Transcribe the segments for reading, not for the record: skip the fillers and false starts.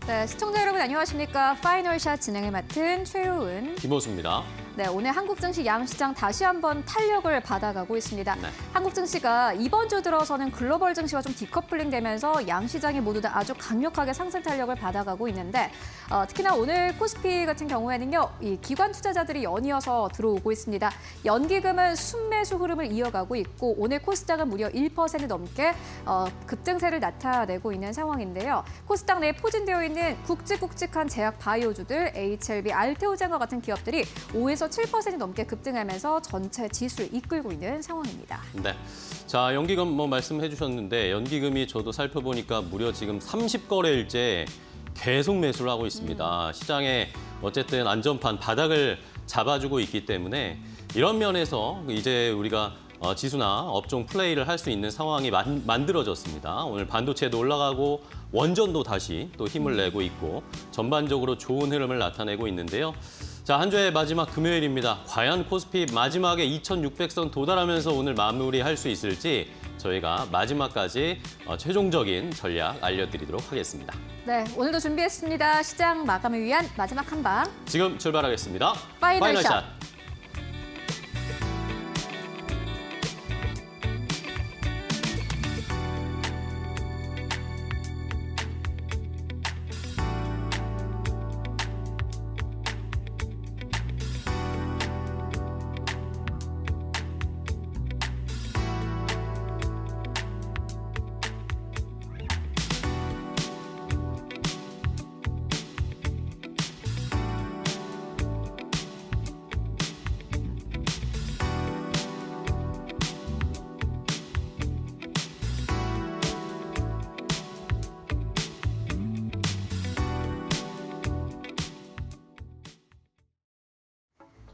네, 시청자 여러분 안녕하십니까? 파이널샷 진행을 맡은 최효은. 김호수입니다. 네, 오늘 한국 증시 양시장 다시 한번 탄력을 받아가고 있습니다. 네. 한국 증시가 이번 주 들어서는 글로벌 증시와 좀 디커플링 되면서 양시장이 모두 다 아주 강력하게 상승 탄력을 받아가고 있는데 특히나 오늘 코스피 같은 경우에는요, 이 기관 투자자들이 연이어서 들어오고 있습니다. 연기금은 순매수 흐름을 이어가고 있고 오늘 코스닥은 무려 1% 넘게 급등세를 나타내고 있는 상황인데요. 코스닥 내에 포진되어 있는 굵직굵직한 제약 바이오주들, HLB, 알테오젠과 같은 기업들이 5에서 7% 넘게 급등하면서 전체 지수를 이끌고 있는 상황입니다. 네. 자, 연기금 말씀해 주셨는데 연기금이 저도 살펴보니까 무려 지금 30거래일째 계속 매수를 하고 있습니다. 시장에 어쨌든 안전판 바닥을 잡아주고 있기 때문에 이런 면에서 이제 우리가 지수나 업종 플레이를 할 수 있는 상황이 만들어졌습니다. 오늘 반도체도 올라가고 원전도 다시 또 힘을 내고 있고 전반적으로 좋은 흐름을 나타내고 있는데요. 자, 한 주의 마지막 금요일입니다. 과연 코스피 마지막에 2,600선 도달하면서 오늘 마무리할 수 있을지 저희가 마지막까지 최종적인 전략 알려드리도록 하겠습니다. 네, 오늘도 준비했습니다. 시장 마감을 위한 마지막 한 방. 지금 출발하겠습니다. 파이널샷.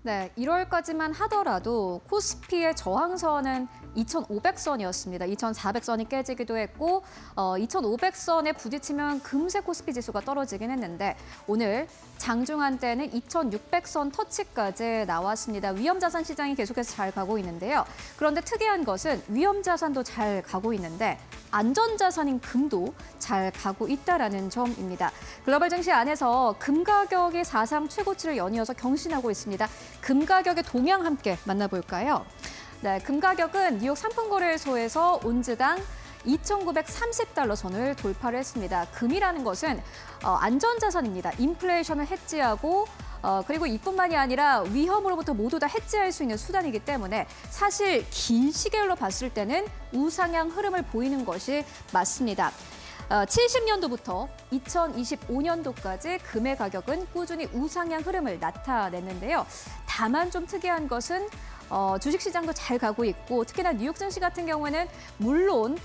네, 1월까지만 하더라도 코스피의 저항선은 2,500선이었습니다. 2,400선이 깨지기도 했고 2,500선에 부딪히면 금세 코스피 지수가 떨어지긴 했는데 오늘 장중한 때는 2,600선 터치까지 나왔습니다. 위험자산 시장이 계속해서 잘 가고 있는데요. 그런데 특이한 것은 위험자산도 잘 가고 있는데 안전자산인 금도 잘 가고 있다라는 점입니다. 글로벌 증시 안에서 금 가격이 사상 최고치를 연이어서 경신하고 있습니다. 금 가격의 동향 함께 만나볼까요? 네, 금 가격은 뉴욕 상품거래소에서 온즈당 2,930달러 선을 돌파를 했습니다. 금이라는 것은 안전자산입니다. 인플레이션을 해지하고 그리고 이뿐만이 아니라 위험으로부터 모두 다 해지할 수 있는 수단이기 때문에 사실 긴 시계로 봤을 때는 우상향 흐름을 보이는 것이 맞습니다. 70년도부터 2025년도까지 금의 가격은 꾸준히 우상향 흐름을 나타냈는데요. 다만 좀 특이한 것은 주식시장도 잘 가고 있고 특히나 뉴욕 증시 같은 경우에는 물론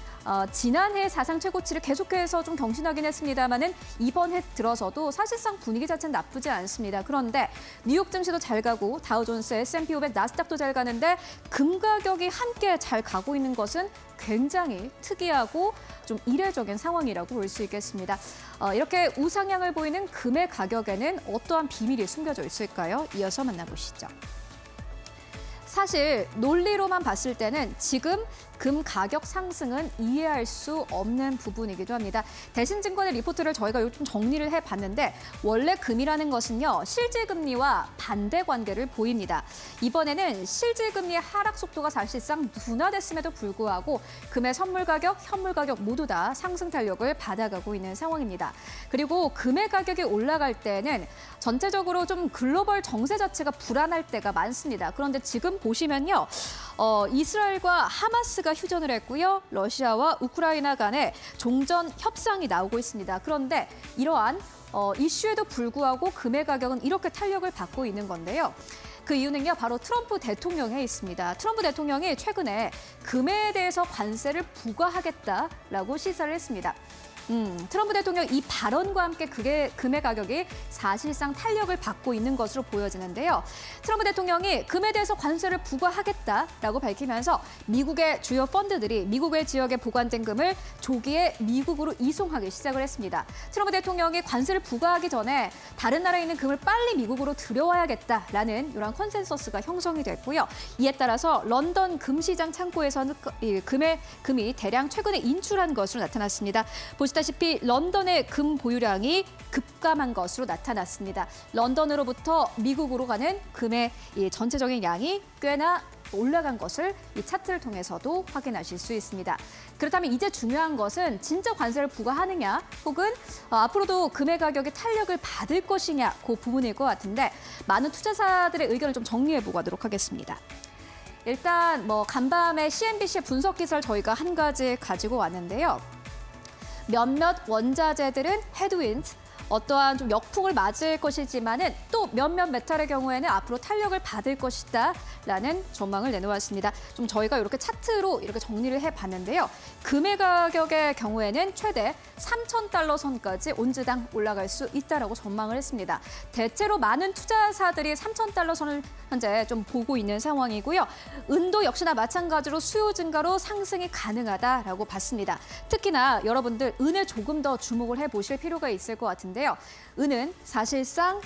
지난해 사상 최고치를 계속해서 좀 경신하긴 했습니다만은 이번 해 들어서도 사실상 분위기 자체는 나쁘지 않습니다. 그런데 뉴욕 증시도 잘 가고 다우존스, S&P 500, 나스닥도 잘 가는데 금 가격이 함께 잘 가고 있는 것은 굉장히 특이하고 좀 이례적인 상황이라고 볼 수 있겠습니다. 이렇게 우상향을 보이는 금의 가격에는 어떠한 비밀이 숨겨져 있을까요? 이어서 만나보시죠. 사실 논리로만 봤을 때는 지금 금 가격 상승은 이해할 수 없는 부분이기도 합니다. 대신증권의 리포트를 저희가 좀 정리를 해봤는데 원래 금이라는 것은요, 실질금리와 반대 관계를 보입니다. 이번에는 실질금리의 하락 속도가 사실상 둔화됐음에도 불구하고 금의 선물 가격, 현물 가격 모두 다 상승 탄력을 받아가고 있는 상황입니다. 그리고 금의 가격이 올라갈 때는 전체적으로 좀 글로벌 정세 자체가 불안할 때가 많습니다. 그런데 지금 보시면요, 이스라엘과 하마스가 휴전을 했고요. 러시아와 우크라이나 간에 종전 협상이 나오고 있습니다. 그런데 이러한 이슈에도 불구하고 금의 가격은 이렇게 탄력을 받고 있는 건데요. 그 이유는요, 바로 트럼프 대통령에 있습니다. 트럼프 대통령이 최근에 금에 대해서 관세를 부과하겠다라고 시사를 했습니다. 트럼프 대통령 이 발언과 함께 금의 가격이 사실상 탄력을 받고 있는 것으로 보여지는데요. 트럼프 대통령이 금에 대해서 관세를 부과하겠다라고 밝히면서 미국의 주요 펀드들이 미국의 지역에 보관된 금을 조기에 미국으로 이송하기 시작을 했습니다. 트럼프 대통령이 관세를 부과하기 전에 다른 나라에 있는 금을 빨리 미국으로 들여와야겠다라는 이런 컨센서스가 형성이 됐고요. 이에 따라서 런던 금시장 창고에서는 금이 대량 최근에 인출한 것으로 나타났습니다. 보시다시피 보시다시피 런던의 금 보유량이 급감한 것으로 나타났습니다. 런던으로부터 미국으로 가는 금의 이 전체적인 양이 꽤나 올라간 것을 이 차트를 통해서도 확인하실 수 있습니다. 그렇다면 이제 중요한 것은 진짜 관세를 부과하느냐 혹은 앞으로도 금의 가격이 탄력을 받을 것이냐 그 부분일 것 같은데 많은 투자자들의 의견을 좀 정리해보고 가도록 하겠습니다. 일단 간밤에 CNBC의 분석 기사를 저희가 한 가지 가지고 왔는데요. 몇몇 원자재들은 헤드윈드, 어떠한 좀 역풍을 맞을 것이지만은 또 몇몇 메탈의 경우에는 앞으로 탄력을 받을 것이다라는 전망을 내놓았습니다. 좀 저희가 이렇게 차트로 이렇게 정리를 해봤는데요. 금의 가격의 경우에는 최대 3,000달러 선까지 온즈당 올라갈 수 있다라고 전망을 했습니다. 대체로 많은 투자사들이 3,000달러 선을 현재 좀 보고 있는 상황이고요. 은도 역시나 마찬가지로 수요 증가로 상승이 가능하다라고 봤습니다. 특히나 여러분들 은을 조금 더 주목을 해보실 필요가 있을 것 같은데요. 은은 사실상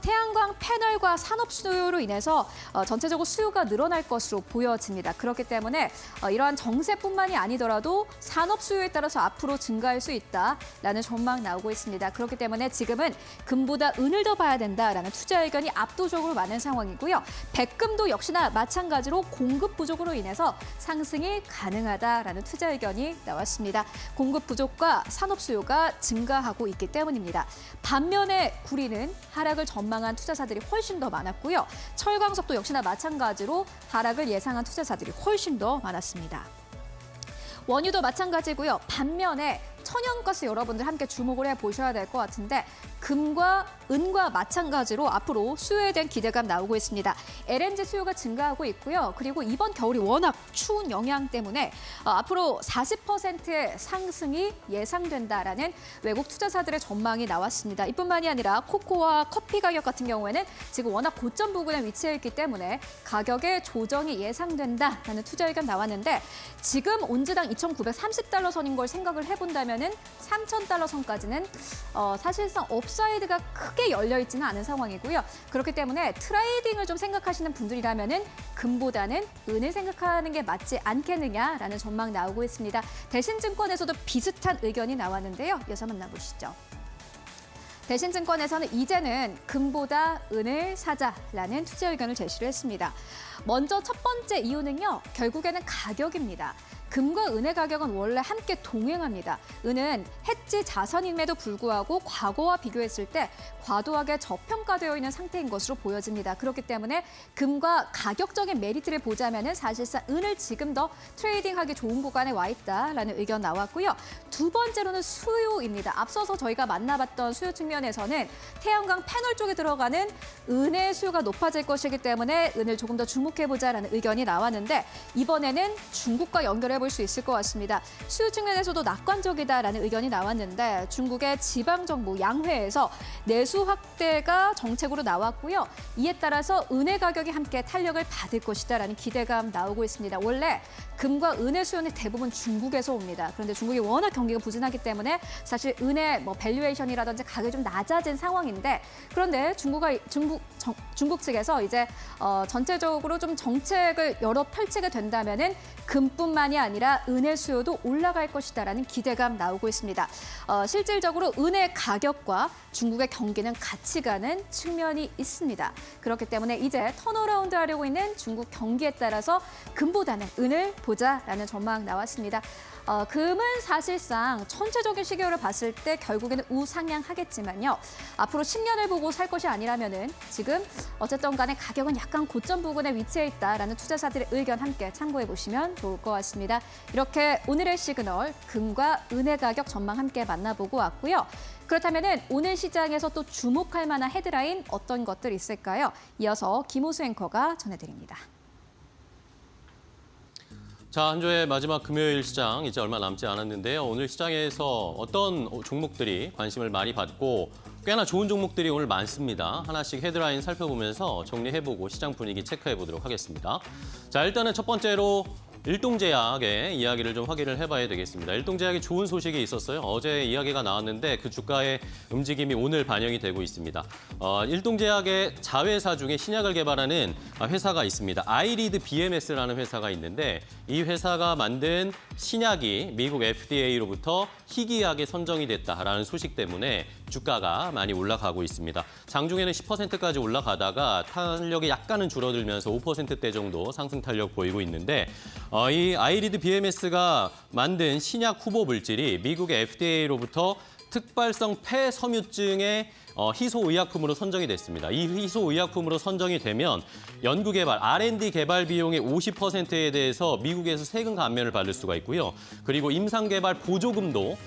태양광 패널과 산업 수요로 인해서 전체적으로 수요가 늘어날 것으로 보여집니다. 그렇기 때문에 이러한 정세뿐만이 아니더라도 산업 수요에 따라서 앞으로 증가할 수 있다라는 전망 나오고 있습니다. 그렇기 때문에 지금은 금보다 은을 더 봐야 된다라는 투자 의견이 압도적으로 많은 상황이고요. 백금도 역시나 마찬가지로 공급 부족으로 인해서 상승이 가능하다라는 투자 의견이 나왔습니다. 공급 부족과 산업 수요가 증가하고 있기 때문입니다. 반면에 구리는 하락을 전망한 투자사들이 훨씬 더 많았고요. 철광석도 역시나 마찬가지로 하락을 예상한 투자사들이 훨씬 더 많았습니다. 원유도 마찬가지고요. 반면에 천연가스 여러분들 함께 주목을 해보셔야 될 것 같은데 금과 은과 마찬가지로 앞으로 수요에 대한 기대감 나오고 있습니다. LNG 수요가 증가하고 있고요. 그리고 이번 겨울이 워낙 추운 영향 때문에 앞으로 40%의 상승이 예상된다라는 외국 투자사들의 전망이 나왔습니다. 이뿐만이 아니라 코코아 커피 가격 같은 경우에는 지금 워낙 고점 부근에 위치해 있기 때문에 가격의 조정이 예상된다라는 투자 의견 나왔는데 지금 온즈당 2,930달러 선인 걸 생각을 해본다면 은 3,000달러 선까지는 사실상 업사이드가 크게 열려 있지는 않은 상황이고요. 그렇기 때문에 트레이딩을 좀 생각하시는 분들이라면은 금보다는 은을 생각하는 게 맞지 않겠느냐라는 전망 나오고 있습니다. 대신증권에서도 비슷한 의견이 나왔는데요. 이어서 만나보시죠. 대신증권에서는 이제는 금보다 은을 사자라는 투자 의견을 제시를 했습니다. 먼저 첫 번째 이유는요. 결국에는 가격입니다. 금과 은의 가격은 원래 함께 동행합니다. 은은 해지 자산임에도 불구하고 과거와 비교했을 때 과도하게 저평가되어 있는 상태인 것으로 보여집니다. 그렇기 때문에 금과 가격적인 메리트를 보자면 사실상 은을 지금 더 트레이딩하기 좋은 구간에 와 있다라는 의견 나왔고요. 두 번째로는 수요입니다. 앞서서 저희가 만나봤던 수요 측면에서는 태양광 패널 쪽에 들어가는 은의 수요가 높아질 것이기 때문에 은을 조금 더 주목해보자라는 의견이 나왔는데 이번에는 중국과 연결해 볼 수 있을 것 같습니다. 수요 측면에서도 낙관적이다라는 의견이 나왔는데 중국의 지방정부 양회에서 내수 확대가 정책으로 나왔고요. 이에 따라서 은의 가격이 함께 탄력을 받을 것이다라는 기대감 나오고 있습니다. 원래 금과 은의 수요는 대부분 중국에서 옵니다. 그런데 중국이 워낙 경기가 부진하기 때문에 사실 은의 밸류에이션이라든지 가격이 좀 낮아진 상황인데 그런데 중국 측에서 이제 전체적으로 좀 정책을 여러 펼치게 된다면은 금뿐만이 아니라 은의 수요도 올라갈 것이다라는 기대감 나오고 있습니다. 실질적으로 은의 가격과 중국의 경기는 같이 가는 측면이 있습니다. 그렇기 때문에 이제 턴어라운드 하려고 있는 중국 경기에 따라서 금보다는 은을 보자라는 전망 나왔습니다. 금은 사실상 전체적인 시계열을 봤을 때 결국에는 우상향하겠지만요. 앞으로 10년을 보고 살 것이 아니라면은 지금 어쨌든 간에 가격은 약간 고점 부근에 위치해 있다라는 투자사들의 의견 함께 참고해 보시면 좋을 것 같습니다. 이렇게 오늘의 시그널 금과 은의 가격 전망 함께 만나보고 왔고요. 그렇다면은 오늘 시장에서 또 주목할 만한 헤드라인 어떤 것들 있을까요? 이어서 김호수 앵커가 전해드립니다. 자, 한 주의 마지막 금요일 시장 이제 얼마 남지 않았는데요. 오늘 시장에서 어떤 종목들이 관심을 많이 받고 꽤나 좋은 종목들이 오늘 많습니다. 하나씩 헤드라인 살펴보면서 정리해보고 시장 분위기 체크해보도록 하겠습니다. 자, 일단은 첫 번째로 일동제약의 이야기를 좀 확인을 해봐야 되겠습니다. 일동제약이 좋은 소식이 있었어요. 어제 이야기가 나왔는데 그 주가의 움직임이 오늘 반영이 되고 있습니다. 일동제약의 자회사 중에 신약을 개발하는 회사가 있습니다. 아이리드 BMS라는 회사가 있는데 이 회사가 만든 신약이 미국 FDA로부터 희귀약에 선정이 됐다라는 소식 때문에 주가가 많이 올라가고 있습니다. 장중에는 10%까지 올라가다가 탄력이 약간은 줄어들면서 5%대 정도 상승 탄력 보이고 있는데 이 아이리드 BMS가 만든 신약 후보 물질이 미국의 FDA로부터 특발성 폐섬유증의 희소의약품으로 선정이 됐습니다. 이 희소의약품으로 선정이 되면 연구개발, R&D 개발 비용의 50%에 대해서 미국에서 세금 감면을 받을 수가 있고요. 그리고 임상개발 보조금도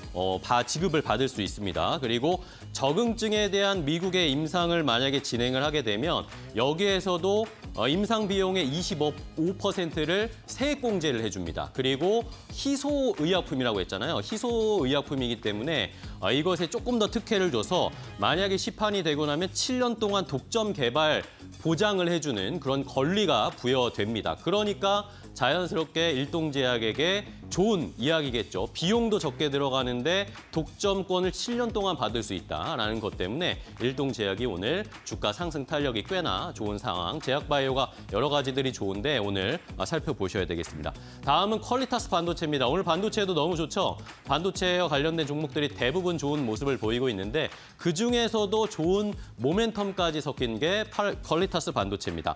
지급을 받을 수 있습니다. 그리고 적응증에 대한 미국의 임상을 만약에 진행을 하게 되면 여기에서도 임상 비용의 25%를 세액공제를 해줍니다. 그리고 희소의약품이라고 했잖아요. 희소의약품이기 때문에 이것에 조금 더 특혜를 줘서 만약에 시판이 되고 나면 7년 동안 독점 개발 보장을 해주는 그런 권리가 부여됩니다. 그러니까 자연스럽게 일동제약에게 좋은 이야기겠죠. 비용도 적게 들어가는데 독점권을 7년 동안 받을 수 있다라는 것 때문에 일동제약이 오늘 주가 상승 탄력이 꽤나 좋은 상황. 제약바이오가 여러 가지들이 좋은데 오늘 살펴보셔야 되겠습니다. 다음은 퀄리타스 반도체입니다. 오늘 반도체도 너무 좋죠. 반도체와 관련된 종목들이 대부분 좋은 모습을 보이고 있는데 그중에서도 좋은 모멘텀까지 섞인 게 퀄리타스 반도체입니다.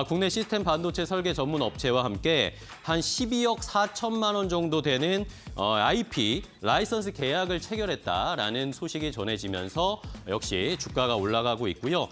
국내 시스템 반도체 설계 전문 업체와 함께 한 12억 4천만 원 정도 되는 IP 라이선스 계약을 체결했다라는 소식이 전해지면서 역시 주가가 올라가고 있고요.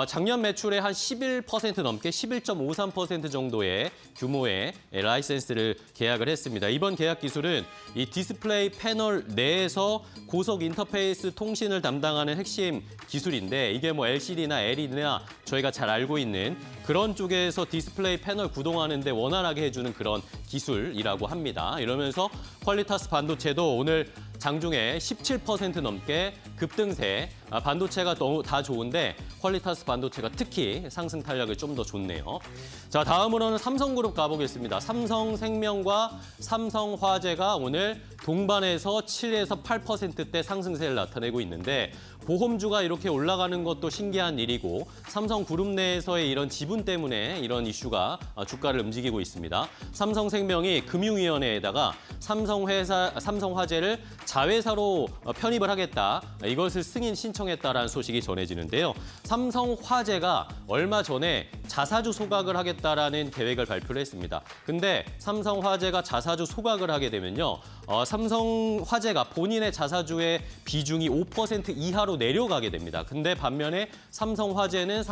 작년 매출의 한 11% 넘게 11.53% 정도의 규모의 라이센스를 계약을 했습니다. 이번 계약 기술은 이 디스플레이 패널 내에서 고속 인터페이스 통신을 담당하는 핵심 기술인데 이게 뭐 LCD나 LED나 저희가 잘 알고 있는 그런 쪽에서 디스플레이 패널 구동하는 데 원활하게 해주는 그런 기술이라고 합니다. 이러면서 퀄리타스 반도체도 오늘 장중에 17% 넘게 급등세. 반도체가 너무 다 좋은데 퀄리타스 반도체가 특히 상승 탄력이 좀 더 좋네요. 자, 다음으로는 삼성그룹 가보겠습니다. 삼성생명과 삼성화재가 오늘 동반해서 7에서 8%대 상승세를 나타내고 있는데 보험주가 이렇게 올라가는 것도 신기한 일이고 삼성그룹 내에서의 이런 지분 때문에 이런 이슈가 주가를 움직이고 있습니다. 삼성생명이 금융위원회에다가 삼성화재를 자회사로 편입을 하겠다. 이것을 승인 신청했다라는 소식이 전해지는데요. 삼성화재가 얼마 전에 자사주 소각을 하겠다라는 계획을 발표를 했습니다. 근데 삼성화재가 자사주 소각을 하게 되면요. 삼성화재가 본인의 자사주의 비중이 5% 이하로 내려가게 됩니다. 근데 반면에 삼성생명은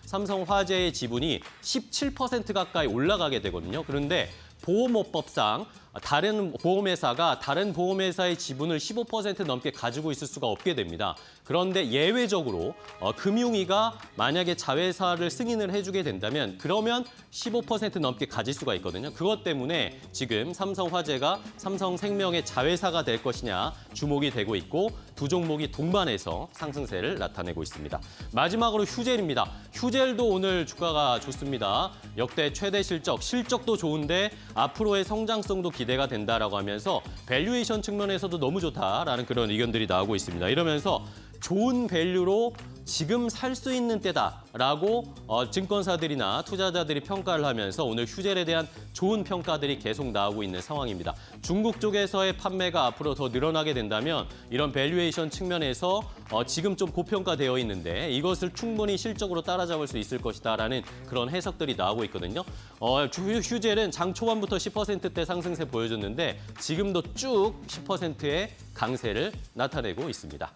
삼성화재의 지분이 17% 가까이 올라가게 되거든요. 그런데 보험업법상 다른 보험회사가 다른 보험회사의 지분을 15% 넘게 가지고 있을 수가 없게 됩니다. 그런데 예외적으로 금융위가 만약에 자회사를 승인을 해주게 된다면 그러면 15% 넘게 가질 수가 있거든요. 그것 때문에 지금 삼성화재가 삼성생명의 자회사가 될 것이냐 주목이 되고 있고 두 종목이 동반해서 상승세를 나타내고 있습니다. 마지막으로 휴젤입니다. 휴젤도 오늘 주가가 좋습니다. 역대 최대 실적도 좋은데 앞으로의 성장성도 기대가 된다라고 하면서 밸류에이션 측면에서도 너무 좋다라는 그런 의견들이 나오고 있습니다. 이러면서 좋은 밸류로 지금 살 수 있는 때다라고 증권사들이나 투자자들이 평가를 하면서 오늘 휴젤에 대한 좋은 평가들이 계속 나오고 있는 상황입니다. 중국 쪽에서의 판매가 앞으로 더 늘어나게 된다면 이런 밸류에이션 측면에서 지금 좀 고평가되어 있는데 이것을 충분히 실적으로 따라잡을 수 있을 것이다라는 그런 해석들이 나오고 있거든요. 휴젤은 장 초반부터 10%대 상승세 보여줬는데 지금도 쭉 10%의 강세를 나타내고 있습니다.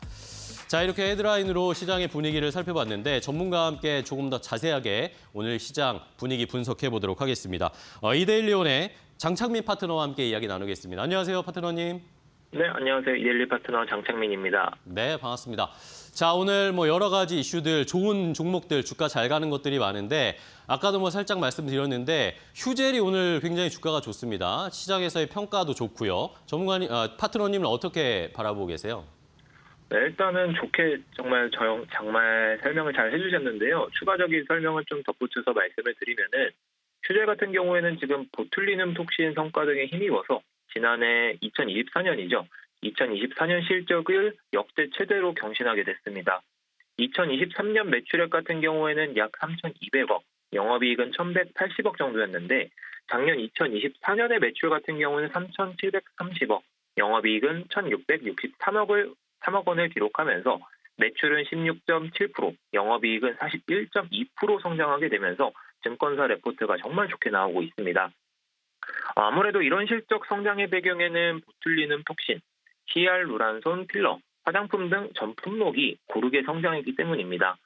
자, 이렇게 헤드라인으로 시장의 분위기를 살펴봤는데 전문가와 함께 조금 더 자세하게 오늘 시장 분위기 분석해 보도록 하겠습니다. 이데일리온의 장창민 파트너와 함께 이야기 나누겠습니다. 안녕하세요, 파트너님. 네, 안녕하세요. 이데일리 파트너 장창민입니다. 네, 반갑습니다. 자, 오늘 뭐 여러 가지 이슈들, 좋은 종목들, 주가 잘 가는 것들이 많은데 아까도 뭐 살짝 말씀드렸는데 휴젤이 오늘 굉장히 주가가 좋습니다. 시장에서의 평가도 좋고요. 전문가님, 파트너님은 어떻게 바라보고 계세요? 네, 일단은 좋게 정말 설명을 잘 해주셨는데요. 추가적인 설명을 좀 덧붙여서 말씀을 드리면은 휴재 같은 경우에는 지금 보툴리눔 톡신 성과 등에 힘입어서 지난해 2024년이죠. 2024년 실적을 역대 최대로 경신하게 됐습니다. 2023년 매출액 같은 경우에는 약 3,200억, 영업이익은 1,180억 정도였는데 작년 2024년의 매출 같은 경우는 3,730억, 영업이익은 1,663억 원을 기록하면서 매출은 16.7%, 영업이익은 41.2% 성장하게 되면서 증권사 레포트가 정말 좋게 나오고 있습니다. 아무래도 이런 실적 성장의 배경에는 보툴리눔 톡신, 히알루란손 필러, 화장품 등 전 품목이 고르게 성장했기 때문입니다.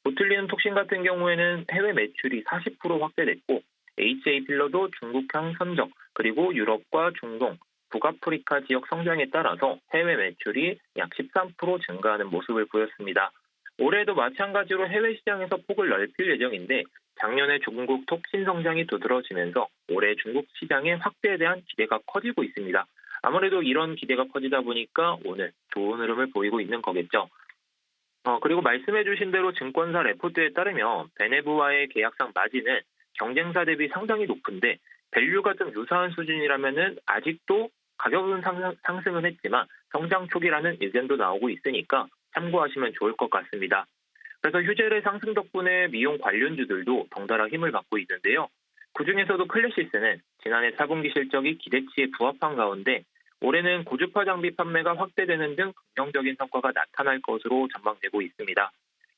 보툴리눔 톡신 같은 경우에는 해외 매출이 40% 확대됐고 HA 필러도 중국향 선적, 그리고 유럽과 중동, 북아프리카 지역 성장에 따라서 해외 매출이 약 13% 증가하는 모습을 보였습니다. 올해도 마찬가지로 해외 시장에서 폭을 넓힐 예정인데 작년에 중국 톡신 성장이 두드러지면서 올해 중국 시장의 확대에 대한 기대가 커지고 있습니다. 아무래도 이런 기대가 커지다 보니까 오늘 좋은 흐름을 보이고 있는 거겠죠. 그리고 말씀해 주신 대로 증권사 레포트에 따르면 베네브와의 계약상 마진은 경쟁사 대비 상당히 높은데 밸류가 좀 유사한 수준이라면은 아직도 가격은 상승은 했지만 성장 초기라는 의견도 나오고 있으니까 참고하시면 좋을 것 같습니다. 그래서 휴재의 상승 덕분에 미용 관련주들도 덩달아 힘을 받고 있는데요. 그중에서도 클래시스는 지난해 4분기 실적이 기대치에 부합한 가운데 올해는 고주파 장비 판매가 확대되는 등 긍정적인 성과가 나타날 것으로 전망되고 있습니다.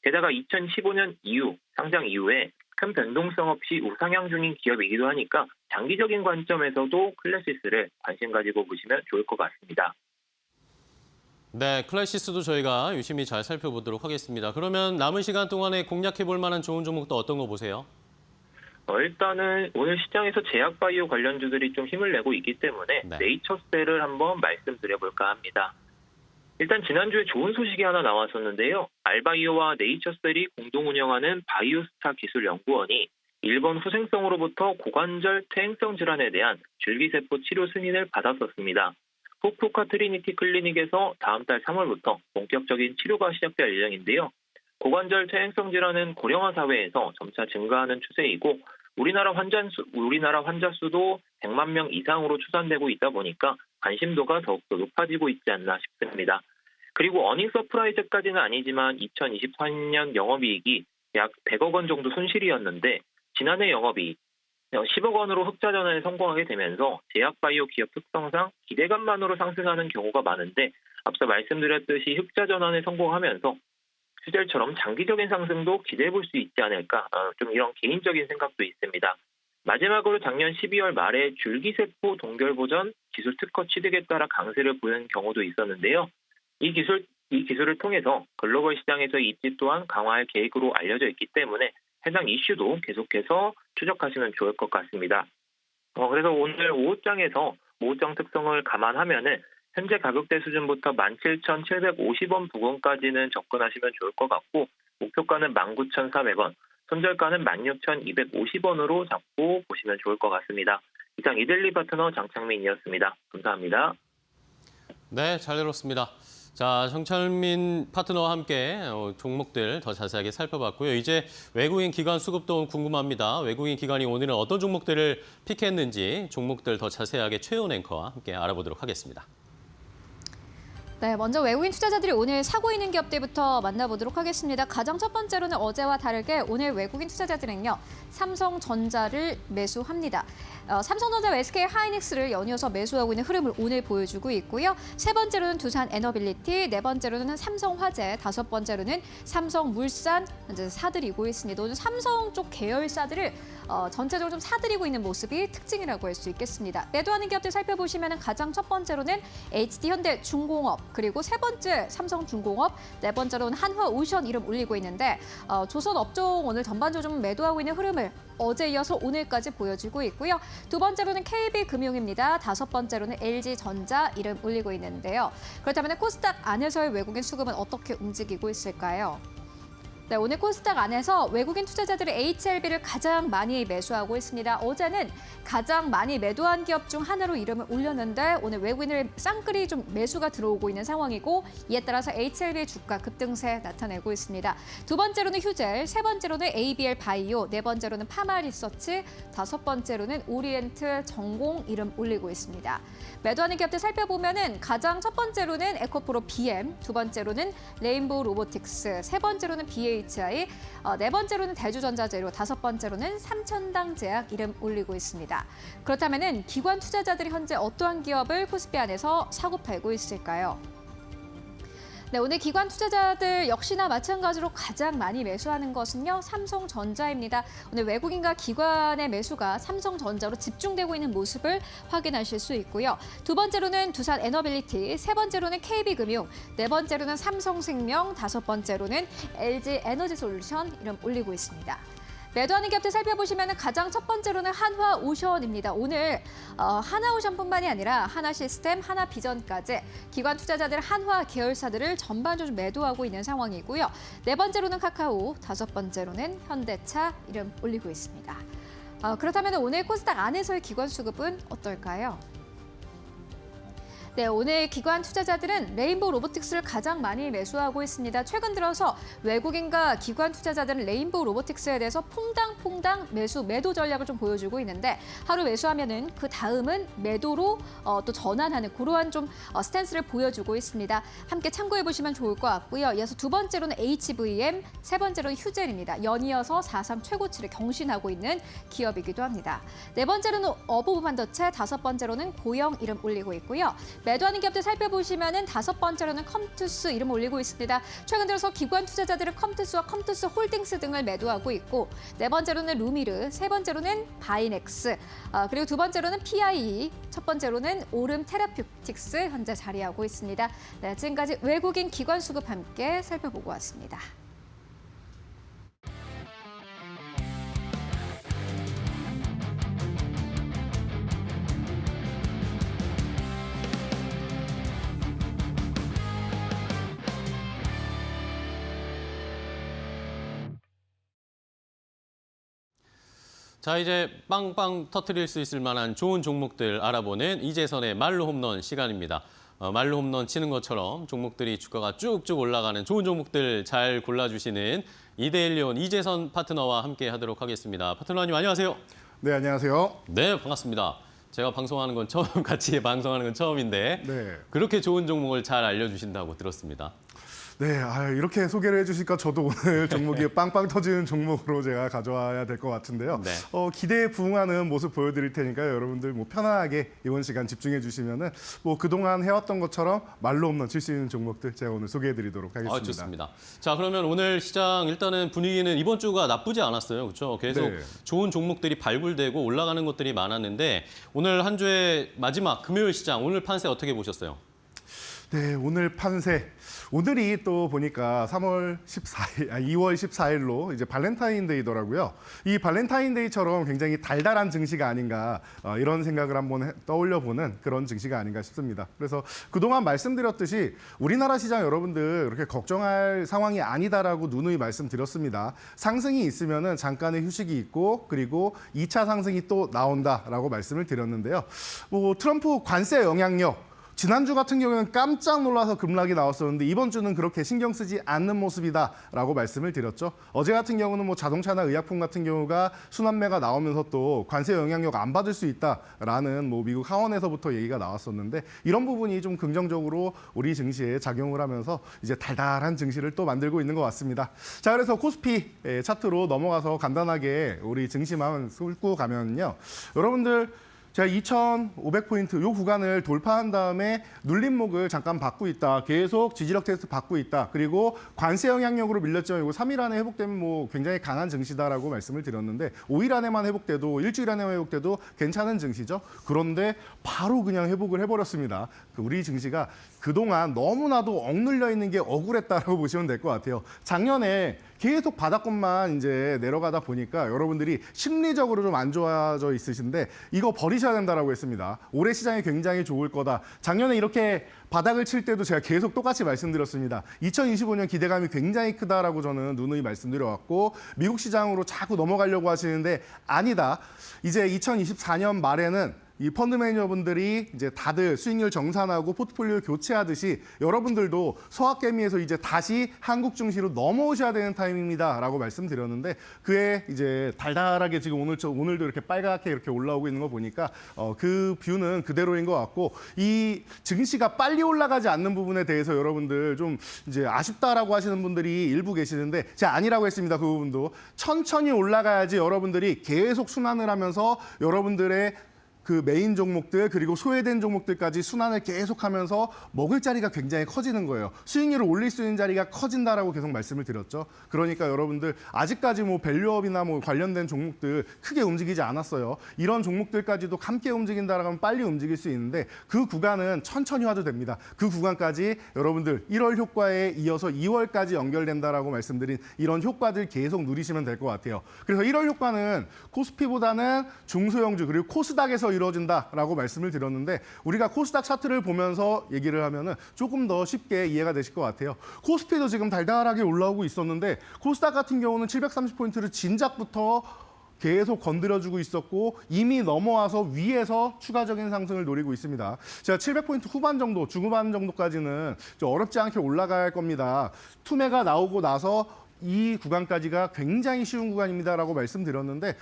게다가 2015년 이후 상장 이후에 큰 변동성 없이 우상향 중인 기업이기도 하니까 장기적인 관점에서도 클래시스를 관심 가지고 보시면 좋을 것 같습니다. 네, 클래시스도 저희가 유심히 잘 살펴보도록 하겠습니다. 그러면 남은 시간 동안에 공략해 볼 만한 좋은 종목도 어떤 거 보세요? 일단은 오늘 시장에서 제약바이오 관련주들이 좀 힘을 내고 있기 때문에 네. 네이처셀을 한번 말씀드려볼까 합니다. 일단 지난주에 좋은 소식이 하나 나왔었는데요. 알바이오와 네이처셀이 공동 운영하는 바이오스타 기술연구원이 일본 후생성으로부터 고관절 퇴행성 질환에 대한 줄기세포 치료 승인을 받았었습니다. 후쿠오카 트리니티 클리닉에서 다음 달 3월부터 본격적인 치료가 시작될 예정인데요. 고관절 퇴행성 질환은 고령화 사회에서 점차 증가하는 추세이고 우리나라 환자 수도 100만 명 이상으로 추산되고 있다 보니까 관심도가 더욱더 높아지고 있지 않나 싶습니다. 그리고 어닝 서프라이즈까지는 아니지만 2023년 영업이익이 약 100억 원 정도 손실이었는데 지난해 영업이익 10억 원으로 흑자 전환에 성공하게 되면서 제약바이오 기업 특성상 기대감만으로 상승하는 경우가 많은데 앞서 말씀드렸듯이 흑자 전환에 성공하면서 휴젤처럼 장기적인 상승도 기대해 볼 수 있지 않을까 좀 이런 개인적인 생각도 있습니다. 마지막으로 작년 12월 말에 줄기세포 동결보전 기술 특허 취득에 따라 강세를 보이는 경우도 있었는데요. 이 기술을 통해서 글로벌 시장에서의 입지 또한 강화할 계획으로 알려져 있기 때문에 해당 이슈도 계속해서 추적하시면 좋을 것 같습니다. 그래서 오늘 오후장에서 오후장 특성을 감안하면은 현재 가격대 수준부터 17,750원 부근까지는 접근하시면 좋을 것 같고 목표가는 19,400원, 손절가는 16,250원으로 잡고 보시면 좋을 것 같습니다. 이상 이델리 파트너 장창민이었습니다. 감사합니다. 네, 잘 들었습니다. 자, 정철민 파트너와 함께 종목들 더 자세하게 살펴봤고요. 이제 외국인 기관 수급도 궁금합니다. 외국인 기관이 오늘은 어떤 종목들을 픽했는지 종목들 더 자세하게 최훈 앵커와 함께 알아보도록 하겠습니다. 네, 먼저 외국인 투자자들이 오늘 사고 있는 기업들부터 만나보도록 하겠습니다. 가장 첫 번째로는 어제와 다르게 오늘 외국인 투자자들은요. 삼성전자를 매수합니다. 삼성전자와 SK 하이닉스를 연이어서 매수하고 있는 흐름을 오늘 보여주고 있고요. 세 번째로는 두산 에너빌리티, 네 번째로는 삼성화재, 다섯 번째로는 삼성물산 현재 사들이고 있습니다. 오늘 삼성 쪽 계열사들을 전체적으로 좀 사들이고 있는 모습이 특징이라고 할 수 있겠습니다. 매도하는 기업들 살펴보시면 가장 첫 번째로는 HD현대중공업, 그리고 세 번째 삼성중공업, 네 번째로는 한화오션 이름 올리고 있는데 조선업종 오늘 전반적으로 좀 매도하고 있는 흐름을 어제 이어서 오늘까지 보여주고 있고요. 두 번째로는 KB금융입니다. 다섯 번째로는 LG전자 이름 올리고 있는데요. 그렇다면 코스닥 안에서의 외국인 수급은 어떻게 움직이고 있을까요? 네, 오늘 코스닥 안에서 외국인 투자자들이 HLB를 가장 많이 매수하고 있습니다. 어제는 가장 많이 매도한 기업 중 하나로 이름을 올렸는데 오늘 외국인을 쌍끌이 좀 매수가 들어오고 있는 상황이고 이에 따라서 HLB의 주가 급등세 나타내고 있습니다. 두 번째로는 휴젤, 세 번째로는 ABL 바이오, 네 번째로는 파마 리서치, 다섯 번째로는 오리엔트 전공 이름 올리고 있습니다. 매도하는 기업들 살펴보면은 가장 첫 번째로는 에코프로 BM, 두 번째로는 레인보우 로보틱스, 세 번째로는 BHI, 네 번째로는 대주전자재료, 다섯 번째로는 삼천당제약 이름 올리고 있습니다. 그렇다면은 기관 투자자들이 현재 어떠한 기업을 코스피 안에서 사고 팔고 있을까요? 네, 오늘 기관 투자자들 역시나 마찬가지로 가장 많이 매수하는 것은요, 삼성전자입니다. 오늘 외국인과 기관의 매수가 삼성전자로 집중되고 있는 모습을 확인하실 수 있고요. 두 번째로는 두산 에너빌리티, 세 번째로는 KB금융, 네 번째로는 삼성생명, 다섯 번째로는 LG 에너지솔루션 이름 올리고 있습니다. 매도하는 기업들 살펴보시면 가장 첫 번째로는 한화오션입니다. 오늘 한화오션뿐만이 아니라 하나시스템, 하나비전까지 기관 투자자들 한화 계열사들을 전반적으로 매도하고 있는 상황이고요. 네 번째로는 카카오, 다섯 번째로는 현대차 이름 올리고 있습니다. 그렇다면 오늘 코스닥 안에서의 기관 수급은 어떨까요? 네, 오늘 기관 투자자들은 레인보우 로보틱스를 가장 많이 매수하고 있습니다. 최근 들어서 외국인과 기관 투자자들은 레인보우 로보틱스에 대해서 퐁당퐁당 매도 전략을 좀 보여주고 있는데 하루 매수하면은 그 다음은 매도로 또 전환하는 그러한 좀 스탠스를 보여주고 있습니다. 함께 참고해 보시면 좋을 것 같고요. 이어서 두 번째로는 HVM, 세 번째로는 휴젤입니다. 연이어서 4.3 최고치를 경신하고 있는 기업이기도 합니다. 네 번째로는 어보브 반도체, 다섯 번째로는 고영 이름 올리고 있고요. 매도하는 기업들 살펴보시면은 다섯 번째로는 컴투스 이름 올리고 있습니다. 최근 들어서 기관 투자자들은 컴투스와 컴투스 홀딩스 등을 매도하고 있고 네 번째로는 루미르, 세 번째로는 바이넥스, 그리고 두 번째로는 PIE, 첫 번째로는 오름 테라퓨틱스 현재 자리하고 있습니다. 네, 지금까지 외국인 기관 수급 함께 살펴보고 왔습니다. 자, 이제 빵빵 터트릴 수 있을 만한 좋은 종목들 알아보는 이재선의 말로 홈런 시간입니다. 말로 홈런 치는 것처럼 종목들이 주가가 쭉쭉 올라가는 좋은 종목들 잘 골라주시는 이데일리온 이재선 파트너와 함께 하도록 하겠습니다. 파트너님 안녕하세요. 네, 안녕하세요. 네, 반갑습니다. 제가 방송하는 건 같이 방송하는 건 처음인데 네. 그렇게 좋은 종목을 잘 알려주신다고 들었습니다. 네, 이렇게 소개를 해주시니까 저도 오늘 종목이 빵빵 터지는 종목으로 제가 가져와야 될 것 같은데요. 네. 기대에 부응하는 모습 보여드릴 테니까요. 여러분들 편안하게 이번 시간 집중해 주시면은 그동안 해왔던 것처럼 말로 홈런 칠 수 있는 종목들 제가 오늘 소개해드리도록 하겠습니다. 좋습니다. 자, 그러면 오늘 시장 일단은 분위기는 이번 주가 나쁘지 않았어요. 그렇죠? 계속 네. 좋은 종목들이 발굴되고 올라가는 것들이 많았는데 오늘 한 주의 마지막 금요일 시장 오늘 판세 어떻게 보셨어요? 네, 오늘 판세. 오늘이 또 보니까 2월 14일로 이제 발렌타인데이더라고요. 이 발렌타인데이처럼 굉장히 달달한 증시가 아닌가 이런 생각을 한번 떠올려보는 그런 증시가 아닌가 싶습니다. 그래서 그동안 말씀드렸듯이 우리나라 시장 여러분들 그렇게 걱정할 상황이 아니다라고 누누이 말씀드렸습니다. 상승이 있으면은 잠깐의 휴식이 있고 그리고 2차 상승이 또 나온다라고 말씀을 드렸는데요. 트럼프 관세 영향력 지난주 같은 경우에는 깜짝 놀라서 급락이 나왔었는데 이번 주는 그렇게 신경 쓰지 않는 모습이다라고 말씀을 드렸죠. 어제 같은 경우는 자동차나 의약품 같은 경우가 순환매가 나오면서 또 관세 영향력 안 받을 수 있다라는 미국 하원에서부터 얘기가 나왔었는데 이런 부분이 좀 긍정적으로 우리 증시에 작용을 하면서 이제 달달한 증시를 또 만들고 있는 것 같습니다. 자, 그래서 코스피 차트로 넘어가서 간단하게 우리 증시만 훑고 가면요. 여러분들 제가 2,500포인트 이 구간을 돌파한 다음에 눌림목을 잠깐 받고 있다. 계속 지지력 테스트 받고 있다. 그리고 관세 영향력으로 밀렸지만 이거 3일 안에 회복되면 굉장히 강한 증시다라고 말씀을 드렸는데 5일 안에만 회복돼도 일주일 안에만 회복돼도 괜찮은 증시죠. 그런데 바로 그냥 회복을 해버렸습니다. 우리 증시가 그동안 너무나도 억눌려 있는 게 억울했다라고 보시면 될 것 같아요. 작년에 계속 바닥권만 이제 내려가다 보니까 여러분들이 심리적으로 좀 안 좋아져 있으신데 이거 버리셔야 된다라고 했습니다. 올해 시장이 굉장히 좋을 거다. 작년에 이렇게 바닥을 칠 때도 제가 계속 똑같이 말씀드렸습니다. 2025년 기대감이 굉장히 크다라고 저는 누누이 말씀드려왔고 미국 시장으로 자꾸 넘어가려고 하시는데 아니다. 이제 2024년 말에는 이 펀드 매니저분들이 이제 다들 수익률 정산하고 포트폴리오 교체하듯이 여러분들도 소확개미에서 이제 다시 한국 증시로 넘어오셔야 되는 타임입니다라고 말씀드렸는데 그에 이제 달달하게 지금 오늘도 이렇게 빨갛게 이렇게 올라오고 있는 거 보니까 그 뷰는 그대로인 것 같고 이 증시가 빨리 올라가지 않는 부분에 대해서 여러분들 좀 이제 아쉽다라고 하시는 분들이 일부 계시는데 제가 아니라고 했습니다. 그 부분도 천천히 올라가야지 여러분들이 계속 순환을 하면서 여러분들의 그 메인 종목들 그리고 소외된 종목들까지 순환을 계속하면서 먹을 자리가 굉장히 커지는 거예요. 수익률을 올릴 수 있는 자리가 커진다라고 계속 말씀을 드렸죠. 그러니까 여러분들 아직까지 뭐 밸류업이나 뭐 관련된 종목들 크게 움직이지 않았어요. 이런 종목들까지도 함께 움직인다라고 하면 빨리 움직일 수 있는데 그 구간은 천천히 와도 됩니다. 그 구간까지 여러분들 1월 효과에 이어서 2월까지 연결된다라고 말씀드린 이런 효과들 계속 누리시면 될 것 같아요. 그래서 1월 효과는 코스피보다는 중소형주 그리고 코스닥에서 이루어진다라고 말씀을 드렸는데 우리가 코스닥 차트를 보면서 얘기를 하면은 조금 더 쉽게 이해가 되실 것 같아요. 코스피도 지금 달달하게 올라오고 있었는데 코스닥 같은 경우는 730포인트를 진작부터 계속 건드려주고 있었고 이미 넘어와서 위에서 추가적인 상승을 노리고 있습니다. 제가 700포인트 후반 정도, 중후반 정도까지는 어렵지 않게 올라갈 겁니다. 투매가 나오고 나서 이 구간까지가 굉장히 쉬운 구간입니다라고 말씀드렸는데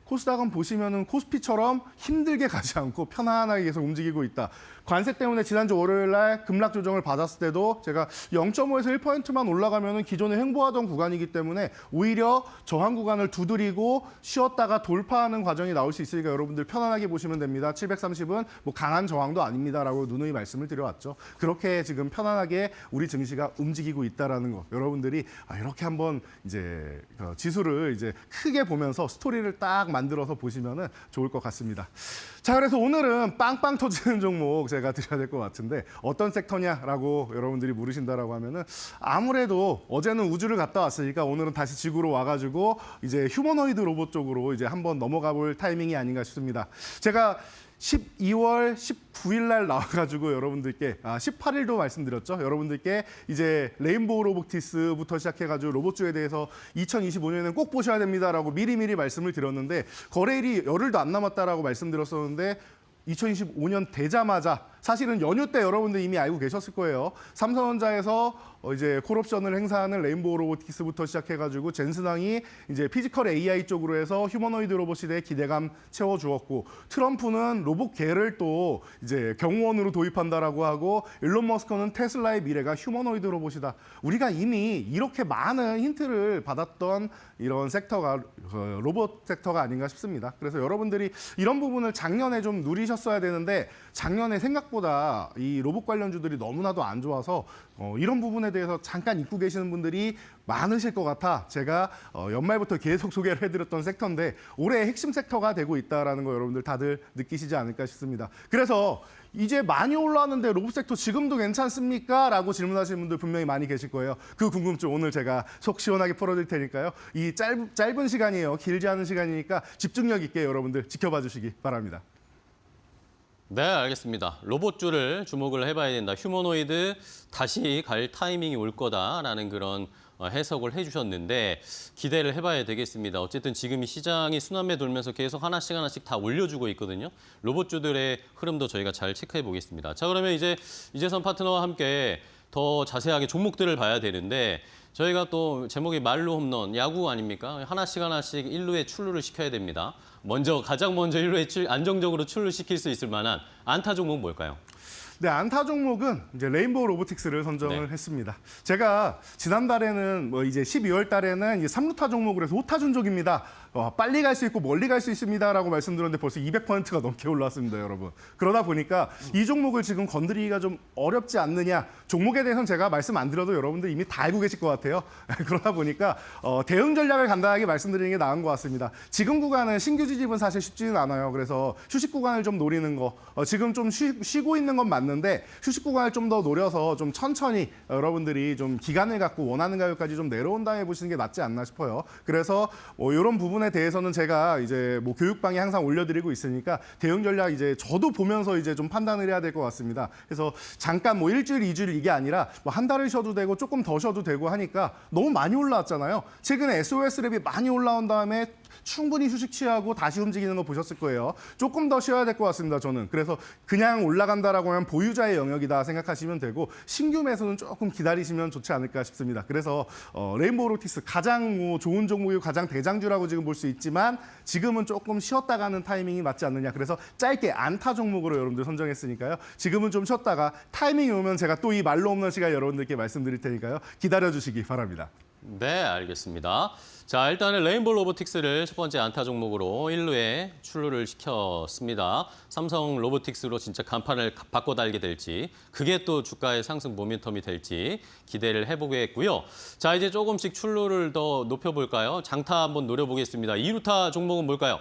코스닥은 보시면은 코스피처럼 힘들게 가지 않고 편안하게 계속 움직이고 있다. 관세 때문에 지난주 월요일 날 급락 조정을 받았을 때도 제가 0.5에서 1%만 올라가면은 기존에 횡보하던 구간이기 때문에 오히려 저항 구간을 두드리고 쉬었다가 돌파하는 과정이 나올 수 있으니까 여러분들 편안하게 보시면 됩니다. 730은 뭐 강한 저항도 아닙니다라고 누누이 말씀을 드려왔죠. 그렇게 지금 편안하게 우리 증시가 움직이고 있다라는 거. 여러분들이 이렇게 한번 이제 지수를 이제 크게 보면서 스토리를 딱 만들어서 보시면은 좋을 것 같습니다. 자, 그래서 오늘은 빵빵 터지는 종목 제가 드려야 될 것 같은데 어떤 섹터냐라고 여러분들이 물으신다라고 하면은 아무래도 어제는 우주를 갔다 왔으니까 오늘은 다시 지구로 와가지고 이제 휴머노이드 로봇 쪽으로 이제 한번 넘어가 볼 타이밍이 아닌가 싶습니다. 제가 12월 19일 날 나와가지고 여러분들께 18일도 말씀드렸죠. 여러분들께 이제 레인보우 로보틱스부터 시작해가지고 로봇주에 대해서 2025년에는 꼭 보셔야 됩니다라고 미리미리 말씀을 드렸는데 거래일이 열흘도 안 남았다라고 말씀드렸었는데 2025년 되자마자 사실은 연휴 때 여러분들 이미 알고 계셨을 거예요. 삼성전자에서 이제 콜옵션을 행사하는 레인보우 로보틱스부터 시작해가지고 젠슨왕이 이제 피지컬 AI 쪽으로 해서 휴머노이드 로봇에 대해 기대감 채워주었고 트럼프는 로봇계를 또 이제 경호원으로 도입한다라고 하고 일론 머스크는 테슬라의 미래가 휴머노이드 로봇이다. 우리가 이미 이렇게 많은 힌트를 받았던 이런 섹터가 로봇 섹터가 아닌가 싶습니다. 그래서 여러분들이 이런 부분을 작년에 좀 누리셨어야 되는데 작년에 생각보다 이 로봇 관련주들이 너무나도 안 좋아서 이런 부분에 대해서 잠깐 잊고 계시는 분들이 많으실 것 같아 제가 연말부터 계속 소개를 해드렸던 섹터인데 올해의 핵심 섹터가 되고 있다는 거 여러분들 다들 느끼시지 않을까 싶습니다. 그래서 이제 많이 올라왔는데 로봇 섹터 지금도 괜찮습니까? 라고 질문하시는 분들 분명히 많이 계실 거예요. 그 궁금증 오늘 제가 속 시원하게 풀어드릴 테니까요. 이 짧은 시간이에요. 길지 않은 시간이니까 집중력 있게 여러분들 지켜봐 주시기 바랍니다. 네, 알겠습니다. 로봇주를 주목을 해봐야 된다. 휴머노이드 다시 갈 타이밍이 올 거다라는 그런 해석을 해주셨는데 기대를 해봐야 되겠습니다. 어쨌든 지금 이 시장이 순환매 돌면서 계속 하나씩 다 올려주고 있거든요. 로봇주들의 흐름도 저희가 잘 체크해 보겠습니다. 자, 그러면 이제 이재선 파트너와 함께 더 자세하게 종목들을 봐야 되는데 저희가 또 제목이 말로 홈런, 야구 아닙니까? 하나씩 1루에 출루를 시켜야 됩니다. 가장 먼저 1루에 안정적으로 출루시킬 수 있을 만한 안타 종목 뭘까요? 네, 안타 종목은 이제 레인보우 로보틱스를 선정을 했습니다. 제가 지난달에는 이제 12월 달에는 3루타 종목으로 해서 오타준족입니다. 빨리 갈 수 있고 멀리 갈 수 있습니다라고 말씀드렸는데 벌써 200%가 넘게 올라왔습니다, 여러분. 그러다 보니까 이 종목을 지금 건드리기가 좀 어렵지 않느냐. 종목에 대해서는 제가 말씀 안 드려도 여러분들 이미 다 알고 계실 것 같아요. 그러다 보니까 대응 전략을 간단하게 말씀드리는 게 나은 것 같습니다. 지금 구간은 신규 지집은 사실 쉽지는 않아요. 그래서 휴식 구간을 좀 노리는 거. 지금 좀 쉬고 있는 건 맞는데 맞는데 휴식 구간을 좀 더 노려서 좀 천천히 여러분들이 좀 기간을 갖고 원하는 가격까지 좀 내려온 다음에 보시는 게 낫지 않나 싶어요. 그래서 이런 부분에 대해서는 제가 이제 뭐 교육방에 항상 올려드리고 있으니까 대응 전략 이제 저도 보면서 이제 좀 판단을 해야 될 것 같습니다. 그래서 잠깐 뭐 일주일, 이주일 이게 아니라 뭐 한 달을 쉬어도 되고 조금 더 쉬어도 되고 하니까 너무 많이 올라왔잖아요. 최근에 SOS 랩이 많이 올라온 다음에 충분히 휴식 취하고 다시 움직이는 거 보셨을 거예요. 조금 더 쉬어야 될 것 같습니다, 저는. 그래서 그냥 올라간다라고 하면 보유자의 영역이다 생각하시면 되고 신규 매수는 조금 기다리시면 좋지 않을까 싶습니다. 그래서 레인보우 로보틱스 가장 뭐 좋은 종목이고 가장 대장주라고 지금 볼 수 있지만 지금은 조금 쉬었다 가는 타이밍이 맞지 않느냐. 그래서 짧게 안타 종목으로 여러분들 선정했으니까요. 지금은 좀 쉬었다가 타이밍이 오면 제가 또 이 말로 없는 시간 여러분들께 말씀드릴 테니까요. 기다려주시기 바랍니다. 네, 알겠습니다. 자, 일단은 레인보우 로보틱스를 첫 번째 안타 종목으로 1루에 출루를 시켰습니다. 삼성 로보틱스로 진짜 간판을 바꿔 달게 될지, 그게 또 주가의 상승 모멘텀이 될지 기대를 해보겠고요. 자, 이제 조금씩 출루를 더 높여볼까요? 장타 한번 노려보겠습니다. 2루타 종목은 뭘까요?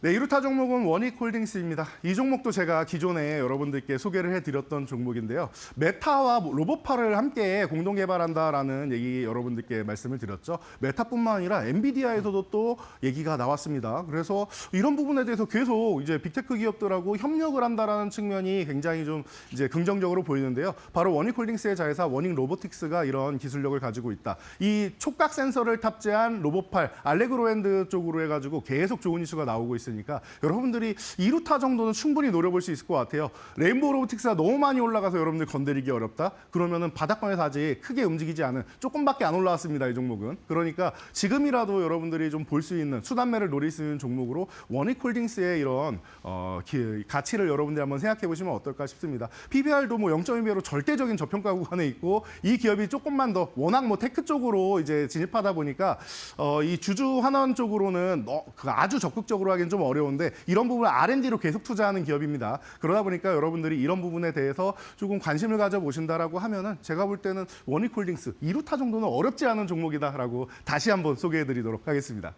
네, 2루타 종목은 원익홀딩스입니다. 이 종목도 제가 기존에 여러분들께 소개를 해드렸던 종목인데요. 메타와 로봇파를 함께 공동 개발한다라는 얘기 여러분들께 말씀을 드렸죠. 메타뿐만 아니라 엔비디아에서도 또 얘기가 나왔습니다. 그래서 이런 부분에 대해서 계속 이제 빅테크 기업들하고 협력을 한다라는 측면이 굉장히 좀 이제 긍정적으로 보이는데요. 바로 원익홀딩스의 자회사 원익로보틱스가 이런 기술력을 가지고 있다. 이 촉각 센서를 탑재한 로봇팔 알레그로핸드 쪽으로 해가지고 계속 좋은 이슈가 나오고 있습니다. 니까 여러분들이 2루타 정도는 충분히 노려볼 수 있을 것 같아요. 레인보우 로보틱스가 너무 많이 올라가서 여러분들 건드리기 어렵다? 그러면은 바닥권에서 아직 크게 움직이지 않은 조금밖에 안 올라왔습니다. 이 종목은. 그러니까 지금이라도 여러분들이 좀 볼 수 있는 수단매를 노릴 수 있는 종목으로 원익홀딩스의 이런 가치를 여러분들이 한번 생각해 보시면 어떨까 싶습니다. PBR도 뭐 0.2배로 절대적인 저평가 구간에 있고 이 기업이 조금만 더 워낙 뭐 테크 쪽으로 이제 진입하다 보니까 이 주주 환원 쪽으로는 아주 적극적으로 하기는 좀 어려운데 이런 부분을 R&D로 계속 투자하는 기업입니다. 그러다 보니까 여러분들이 이런 부분에 대해서 조금 관심을 가져보신다라고 하면은 제가 볼 때는 원익홀딩스 2루타 정도는 어렵지 않은 종목이다라고 다시 한번 소개해드리도록 하겠습니다.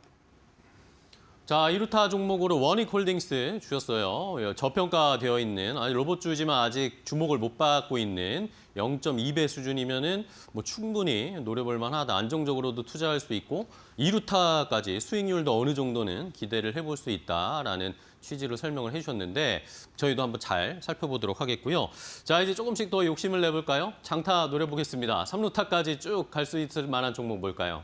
자, 2루타 종목으로 원익홀딩스 주셨어요. 저평가되어 있는, 로봇주지만 아직 주목을 못 받고 있는 0.2배 수준이면은 뭐 충분히 노려볼 만하다. 안정적으로도 투자할 수 있고 2루타까지 수익률도 어느 정도는 기대를 해볼 수 있다라는 취지로 설명을 해주셨는데 저희도 한번 잘 살펴보도록 하겠고요. 자, 이제 조금씩 더 욕심을 내볼까요? 장타 노려보겠습니다. 3루타까지 쭉 갈 수 있을 만한 종목 뭘까요?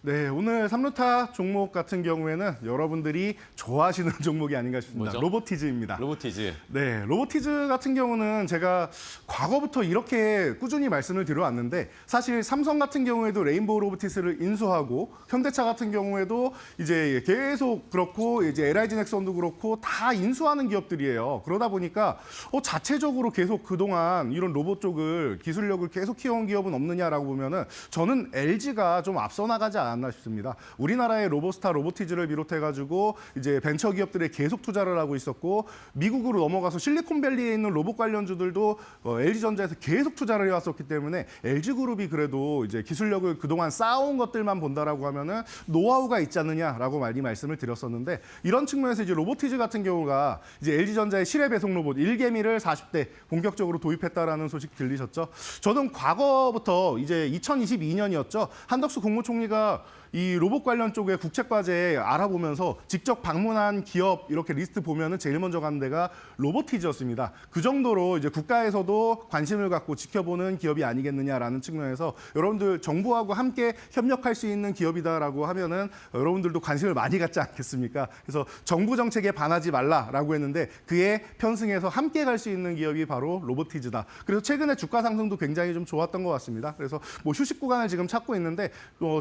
네, 오늘 3루타 종목 같은 경우에는 여러분들이 좋아하시는 종목이 아닌가 싶습니다. 뭐죠? 로보티즈입니다. 로보티즈. 네, 로보티즈 같은 경우는 제가 과거부터 이렇게 꾸준히 말씀을 드려왔는데 사실 삼성 같은 경우에도 레인보우 로보틱스를 인수하고 현대차 같은 경우에도 이제 계속 그렇고 이제 LIG 넥슨도 그렇고 다 인수하는 기업들이에요. 그러다 보니까 자체적으로 계속 그동안 이런 로봇 쪽을 기술력을 계속 키워온 기업은 없느냐라고 보면은 저는 LG가 좀 앞서 나가지 않았나 싶습니다. 우리나라의 로보스타 로보티즈를 비롯해가지고 이제 벤처 기업들에 계속 투자를 하고 있었고 미국으로 넘어가서 실리콘밸리에 있는 로봇 관련주들도 LG전자에서 계속 투자를 해왔었기 때문에 LG그룹이 그래도 이제 기술력을 그동안 쌓아온 것들만 본다라고 하면은 노하우가 있지 않느냐라고 많이 말씀을 드렸었는데 이런 측면에서 이제 로보티즈 같은 경우가 이제 LG전자의 실외 배송 로봇 1개미를 40대 본격적으로 도입했다라는 소식 들리셨죠? 저는 과거부터 이제 2022년이었죠. 한덕수 국무총리가 이 로봇 관련 쪽에 국책과제 알아보면서 직접 방문한 기업 이렇게 리스트 보면은 제일 먼저 간 데가 로보티즈였습니다. 그 정도로 이제 국가에서도 관심을 갖고 지켜보는 기업이 아니겠느냐라는 측면에서 여러분들 정부하고 함께 협력할 수 있는 기업이다라고 하면은 여러분들도 관심을 많이 갖지 않겠습니까? 그래서 정부 정책에 반하지 말라라고 했는데 그에 편승해서 함께 갈 수 있는 기업이 바로 로보티즈다. 그래서 최근에 주가 상승도 굉장히 좀 좋았던 것 같습니다. 그래서 뭐 휴식 구간을 지금 찾고 있는데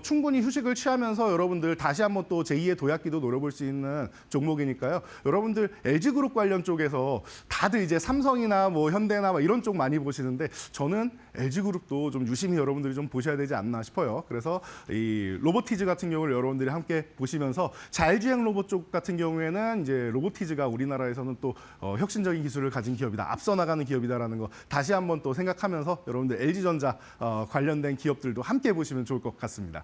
충분히 휴식을 취하면서 여러분들 다시 한번 또 제2의 도약기도 노려볼 수 있는 종목이니까요. 여러분들 LG그룹 관련 쪽에서 다들 이제 삼성이나 뭐 현대나 뭐 이런 쪽 많이 보시는데 저는 LG그룹도 좀 유심히 여러분들이 좀 보셔야 되지 않나 싶어요. 그래서 이 로보티즈 같은 경우를 여러분들이 함께 보시면서 자율주행 로봇 쪽 같은 경우에는 이제 로보티즈가 우리나라에서는 또 혁신적인 기술을 가진 기업이다. 앞서 나가는 기업이다라는 거 다시 한번 또 생각하면서 여러분들 LG전자 관련된 기업들도 함께 보시면 좋을 것 같습니다.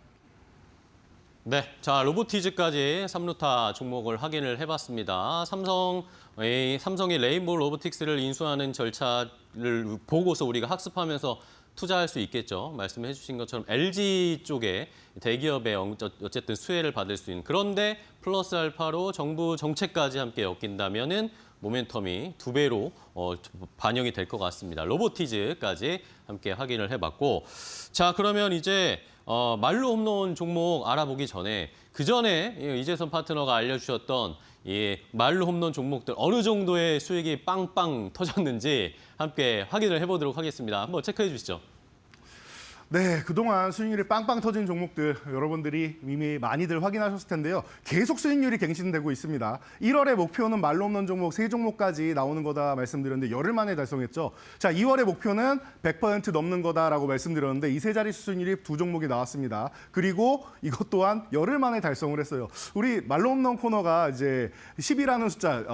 네, 자 로보티즈까지 3루타 종목을 확인을 해봤습니다. 삼성이 레인보우 로보틱스를 인수하는 절차를 보고서 우리가 학습하면서 투자할 수 있겠죠. 말씀해 주신 것처럼 LG 쪽에 대기업의 어쨌든 수혜를 받을 수 있는. 그런데 플러스 알파로 정부 정책까지 함께 엮인다면은 모멘텀이 2배로 반영이 될 것 같습니다. 로보티즈까지 함께 확인을 해봤고, 자 그러면 이제 말로 홈런 종목 알아보기 전에 그 전에 이재선 파트너가 알려주셨던 이 말로 홈런 종목들 어느 정도의 수익이 빵빵 터졌는지 함께 확인을 해보도록 하겠습니다. 한번 체크해 주시죠. 네, 그동안 수익률이 빵빵 터진 종목들 여러분들이 이미 많이들 확인하셨을 텐데요. 계속 수익률이 갱신되고 있습니다. 1월의 목표는 말로 없는 종목 3종목까지 나오는 거다 말씀드렸는데 열흘 만에 달성했죠. 자, 2월의 목표는 100% 넘는 거다라고 말씀드렸는데 이 세 자릿수 수익률이 2종목이 나왔습니다. 그리고 이것 또한 열흘 만에 달성을 했어요. 우리 말로 없는 코너가 이제 10이라는 숫자,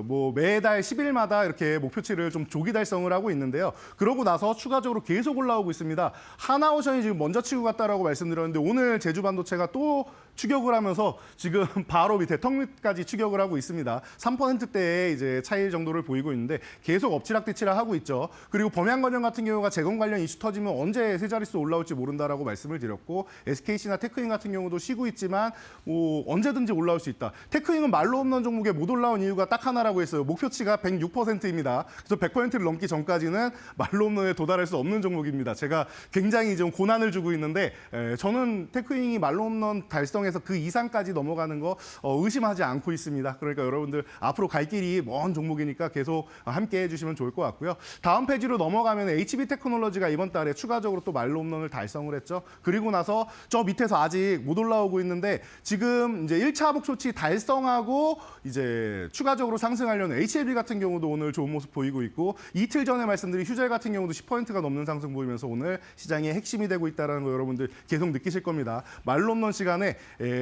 뭐 매달 10일마다 이렇게 목표치를 좀 조기 달성을 하고 있는데요. 그러고 나서 추가적으로 계속 올라오고 있습니다. 하나오션이 지금 먼저 치고 갔다라고 말씀드렸는데 오늘 제주반도체가 또 추격을 하면서 지금 바로 밑에 턱 밑까지 추격을 하고 있습니다. 3%대의 이제 차이 정도를 보이고 있는데 계속 엎치락뒤치락 하고 있죠. 그리고 범양건영 같은 경우가 재건 관련 이슈 터지면 언제 세 자릿수 올라올지 모른다라고 말씀을 드렸고 SKC나 테크인 같은 경우도 쉬고 있지만 뭐 언제든지 올라올 수 있다. 테크인은 말로 없는 종목에 못 올라온 이유가 딱 하나라고 했어요. 목표치가 106%입니다. 그래서 100%를 넘기 전까지는 말로 없는에 도달할 수 없는 종목입니다. 제가 굉장히 좀 고난을 주고 있는데 저는 테크인이 말로 없는 달성에서 그 이상까지 넘어가는 거 의심하지 않고 있습니다. 그러니까 여러분들 앞으로 갈 길이 먼 종목이니까 계속 함께 해주시면 좋을 것 같고요. 다음 페이지로 넘어가면 HB테크놀로지가 이번 달에 추가적으로 또 말로 홈런을 달성을 했죠. 그리고 나서 저 밑에서 아직 못 올라오고 있는데 지금 이제 1차 목표치 달성하고 이제 추가적으로 상승하려는 HLB 같은 경우도 오늘 좋은 모습 보이고 있고 이틀 전에 말씀드린 휴젤 같은 경우도 10%가 넘는 상승 보이면서 오늘 시장의 핵심이 되고 있다는 거 여러분들 계속 느끼실 겁니다. 말로 홈런 시간에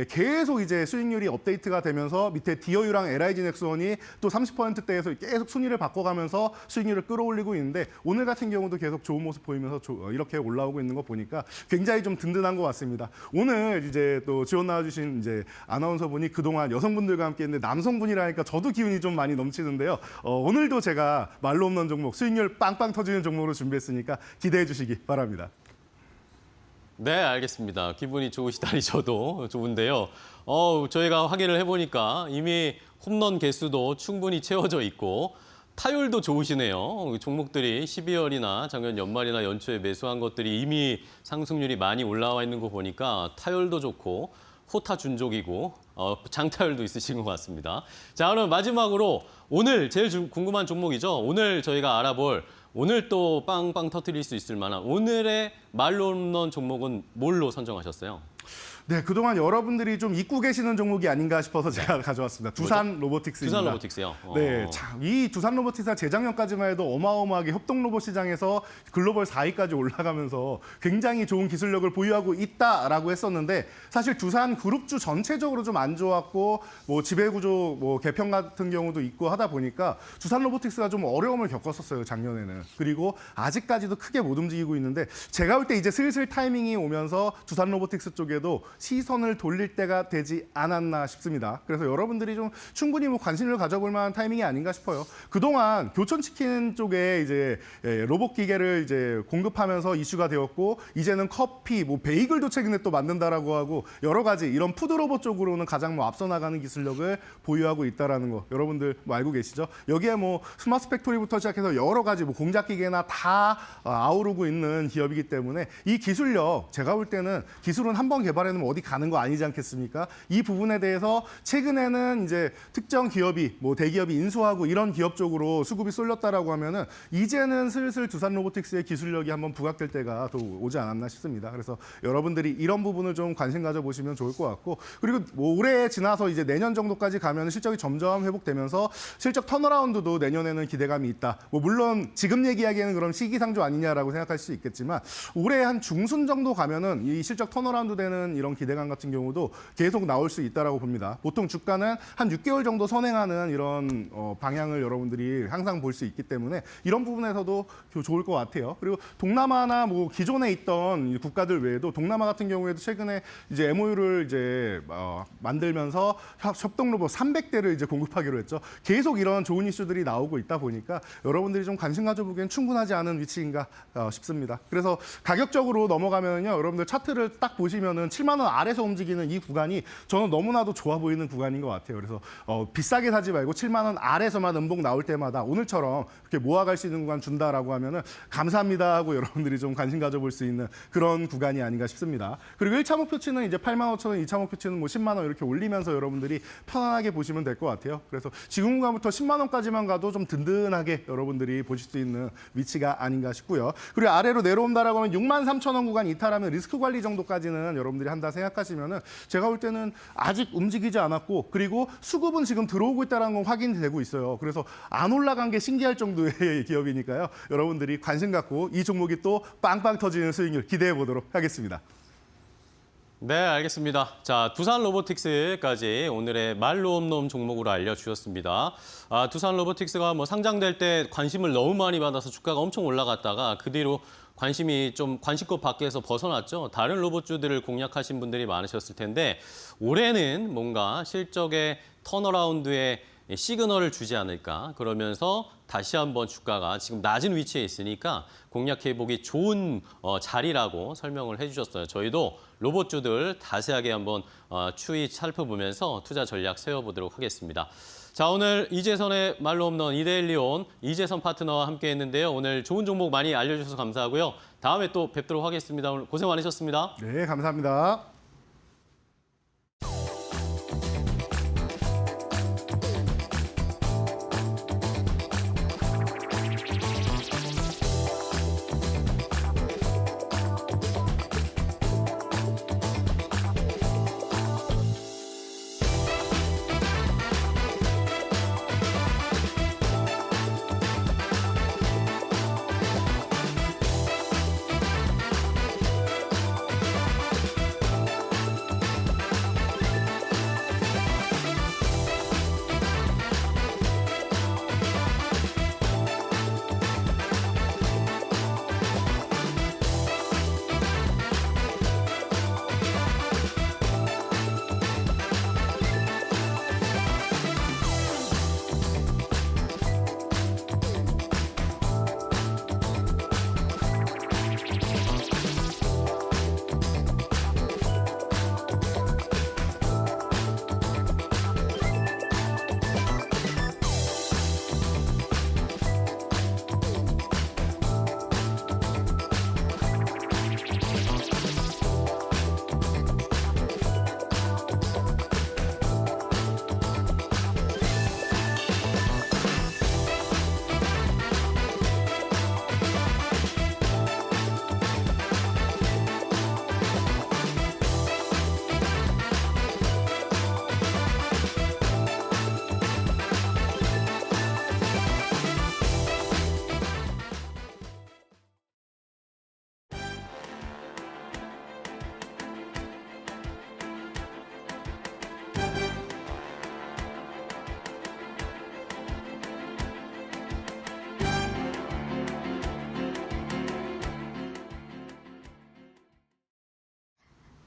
계속 이제 수익률이 업데이트가 되면서 밑에 디어유랑 LIG 넥스원이 또 30%대에서 계속 순위를 바꿔가면서 수익률을 끌어올리고 있는데 오늘 같은 경우도 계속 좋은 모습 보이면서 이렇게 올라오고 있는 거 보니까 굉장히 좀 든든한 것 같습니다. 오늘 이제 또 지원 나와주신 이제 아나운서분이 그동안 여성분들과 함께 했는데 남성분이라니까 저도 기운이 좀 많이 넘치는데요. 오늘도 제가 말로 없는 종목 수익률 빵빵 터지는 종목으로 준비했으니까 기대해 주시기 바랍니다. 네, 알겠습니다. 기분이 좋으시다니 저도 좋은데요. 저희가 확인을 해보니까 이미 홈런 개수도 충분히 채워져 있고 타율도 좋으시네요. 종목들이 12월이나 작년 연말이나 연초에 매수한 것들이 이미 상승률이 많이 올라와 있는 거 보니까 타율도 좋고 호타 준족이고 장타율도 있으신 것 같습니다. 자, 그럼 마지막으로 오늘 제일 궁금한 종목이죠. 오늘 저희가 알아볼 오늘 또 빵빵 터뜨릴 수 있을 만한 오늘의 말로 홈런 종목은 뭘로 선정하셨어요? 네, 그동안 여러분들이 좀 잊고 계시는 종목이 아닌가 싶어서 제가 가져왔습니다. 두산 로보틱스입니다. 두산 로보틱스요? 네, 참, 이 두산 로보틱스가 재작년까지만 해도 어마어마하게 협동 로봇 시장에서 글로벌 4위까지 올라가면서 굉장히 좋은 기술력을 보유하고 있다라고 했었는데 사실 두산 그룹주 전체적으로 좀 안 좋았고 뭐 지배구조 뭐 개편 같은 경우도 있고 하다 보니까 두산 로보틱스가 좀 어려움을 겪었었어요, 작년에는. 그리고 아직까지도 크게 못 움직이고 있는데 제가 볼 때 이제 슬슬 타이밍이 오면서 두산 로보틱스 쪽에도 시선을 돌릴 때가 되지 않았나 싶습니다. 그래서 여러분들이 좀 충분히 뭐 관심을 가져볼 만한 타이밍이 아닌가 싶어요. 그동안 교촌치킨 쪽에 이제 로봇 기계를 이제 공급하면서 이슈가 되었고 이제는 커피, 뭐 베이글도 최근에 또 만든다라고 하고 여러 가지 이런 푸드 로봇 쪽으로는 가장 뭐 앞서 나가는 기술력을 보유하고 있다라는 거 여러분들 뭐 알고 계시죠? 여기에 뭐 스마트 팩토리부터 시작해서 여러 가지 뭐 공작 기계나 다 아우르고 있는 기업이기 때문에 이 기술력 제가 볼 때는 기술은 한번 개발해놓으면 어디 가는 거 아니지 않겠습니까? 이 부분에 대해서 최근에는 이제 특정 기업이 뭐 대기업이 인수하고 이런 기업 쪽으로 수급이 쏠렸다라고 하면은 이제는 슬슬 두산 로보틱스의 기술력이 한번 부각될 때가 또 오지 않았나 싶습니다. 그래서 여러분들이 이런 부분을 좀 관심 가져보시면 좋을 것 같고 그리고 뭐 올해 지나서 이제 내년 정도까지 가면 실적이 점점 회복되면서 실적 턴어라운드도 내년에는 기대감이 있다. 뭐 물론 지금 얘기하기에는 그럼 시기상조 아니냐라고 생각할 수 있겠지만 올해 한 중순 정도 가면은 이 실적 턴어라운드 되는 이런 기대감 같은 경우도 계속 나올 수 있다라고 봅니다. 보통 주가는 한 6개월 정도 선행하는 이런 방향을 여러분들이 항상 볼 수 있기 때문에 이런 부분에서도 좋을 것 같아요. 그리고 동남아나 뭐 기존에 있던 이 국가들 외에도 동남아 같은 경우에도 최근에 이제 MOU를 이제 만들면서 협동 로봇 300대를 이제 공급하기로 했죠. 계속 이런 좋은 이슈들이 나오고 있다 보니까 여러분들이 좀 관심 가져보기엔 충분하지 않은 위치인가 싶습니다. 그래서 가격적으로 넘어가면요, 여러분들 차트를 딱 보시면은 7만 원 아래서 움직이는 이 구간이 저는 너무나도 좋아 보이는 구간인 것 같아요. 그래서 비싸게 사지 말고 7만 원 아래서만 음봉 나올 때마다 오늘처럼 이렇게 모아갈 수 있는 구간 준다라고 하면은 감사합니다 하고 여러분들이 좀 관심 가져볼 수 있는 그런 구간이 아닌가 싶습니다. 그리고 1차 목표치는 이제 8만 5천 원, 2차 목표치는 뭐 10만 원 이렇게 올리면서 여러분들이 편안하게 보시면 될 것 같아요. 그래서 지금 구간부터 10만 원까지만 가도 좀 든든하게 여러분들이 보실 수 있는 위치가 아닌가 싶고요. 그리고 아래로 내려온다라고 하면 6만 3천 원 구간 이탈하면 리스크 관리 정도까지는 여러분들이 한다 생각하시면은 제가 볼 때는 아직 움직이지 않았고, 그리고 수급은 지금 들어오고 있다는 건 확인이 되고 있어요. 그래서 안 올라간 게 신기할 정도의 기업이니까요. 여러분들이 관심 갖고 이 종목이 또 빵빵 터지는 수익률 기대해 보도록 하겠습니다. 네, 알겠습니다. 자, 두산 로보틱스까지 오늘의 말로 없는 놈 종목으로 알려주셨습니다. 두산 로보틱스가 뭐 상장될 때 관심을 너무 많이 받아서 주가가 엄청 올라갔다가 그 뒤로 관심이 좀 관심권 밖에서 벗어났죠. 다른 로봇주들을 공략하신 분들이 많으셨을 텐데 올해는 뭔가 실적의 턴어라운드에 시그널을 주지 않을까. 그러면서 다시 한번 주가가 지금 낮은 위치에 있으니까 공략해보기 좋은 자리라고 설명을 해주셨어요. 저희도 로봇주들 자세하게 한번 추이 살펴보면서 투자 전략 세워보도록 하겠습니다. 자, 오늘 이재선의 말로 없는 이데일리온 이재선 파트너와 함께 했는데요. 오늘 좋은 종목 많이 알려주셔서 감사하고요. 다음에 또 뵙도록 하겠습니다. 오늘 고생 많으셨습니다. 네, 감사합니다.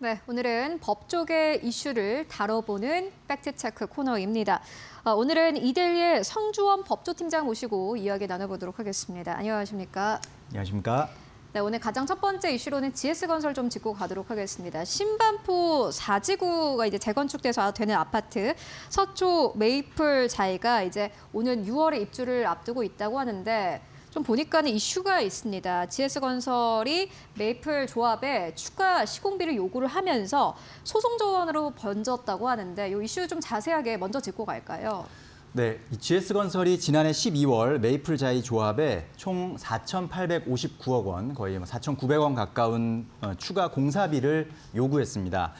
네, 오늘은 법 쪽의 이슈를 다뤄보는 팩트체크 코너입니다. 오늘은 이데일리의 성주원 법조팀장 모시고 이야기 나눠보도록 하겠습니다. 안녕하십니까? 안녕하십니까? 네, 오늘 가장 첫 번째 이슈로는 GS건설 좀 짚고 가도록 하겠습니다. 신반포 4지구가 이제 재건축돼서 되는 아파트 서초 메이플 자이가 이제 오는 6월에 입주를 앞두고 있다고 하는데 좀 보니까는 이슈가 있습니다. GS건설이 메이플 조합에 추가 시공비를 요구를 하면서 소송 조원으로 번졌다고 하는데 이 이슈 좀 자세하게 먼저 짚고 갈까요? 네, 이 GS건설이 지난해 12월 메이플자이 조합에 총 4,859억 원, 거의 4,900원 가까운 추가 공사비를 요구했습니다.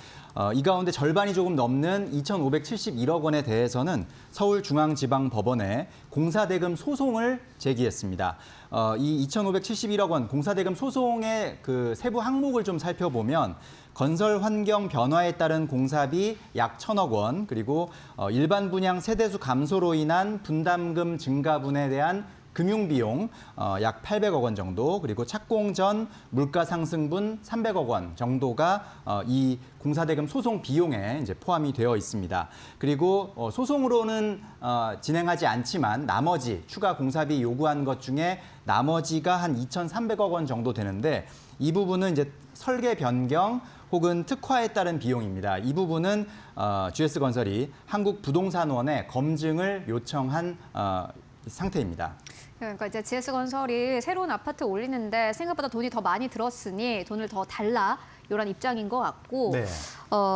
이 가운데 절반이 조금 넘는 2,571억 원에 대해서는 서울중앙지방법원에 공사대금 소송을 제기했습니다. 이 2,571억 원 공사대금 소송의 그 세부 항목을 좀 살펴보면 건설 환경 변화에 따른 공사비 약 1,000억 원, 그리고 일반 분양 세대수 감소로 인한 분담금 증가분에 대한 금융비용 약 800억 원 정도, 그리고 착공 전 물가 상승분 300억 원 정도가 이 공사대금 소송 비용에 이제 포함이 되어 있습니다. 그리고 소송으로는 진행하지 않지만 나머지 추가 공사비 요구한 것 중에 나머지가 한 2,300억 원 정도 되는데, 이 부분은 이제 설계 변경 혹은 특화에 따른 비용입니다. 이 부분은 GS건설이 한국부동산원에 검증을 요청한 상태입니다. 그러니까 이제 GS건설이 새로운 아파트 올리는데 생각보다 돈이 더 많이 들었으니 돈을 더 달라, 이런 입장인 것 같고, 네.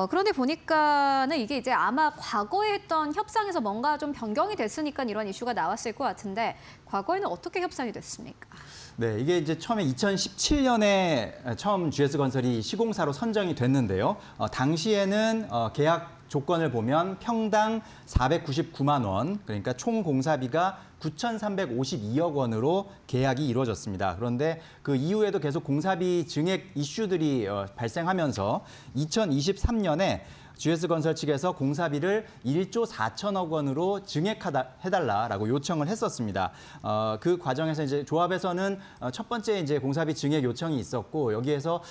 그런데 보니까는 이게 이제 아마 과거에 했던 협상에서 뭔가 좀 변경이 됐으니까 이런 이슈가 나왔을 것 같은데, 과거에는 어떻게 협상이 됐습니까? 네, 이게 이제 처음에 2017년에 처음 GS건설이 시공사로 선정이 됐는데요. 당시에는 계약 조건을 보면 평당 499만 원, 그러니까 총 공사비가 9,352억 원으로 계약이 이루어졌습니다. 그런데 그 이후에도 계속 공사비 증액 이슈들이 발생하면서 2023년에 GS건설 측에서 공사비를 1조 4천억 원으로 증액해달라라고 요청을 했었습니다. 그 과정에서 이제 조합에서는 첫 번째 이제 공사비 증액 요청이 있었고, 여기에서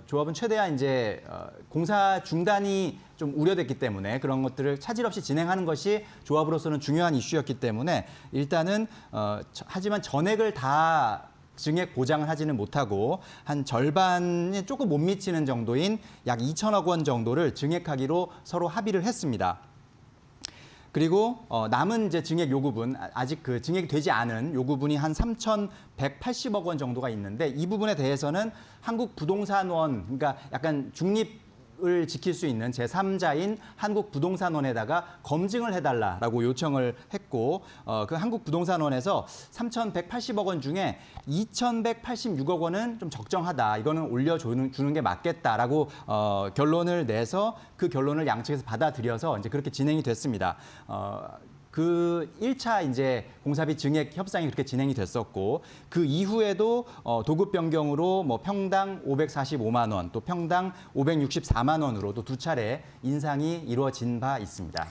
조합은 최대한 이제 공사 중단이 좀 우려됐기 때문에 그런 것들을 차질 없이 진행하는 것이 조합으로서는 중요한 이슈였기 때문에 일단은 하지만 전액을 다 증액 보장을 하지는 못하고 한 절반이 조금 못 미치는 정도인 약 2천억 원 정도를 증액하기로 서로 합의를 했습니다. 그리고 남은 이제 증액 요구분, 아직 그 증액이 되지 않은 요구분이 한 3,180억 원 정도가 있는데, 이 부분에 대해서는 한국부동산원, 그러니까 약간 중립을 지킬 수 있는 제3자인 한국부동산원에다가 검증을 해달라라고 요청을 했고, 그 한국부동산원에서 3,180억 원 중에 2,186억 원은 좀 적정하다, 이거는 올려주는 게 맞겠다라고 결론을 내서 그 결론을 양측에서 받아들여서 이제 그렇게 진행이 됐습니다. 그 1차 이제 공사비 증액 협상이 그렇게 진행이 됐었고, 그 이후에도 도급 변경으로 뭐 평당 545만 원, 또 평당 564만 원으로 또 두 차례 인상이 이루어진 바 있습니다.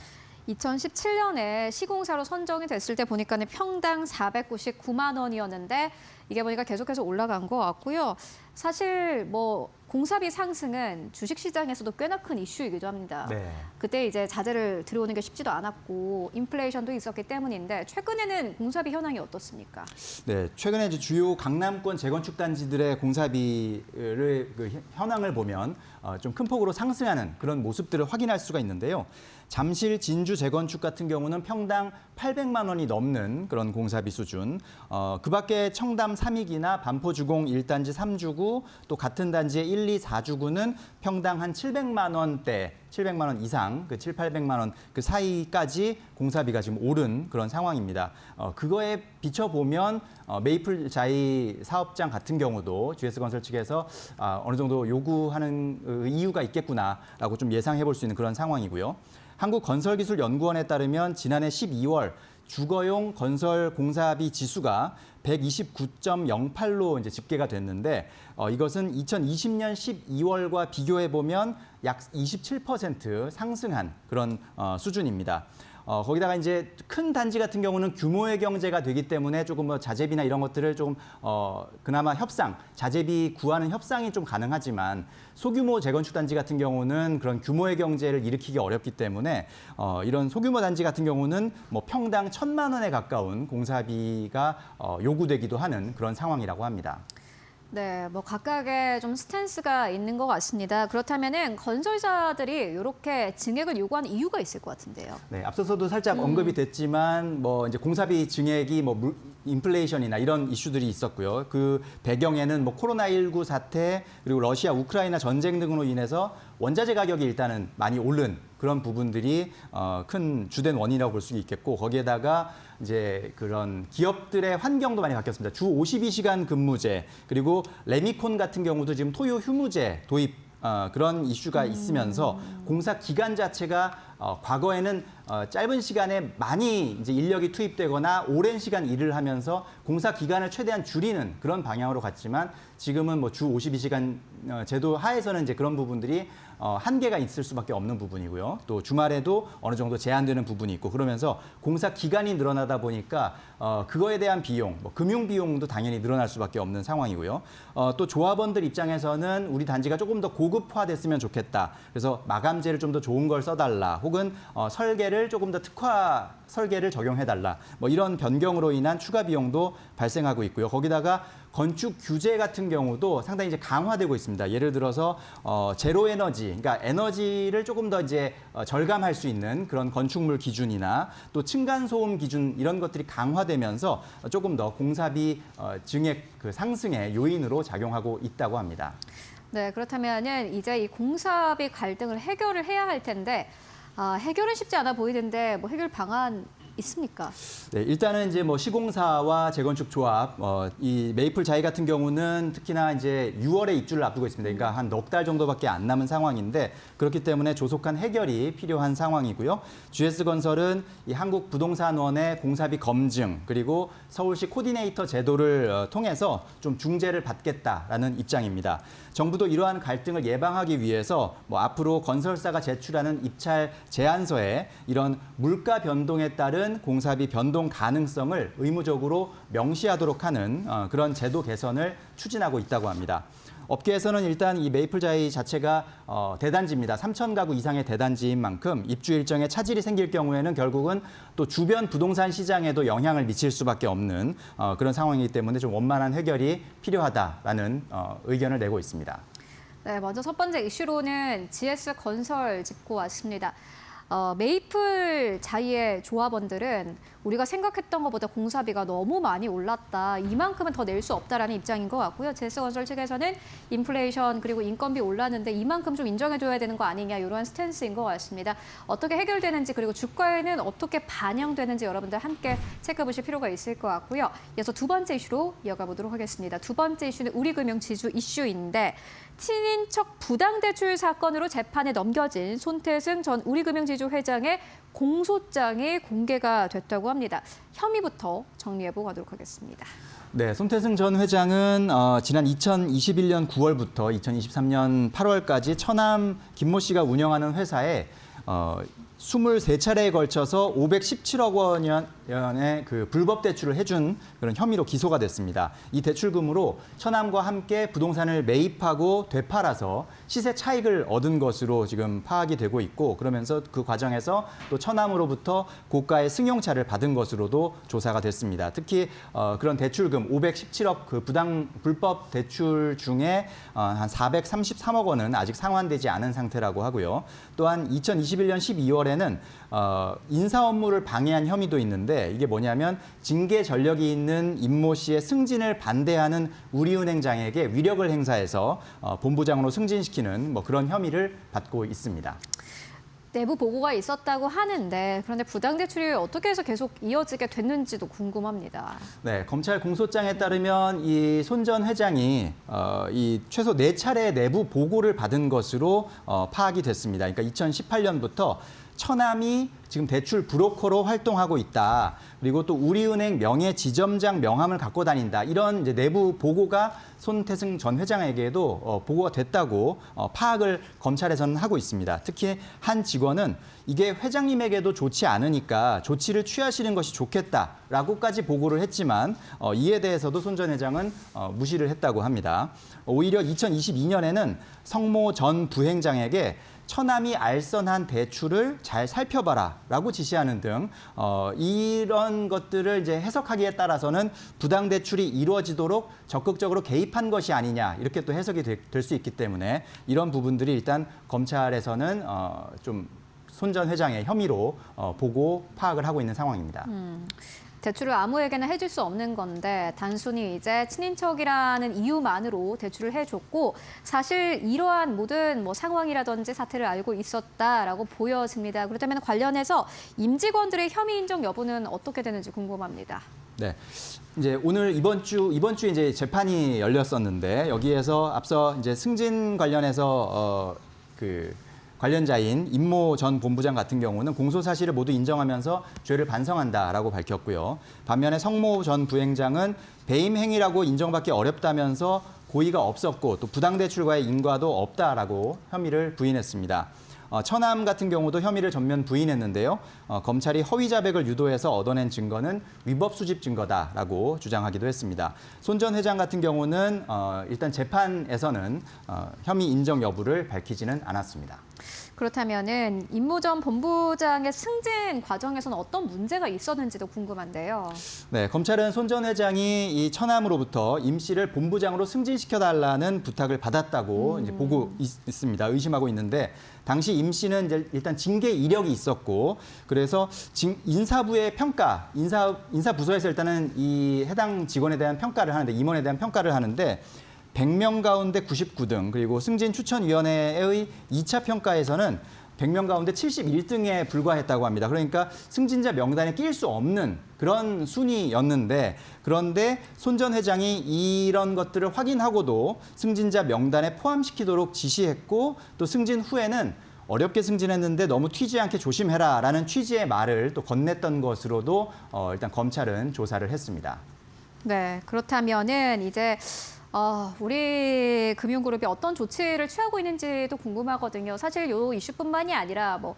2017년에 시공사로 선정이 됐을 때 보니까는 평당 499만 원이었는데, 이게 보니까 계속해서 올라간 것 같고요. 사실 뭐 공사비 상승은 주식시장에서도 꽤나 큰 이슈이기도 합니다. 네. 그때 이제 자재를 들여오는 게 쉽지도 않았고 인플레이션도 있었기 때문인데, 최근에는 공사비 현황이 어떻습니까? 네, 최근에 이제 주요 강남권 재건축 단지들의 공사비를 현황을 보면 좀 큰 폭으로 상승하는 그런 모습들을 확인할 수가 있는데요. 잠실 진주 재건축 같은 경우는 평당 800만 원이 넘는 그런 공사비 수준. 그밖에 청담 3익이나 반포주공 1단지 3주구, 또 같은 단지의 1, 2, 4주구는 평당 한 700만 원대, 700만 원 이상, 그 7, 800만 원 그 사이까지 공사비가 지금 오른 그런 상황입니다. 그거에 비춰보면 메이플 자이 사업장 같은 경우도 GS건설 측에서 어느 정도 요구하는 이유가 있겠구나라고 좀 예상해 볼 수 있는 그런 상황이고요. 한국건설기술연구원에 따르면 지난해 12월 주거용 건설 공사비 지수가 129.08로 이제 집계가 됐는데, 이것은 2020년 12월과 비교해 보면 약 27% 상승한 그런 수준입니다. 거기다가 이제 큰 단지 같은 경우는 규모의 경제가 되기 때문에 조금 뭐 자재비나 이런 것들을 좀 그나마 협상, 자재비 구하는 협상이 좀 가능하지만, 소규모 재건축 단지 같은 경우는 그런 규모의 경제를 일으키기 어렵기 때문에 이런 소규모 단지 같은 경우는 뭐 평당 1,000만 원에 가까운 공사비가 요구되기도 하는 그런 상황이라고 합니다. 네, 뭐 각각의 좀 스탠스가 있는 것 같습니다. 그렇다면은 건설사들이 이렇게 증액을 요구하는 이유가 있을 것 같은데요. 네, 앞서서도 살짝 언급이 됐지만 뭐 이제 공사비 증액이 뭐 인플레이션이나 이런 이슈들이 있었고요. 그 배경에는 뭐 코로나19 사태, 그리고 러시아 우크라이나 전쟁 등으로 인해서 원자재 가격이 일단은 많이 오른 그런 부분들이 큰 주된 원인이라고 볼 수 있겠고, 거기에다가 이제 그런 기업들의 환경도 많이 바뀌었습니다. 주 52시간 근무제, 그리고 레미콘 같은 경우도 지금 토요 휴무제 도입 그런 이슈가 있으면서 공사 기간 자체가 과거에는 짧은 시간에 많이 이제 인력이 투입되거나 오랜 시간 일을 하면서 공사 기간을 최대한 줄이는 그런 방향으로 갔지만 지금은 뭐 주 52시간 제도 하에서는 이제 그런 부분들이 한계가 있을 수밖에 없는 부분이고요. 또 주말에도 어느 정도 제한되는 부분이 있고 그러면서 공사 기간이 늘어나다 보니까 그거에 대한 비용, 뭐 금융 비용도 당연히 늘어날 수밖에 없는 상황이고요. 또 조합원들 입장에서는 우리 단지가 조금 더 고급화됐으면 좋겠다. 그래서 마감재를 좀 더 좋은 걸 써달라. 혹은 설계를 조금 더 특화 설계를 적용해달라. 뭐 이런 변경으로 인한 추가 비용도 발생하고 있고요. 거기다가 건축 규제 같은 경우도 상당히 이제 강화되고 있습니다. 예를 들어서 제로 에너지, 그러니까 에너지를 조금 더 이제 절감할 수 있는 그런 건축물 기준이나 또 층간 소음 기준 이런 것들이 강화되면서 조금 더 공사비 증액 그 상승의 요인으로 작용하고 있다고 합니다. 네, 그렇다면은 이제 이 공사비 갈등을 해결을 해야 할 텐데 해결은 쉽지 않아 보이는데 뭐 해결 방안 있습니까? 네, 일단은 이제 뭐 시공사와 재건축 조합, 이 메이플 자이 같은 경우는 특히나 이제 6월에 입주를 앞두고 있습니다. 그러니까 한 넉 달 정도밖에 안 남은 상황인데 그렇기 때문에 조속한 해결이 필요한 상황이고요. GS건설은 이 한국부동산원의 공사비 검증 그리고 서울시 코디네이터 제도를 통해서 좀 중재를 받겠다라는 입장입니다. 정부도 이러한 갈등을 예방하기 위해서 뭐 앞으로 건설사가 제출하는 입찰 제안서에 이런 물가 변동에 따른 공사비 변동 가능성을 의무적으로 명시하도록 하는 그런 제도 개선을 추진하고 있다고 합니다. 업계에서는 일단 이 메이플자이 자체가 대단지입니다. 3,000가구 이상의 대단지인 만큼 입주 일정에 차질이 생길 경우에는 결국은 또 주변 부동산 시장에도 영향을 미칠 수밖에 없는 그런 상황이기 때문에 좀 원만한 해결이 필요하다라는 의견을 내고 있습니다. 네, 먼저 첫 번째 이슈로는 GS건설 짚고 왔습니다. 메이플 자이의 조합원들은 우리가 생각했던 것보다 공사비가 너무 많이 올랐다. 이만큼은 더 낼 수 없다라는 입장인 것 같고요. GS건설 측에서는 인플레이션 그리고 인건비 올랐는데 이만큼 좀 인정해줘야 되는 거 아니냐 이런 스탠스인 것 같습니다. 어떻게 해결되는지 그리고 주가에는 어떻게 반영되는지 여러분들 함께 체크해보실 필요가 있을 것 같고요. 이어서 두 번째 이슈로 이어가 보도록 하겠습니다. 두 번째 이슈는 우리금융지주 이슈인데 친인척 부당대출 사건으로 재판에 넘겨진 손태승 전 우리금융지주 회장의 공소장이 공개가 됐다고 합니다. 혐의부터 정리해보고 가도록 하겠습니다. 네, 손태승 전 회장은 지난 2021년 9월부터 2023년 8월까지 처남 김모 씨가 운영하는 회사에 23차례에 걸쳐서 517억 원의 그 불법 대출을 해준 그런 혐의로 기소가 됐습니다. 이 대출금으로 처남과 함께 부동산을 매입하고 되팔아서 시세 차익을 얻은 것으로 지금 파악이 되고 있고 그러면서 그 과정에서 또 처남으로부터 고가의 승용차를 받은 것으로도 조사가 됐습니다. 특히 그런 대출금 517억 그 불법 대출 중에 한 433억 원은 아직 상환되지 않은 상태라고 하고요. 또한 2021년 12월에는 인사 업무를 방해한 혐의도 있는데 이게 뭐냐면 징계 전력이 있는 임모 씨의 승진을 반대하는 우리은행장에게 위력을 행사해서 본부장으로 승진시키는 뭐 그런 혐의를 받고 있습니다. 내부 보고가 있었다고 하는데 그런데 부당대출이 어떻게 해서 계속 이어지게 됐는지도 궁금합니다. 네, 검찰 공소장에 따르면 이 손 전 회장이 이 최소 4차례 내부 보고를 받은 것으로 파악이 됐습니다. 그러니까 2018년부터 처남이 지금 대출 브로커로 활동하고 있다. 그리고 또 우리은행 명예 지점장 명함을 갖고 다닌다. 이런 이제 내부 보고가 손태승 전 회장에게도 보고가 됐다고 파악을 검찰에서는 하고 있습니다. 특히 한 직원은 이게 회장님에게도 좋지 않으니까 조치를 취하시는 것이 좋겠다라고까지 보고를 했지만 이에 대해서도 손 전 회장은 무시를 했다고 합니다. 오히려 2022년에는 성모 전 부행장에게 처남이 알선한 대출을 잘 살펴봐라라고 지시하는 등 이런 것들을 이제 해석하기에 따라서는 부당 대출이 이루어지도록 적극적으로 개입한 것이 아니냐 이렇게 또 해석이 될 수 있기 때문에 이런 부분들이 일단 검찰에서는 좀 손 전 회장의 혐의로 보고 파악을 하고 있는 상황입니다. 대출을 아무에게나 해줄 수 없는 건데 단순히 이제 친인척이라는 이유만으로 대출을 해줬고 사실 이러한 모든 뭐 상황이라든지 사태를 알고 있었다라고 보여집니다. 그렇다면 관련해서 임직원들의 혐의 인정 여부는 어떻게 되는지 궁금합니다. 네. 이제 오늘 이번 주에 이제 재판이 열렸었는데 여기에서 앞서 이제 승진 관련해서 그 관련자인 임모 전 본부장 같은 경우는 공소 사실을 모두 인정하면서 죄를 반성한다라고 밝혔고요. 반면에 성모 전 부행장은 배임 행위라고 인정받기 어렵다면서 고의가 없었고 또 부당대출과의 인과도 없다라고 혐의를 부인했습니다. 처남 같은 경우도 혐의를 전면 부인했는데요. 검찰이 허위 자백을 유도해서 얻어낸 증거는 위법 수집 증거다라고 주장하기도 했습니다. 손 전 회장 같은 경우는 일단 재판에서는 혐의 인정 여부를 밝히지는 않았습니다. 그렇다면은 임모 전 본부장의 승진 과정에서는 어떤 문제가 있었는지도 궁금한데요. 네, 검찰은 손 전 회장이 이 처남으로부터 임 씨를 본부장으로 승진시켜달라는 부탁을 받았다고 이제 보고 있습니다. 의심하고 있는데 당시 임 씨는 이제 일단 징계 이력이 있었고 그래서 인사부의 평가, 인사부서에서 일단은 이 해당 직원에 대한 평가를 하는데 임원에 대한 평가를 하는데 100명 가운데 99등 그리고 승진추천위원회의 2차 평가에서는 100명 가운데 71등에 불과했다고 합니다. 그러니까 승진자 명단에 낄 수 없는 그런 순위였는데 그런데 손 전 회장이 이런 것들을 확인하고도 승진자 명단에 포함시키도록 지시했고 또 승진 후에는 어렵게 승진했는데 너무 튀지 않게 조심해라라는 취지의 말을 또 건넸던 것으로도 일단 검찰은 조사를 했습니다. 네, 그렇다면은 이제 우리 금융그룹이 어떤 조치를 취하고 있는지도 궁금하거든요. 사실 요 이슈뿐만이 아니라 뭐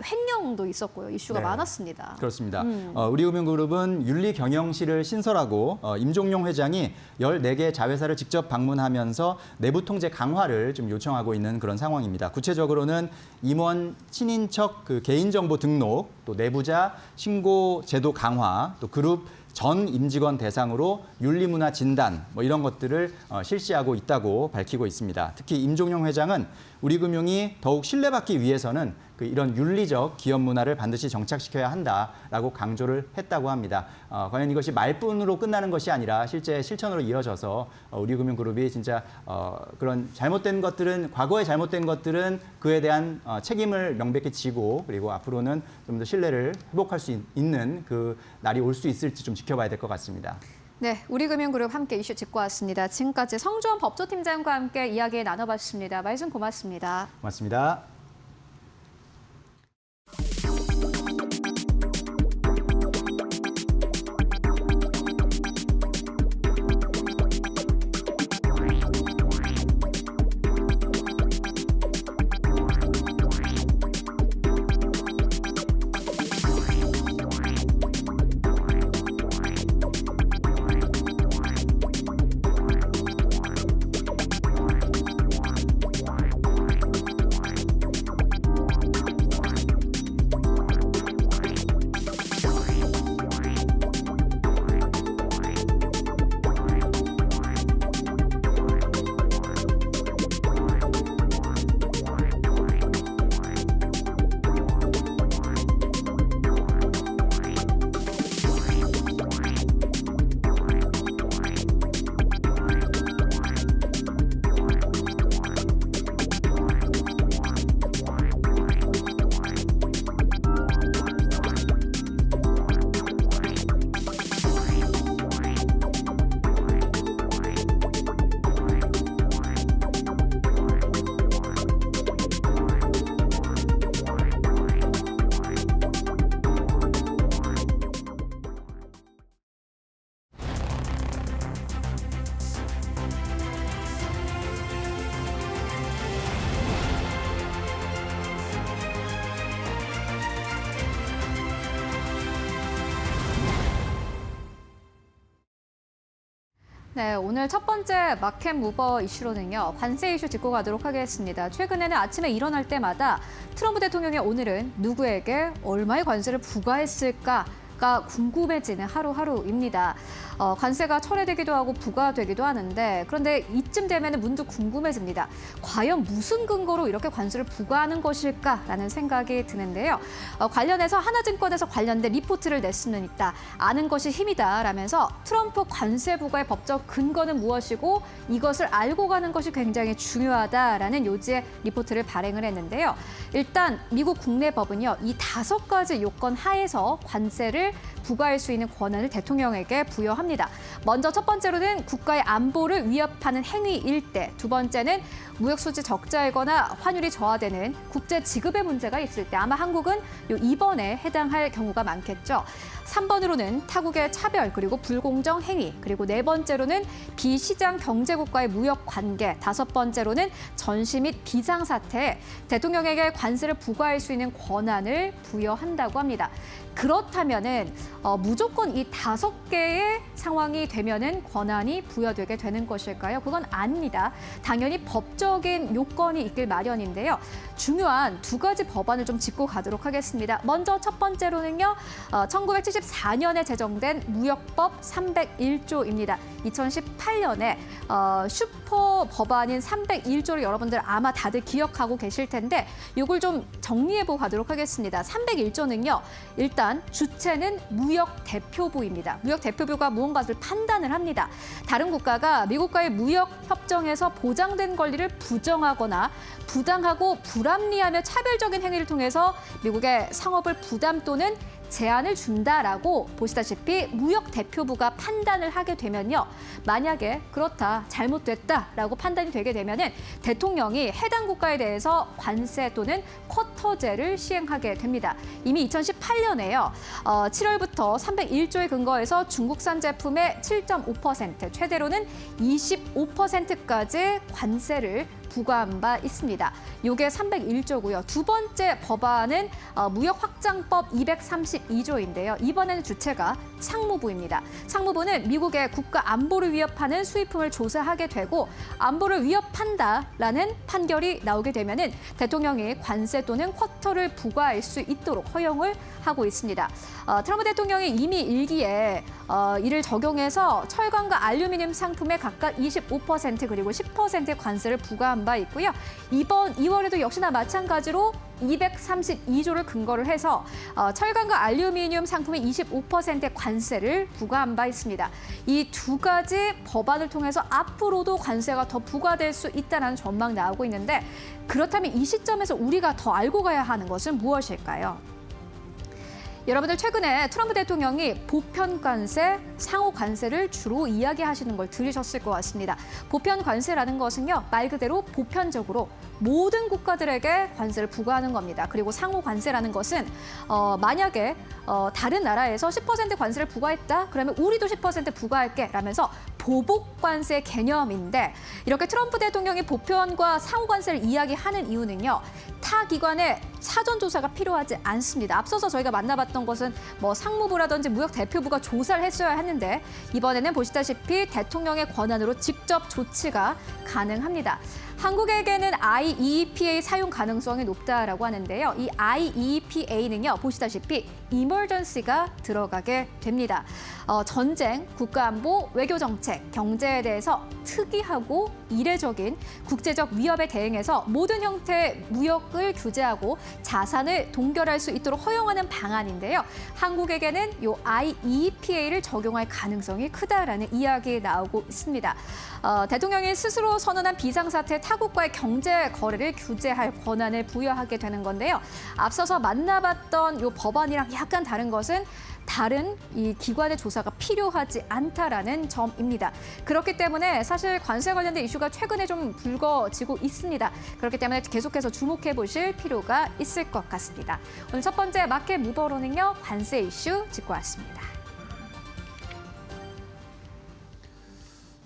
횡령도 있었고요. 이슈가 네. 많았습니다. 그렇습니다. 우리금융그룹은 윤리경영실을 신설하고 임종용 회장이 14개 자회사를 직접 방문하면서 내부 통제 강화를 좀 요청하고 있는 그런 상황입니다. 구체적으로는 임원 친인척 그 개인정보 등록, 또 내부자 신고 제도 강화, 또 그룹 전 임직원 대상으로 윤리문화 진단 뭐 이런 것들을 실시하고 있다고 밝히고 있습니다. 특히 임종용 회장은 우리금융이 더욱 신뢰받기 위해서는 이런 윤리적 기업 문화를 반드시 정착시켜야 한다라고 강조를 했다고 합니다. 과연 이것이 말뿐으로 끝나는 것이 아니라 실제 실천으로 이어져서 우리금융그룹이 진짜 그런 잘못된 것들은 과거에 잘못된 것들은 그에 대한 책임을 명백히 지고 그리고 앞으로는 좀 더 신뢰를 회복할 수 있는 그 날이 올 수 있을지 좀 지켜봐야 될 것 같습니다. 네, 우리금융그룹 함께 이슈 짚고 왔습니다. 지금까지 성주원 법조팀장과 함께 이야기 나눠봤습니다. 말씀 고맙습니다. 고맙습니다. 네, 오늘 첫 번째 마켓 무버 이슈로는요. 관세 이슈 짚고 가도록 하겠습니다. 최근에는 아침에 일어날 때마다 트럼프 대통령이 오늘은 누구에게 얼마의 관세를 부과했을까가 궁금해지는 하루하루입니다. 관세가 철회되기도 하고 부과되기도 하는데 그런데 이쯤 되면 문득 궁금해집니다. 과연 무슨 근거로 이렇게 관세를 부과하는 것일까라는 생각이 드는데요. 관련해서 하나증권에서 관련된 리포트를 냈습니다. 아는 것이 힘이다라면서 트럼프 관세 부과의 법적 근거는 무엇이고 이것을 알고 가는 것이 굉장히 중요하다라는 요지의 리포트를 발행을 했는데요. 일단 미국 국내 법은요. 이 5가지 요건 하에서 관세를 판단을 부과할 수 있는 권한을 대통령에게 부여합니다. 먼저 첫 번째로는 국가의 안보를 위협하는 행위일 때, 두 번째는 무역 수지 적자이거나 환율이 저하되는 국제 지급의 문제가 있을 때, 아마 한국은 요 2번에 해당할 경우가 많겠죠. 3번으로는 타국의 차별 그리고 불공정 행위, 그리고 네 번째로는 비시장 경제국과의 무역 관계, 다섯 번째로는 전시 및 비상사태에 대통령에게 관세를 부과할 수 있는 권한을 부여한다고 합니다. 그렇다면은 무조건 이 5개의 상황이 되면은 권한이 부여되게 되는 것일까요? 그건 아닙니다. 당연히 법적인 요건이 있길 마련인데요. 중요한 두 가지 법안을 좀 짚고 가도록 하겠습니다. 먼저 첫 번째로는요, 1974년에 제정된 무역법 301조입니다. 2018년에 슈퍼 법안인 301조를 여러분들 아마 다들 기억하고 계실 텐데, 이걸 좀 정리해보고 가도록 하겠습니다. 301조는요, 일단 주체는 무역대표부입니다. 무역대표부가 무언가를 판단을 합니다. 다른 국가가 미국과의 무역협정에서 보장된 권리를 부정하거나 부당하고 불합리하며 차별적인 행위를 통해서 미국의 상업을 부담 또는 제한을 준다라고 보시다시피 무역대표부가 판단을 하게 되면요. 만약에 그렇다, 잘못됐다라고 판단이 되게 되면은 대통령이 해당 국가에 대해서 관세 또는 쿼터제를 시행하게 됩니다. 이미 2018년에요. 7월부터 301조에 근거해서 중국산 제품의 7.5%, 최대로는 25%까지 관세를 부과한 바 있습니다. 이게 301조고요. 두 번째 법안은 무역확장법 232조인데요. 이번에는 주체가 상무부입니다. 상무부는 미국의 국가 안보를 위협하는 수입품을 조사하게 되고, 안보를 위협한다라는 판결이 나오게 되면은 대통령이 관세 또는 쿼터를 부과할 수 있도록 허용을 하고 있습니다. 트럼프 대통령이 이미 일기에 이를 적용해서 철강과 알루미늄 상품에 각각 25% 그리고 10%의 관세를 부과한 바 있고요. 이번 2월에도 역시나 마찬가지로 232조를 근거를 해서 철강과 알루미늄 상품에 25%의 관세를 부과한 바 있습니다. 이 두 가지 법안을 통해서 앞으로도 관세가 더 부과될 수 있다는 전망 나오고 있는데, 그렇다면 이 시점에서 우리가 더 알고 가야 하는 것은 무엇일까요? 여러분들 최근에 트럼프 대통령이 보편 관세, 상호 관세를 주로 이야기하시는 걸 들으셨을 것 같습니다. 보편 관세라는 것은요, 말 그대로 보편적으로 모든 국가들에게 관세를 부과하는 겁니다. 그리고 상호 관세라는 것은 만약에 다른 나라에서 10% 관세를 부과했다, 그러면 우리도 10% 부과할게 라면서 보복 관세 개념인데, 이렇게 트럼프 대통령이 보편과 상호 관세를 이야기하는 이유는요, 타 기관의 사전 조사가 필요하지 않습니다. 앞서서 저희가 만나봤던 것은 뭐 상무부라든지 무역대표부가 조사를 했어야 했는데, 이번에는 보시다시피 대통령의 권한으로 직접 조치가 가능합니다. 한국에게는 IEEPA 사용 가능성이 높다라고 하는데요. 이 IEEPA는요, 보시다시피 emergency가 들어가게 됩니다. 전쟁, 국가안보, 외교정책, 경제에 대해서 특이하고 이례적인 국제적 위협에 대응해서 모든 형태의 무역을 규제하고 자산을 동결할 수 있도록 허용하는 방안인데요. 한국에게는 이 IEEPA를 적용할 가능성이 크다라는 이야기 나오고 있습니다. 대통령이 스스로 선언한 비상사태 타국과의 경제 거래를 규제할 권한을 부여하게 되는 건데요. 앞서서 만나봤던 이 법안이랑 약간 다른 것은 다른 이 기관의 조사가 필요하지 않다라는 점입니다. 그렇기 때문에 사실 관세 관련된 이슈가 최근에 좀 불거지고 있습니다. 그렇기 때문에 계속해서 주목해 보실 필요가 있을 것 같습니다. 오늘 첫 번째 마켓 무버로는요, 관세 이슈 짚고 왔습니다.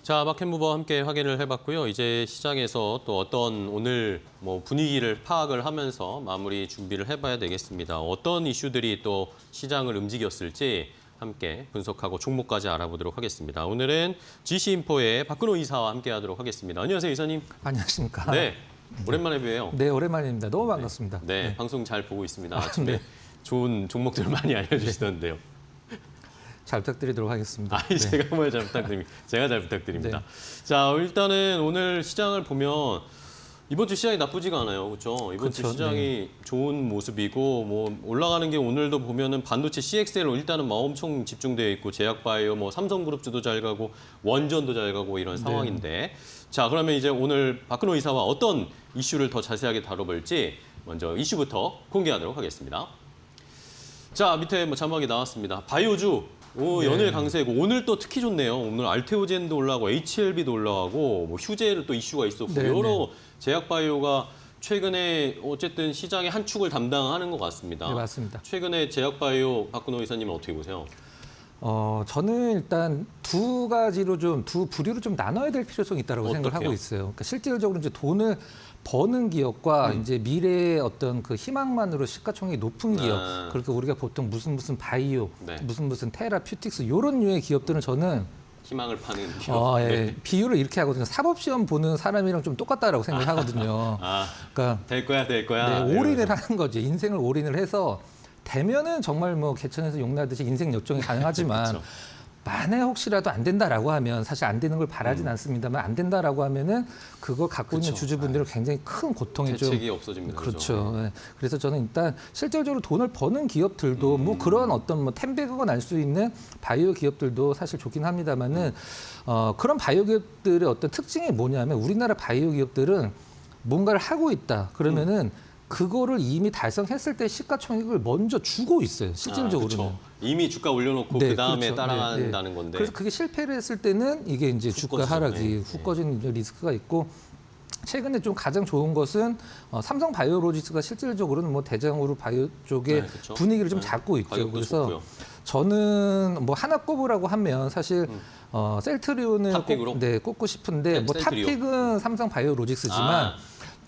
자, 마켓무버와 함께 확인을 해봤고요. 이제 시장에서 또 어떤 오늘 분위기를 파악을 하면서 마무리 준비를 해봐야 되겠습니다. 어떤 이슈들이 또 시장을 움직였을지 함께 분석하고 종목까지 알아보도록 하겠습니다. 오늘은 GC인포의 박근호 이사와 함께하도록 하겠습니다. 안녕하세요, 이사님. 안녕하십니까. 네, 오랜만에 뵈요. 네, 오랜만입니다. 너무 반갑습니다. 네, 방송 잘 보고 있습니다. 아침에 네. 좋은 종목들 많이 알려주시던데요. 잘 부탁드리도록 하겠습니다. 네. 제가 정말 잘 부탁드립니다. 제가 잘 부탁드립니다. 네. 자, 일단은 오늘 시장을 보면 이번 주 시장이 나쁘지가 않아요, 그렇죠? 이번 주 그렇죠. 시장이 네. 좋은 모습이고, 올라가는 게 오늘도 보면은 반도체 CXL로 일단은 엄청 집중되어 있고, 제약바이오, 삼성그룹주도 잘 가고, 원전도 잘 가고 이런 상황인데, 자, 그러면 이제 오늘 박근호 이사와 어떤 이슈를 더 자세하게 다뤄볼지 먼저 이슈부터 공개하도록 하겠습니다. 자, 밑에 뭐 자막이 나왔습니다. 바이오주. 오, 연일 강세고 오늘 또 특히 좋네요. 오늘 알테오젠도 올라가고 HLB도 올라가고 뭐 휴재를 또 이슈가 있었고 네, 여러 제약 바이오가 최근에 어쨌든 시장의 한 축을 담당하는 것 같습니다. 네, 맞습니다. 최근에 제약 바이오 박근호 이사님은 어떻게 보세요? 저는 일단 두 부류로 좀 나눠야 될 필요성이 있다고 생각을 하고 어떻게요? 있어요. 그러니까 실질적으로 이제 돈을 버는 기업과 이제 미래의 어떤 그 희망만으로 시가총액이 높은 기업, 아. 그렇게 우리가 보통 무슨 바이오, 네. 무슨 테라퓨틱스 이런 류의 기업들은 저는 희망을 파는 기업. 예, 네. 비유를 이렇게 하거든요. 사법시험 보는 사람이랑 좀 똑같다라고 생각을 하거든요. 아, 그러니까 될 거야, 될 거야. 네, 올인을 이러면서. 하는 거지. 인생을 올인을 해서 되면은 정말 뭐 개천에서 용나듯이 인생 역정이 가능하지만 그쵸. 만에 혹시라도 안 된다라고 하면 사실 안 되는 걸 바라진 않습니다만 안 된다라고 하면은 그걸 갖고 있는 그쵸. 주주분들은 굉장히 큰 고통이 좀 대책이 없어집니다. 그렇죠. 예. 그래서 저는 일단 실질적으로 돈을 버는 기업들도 뭐 그런 어떤 뭐 텐백어가 날 수 있는 바이오 기업들도 사실 좋긴 합니다만은 그런 바이오 기업들의 어떤 특징이 뭐냐면 우리나라 바이오 기업들은 뭔가를 하고 있다 그러면은 그거를 이미 달성했을 때 시가총액을 먼저 주고 있어요. 실질적으로는. 그쵸. 이미 주가 올려놓고 네, 그 다음에 그렇죠. 따라간다는 건데. 그래서 그게 실패를 했을 때는 이게 이제 주가 꺼지죠. 하락이 네. 훅 꺼지는 리스크가 있고 최근에 좀 가장 좋은 것은 삼성 바이오로직스가 실질적으로는 뭐 대장으로 바이오 쪽의 네, 그쵸. 분위기를 좀 네. 잡고 있죠. 가격도 그래서 좋고요. 저는 뭐 하나 꼽으라고 하면 사실 셀트리온을 탑픽으로? 꼽고 싶은데 뭐 셀트리온. 탑픽은 삼성 바이오로직스지만 아,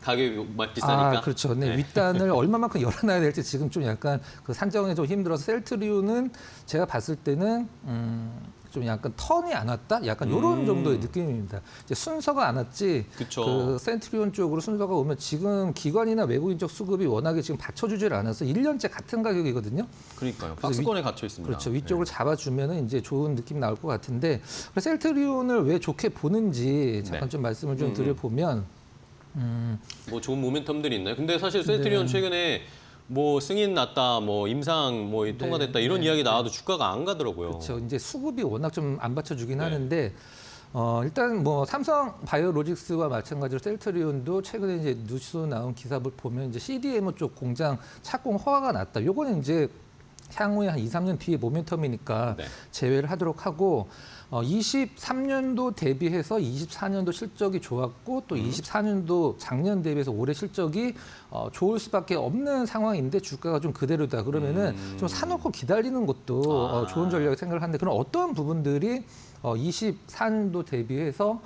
가격이 비싸니까. 그렇죠. 네, 윗단을 얼마만큼 열어놔야 될지 지금 좀 약간 그 산정이 좀 힘들어서 셀트리온은 제가 봤을 때는 좀 약간 턴이 안 왔다? 약간 이런 정도의 느낌입니다. 이제 순서가 안 왔지. 그쵸. 그 셀트리온 쪽으로 순서가 오면 지금 기관이나 외국인적 수급이 워낙에 지금 받쳐주질 않아서 1년째 같은 가격이거든요. 그러니까요. 그래서 박스권에 갇혀 있습니다. 그렇죠. 위쪽으로 잡아주면은 이제 좋은 느낌이 나올 것 같은데 그래서 셀트리온을 왜 좋게 보는지 잠깐 네. 좀 말씀을 좀 드려보면 뭐 좋은 모멘텀들이 있나요? 근데 사실 셀트리온 최근에 뭐 승인 났다, 뭐 임상 뭐 통과됐다 이런 이야기 나와도 주가가 안 가더라고요. 그렇죠. 이제 수급이 워낙 좀 안 받쳐주긴 네. 하는데 일단 뭐 삼성 바이오로직스와 마찬가지로 셀트리온도 최근에 이제 뉴스 나온 기사를 보면 이제 CDMO 쪽 공장 착공 허가가 났다. 요거는 이제 향후에 한 2, 3년 뒤에 모멘텀이니까 네. 제외를 하도록 하고 23년도 대비해서 24년도 실적이 좋았고 또 24년도 작년 대비해서 올해 실적이 좋을 수밖에 없는 상황인데 주가가 좀 그대로다. 그러면은 좀 사놓고 기다리는 것도 좋은 전략을 생각을 하는데 그럼 어떤 부분들이 24년도 대비해서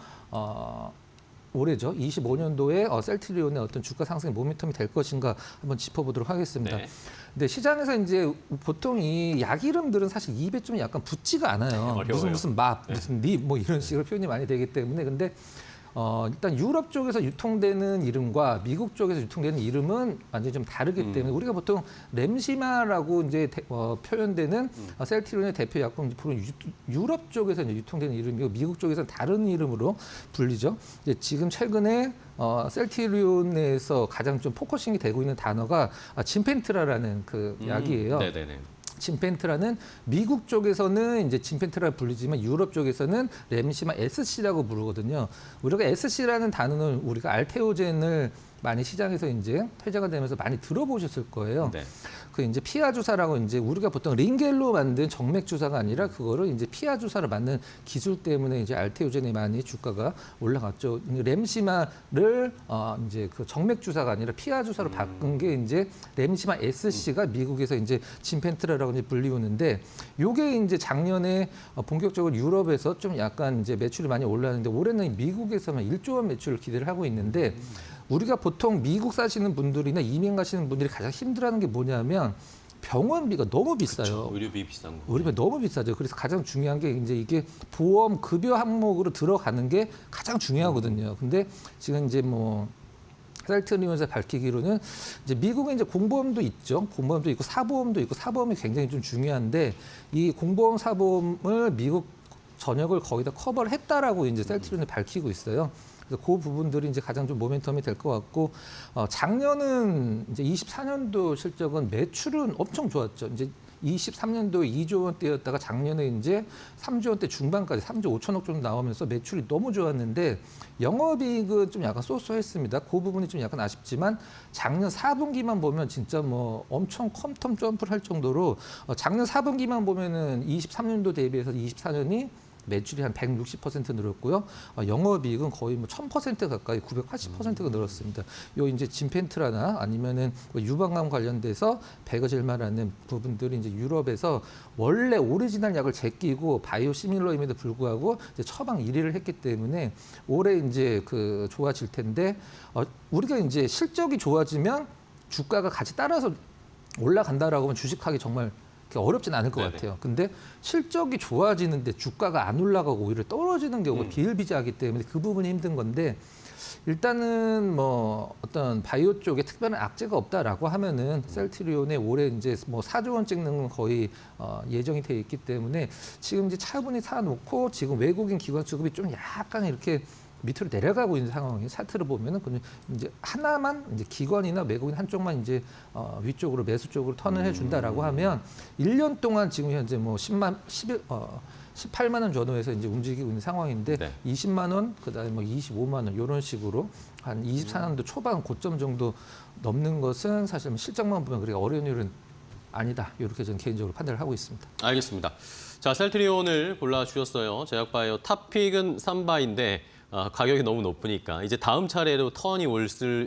올해죠. 25년도에 셀트리온의 어떤 주가 상승의 모멘텀이 될 것인가 한번 짚어보도록 하겠습니다. 네. 근데 시장에서 이제 보통 이 약 이름들은 사실 입에 좀 약간 붙지가 않아요. 어려워요. 무슨 맙, 무슨 립 뭐 이런 식으로 표현이 많이 되기 때문에 근데 일단 유럽 쪽에서 유통되는 이름과 미국 쪽에서 유통되는 이름은 완전히 좀 다르기 때문에 우리가 보통 렘시마라고 이제 표현되는 셀트리온의 대표 약품 주로 유럽 쪽에서 이제 유통되는 이름이고 미국 쪽에서는 다른 이름으로 불리죠. 이제 지금 최근에 셀트리온에서 가장 좀 포커싱이 되고 있는 단어가 진펜트라라는 그 약이에요. 네네네. 진펜트라는 미국 쪽에서는 이제 진펜트라 불리지만 유럽 쪽에서는 렘시마 SC라고 부르거든요. 우리가 SC라는 단어는 우리가 알테오젠을 많이 시장에서 이제 회자가 되면서 많이 들어보셨을 거예요. 네. 그 이제 피하 주사라고 이제 우리가 보통 링겔로 만든 정맥 주사가 아니라 그거를 이제 피하 주사를 만든 기술 때문에 이제 알테오젠이 많이 주가가 올라갔죠. 렘시마를 이제 그 정맥 주사가 아니라 피하 주사로 바꾼 게 이제 렘시마 SC가 미국에서 이제 진펜트라라고 이제 불리우는데 요게 이제 작년에 본격적으로 유럽에서 좀 약간 이제 매출이 많이 올랐는데 올해는 미국에서만 1조 원 매출을 기대를 하고 있는데 우리가 보통 미국 사시는 분들이나 이민 가시는 분들이 가장 힘들어하는 게 뭐냐면 병원비가 너무 비싸요. 의료비 비싼 거. 의료비 너무 비싸죠. 그래서 가장 중요한 게 이제 이게 보험 급여 항목으로 들어가는 게 가장 중요하거든요. 근데 지금 이제 뭐 셀트리온에서 밝히기로는 이제 미국에 이제 공보험도 있죠. 공보험도 있고 사보험도 있고 사보험이 굉장히 좀 중요한데 이 공보험 사보험을 미국 전역을 거의 다 커버를 했다라고 이제 셀트리온이 밝히고 있어요. 그래서 그 부분들이 이제 가장 좀 모멘텀이 될 것 같고 작년은 이제 24년도 실적은 매출은 엄청 좋았죠. 이제 23년도에 2조 원대였다가 작년에 이제 3조 원대 중반까지 3조 5천억 정도 나오면서 매출이 너무 좋았는데 영업이익은 좀 약간 쏘쏘했습니다. 그 부분이 좀 약간 아쉽지만 작년 4분기만 보면 진짜 뭐 엄청 컴텀 점프를 할 정도로 작년 4분기만 보면은 23년도 대비해서 24년이 매출이 한 160% 늘었고요. 영업이익은 거의 뭐 1000% 가까이 980%가 늘었습니다. 요 이제 진펜트라나 아니면은 뭐 유방암 관련돼서 백어질 만하는 부분들이 이제 유럽에서 원래 오리지널 약을 제끼고 바이오 시밀러임에도 불구하고 이제 처방 1위를 했기 때문에 올해 이제 그 좋아질 텐데 우리가 이제 실적이 좋아지면 주가가 같이 따라서 올라간다라고 하면 주식하기 정말 어렵진 않을 것 네네. 같아요. 근데 실적이 좋아지는데 주가가 안 올라가고 오히려 떨어지는 경우가 비일비재하기 때문에 그 부분이 힘든 건데 일단은 뭐 어떤 바이오 쪽에 특별한 악재가 없다라고 하면은 셀트리온의 올해 이제 뭐 4조 원 찍는 건 거의 예정이 돼 있기 때문에 지금 이제 차분히 사놓고 지금 외국인 기관 수급이 좀 약간 이렇게 밑으로 내려가고 있는 상황이에요. 차트를 보면은 그냥 이제 하나만 이제 기관이나 외국인 한쪽만 이제 위쪽으로 매수 쪽으로 턴을 해준다라고 하면 1년 동안 지금 현재 뭐 18만 원 전후에서 이제 움직이고 있는 상황인데 네. 20만 원, 그다음에 뭐 25만 원 이런 식으로 한 24년도 초반 고점 정도 넘는 것은 사실 실적만 보면 그렇게 어려운 일은 아니다. 이렇게 저는 개인적으로 판단을 하고 있습니다. 알겠습니다. 자, 셀트리온을 골라주셨어요. 제약바이오 탑픽은 3바인데 가격이 너무 높으니까 이제 다음 차례로 턴이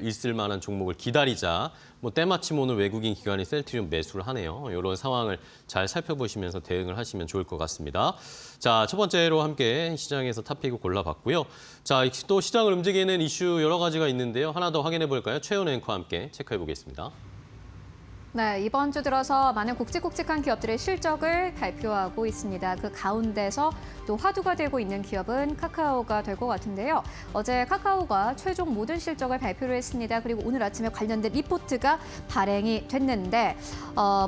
있을 만한 종목을 기다리자. 뭐 때마침 오늘 외국인 기관이 셀트리온 매수를 하네요. 이런 상황을 잘 살펴보시면서 대응을 하시면 좋을 것 같습니다. 자, 첫 번째로 함께 시장에서 탑픽을 골라봤고요. 자, 또 시장을 움직이는 이슈 여러 가지가 있는데요. 하나 더 확인해 볼까요? 최훈 앵커와 함께 체크해 보겠습니다. 네, 이번 주 들어서 많은 굵직굵직한 기업들의 실적을 발표하고 있습니다. 그 가운데서 또 화두가 되고 있는 기업은 카카오가 될 것 같은데요. 어제 카카오가 최종 모든 실적을 발표를 했습니다. 그리고 오늘 아침에 관련된 리포트가 발행이 됐는데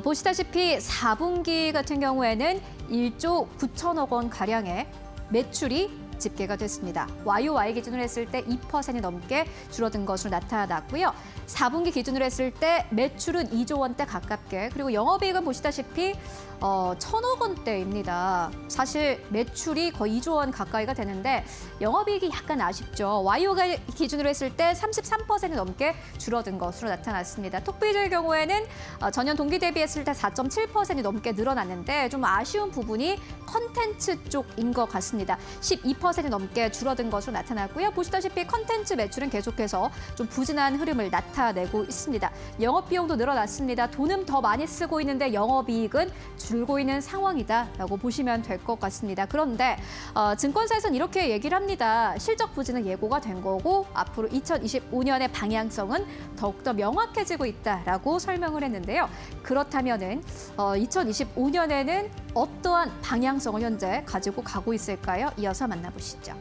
보시다시피 4분기 같은 경우에는 1조 9천억 원 가량의 매출이 집계가 됐습니다. YOY 기준으로 했을 때 2% 넘게 줄어든 것으로 나타났고요. 4분기 기준으로 했을 때 매출은 2조 원대 가깝게, 그리고 영업이익은 보시다시피 1,000억 원대입니다. 사실 매출이 거의 2조 원 가까이가 되는데 영업이익이 약간 아쉽죠. YOY 기준으로 했을 때 33% 넘게 줄어든 것으로 나타났습니다. 톡비즈의 경우에는 전년 동기 대비했을 때 4.7% 넘게 늘어났는데 좀 아쉬운 부분이 컨텐츠 쪽인 것 같습니다. 12% 넘게 줄어든 것으로 나타났고요. 보시다시피 컨텐츠 매출은 계속해서 좀 부진한 흐름을 나타내고 있습니다. 영업 비용도 늘어났습니다. 돈은 더 많이 쓰고 있는데 영업이익은 줄고 있는 상황이다라고 보시면 될 것 같습니다. 그런데 증권사에서는 이렇게 얘기를 합니다. 실적 부진은 예고가 된 거고 앞으로 2025년의 방향성은 더욱더 명확해지고 있다라고 설명을 했는데요. 그렇다면은 2025년에는 어떠한 방향성을 현재 가지고 가고 있을까요? 이어서 만나보시죠.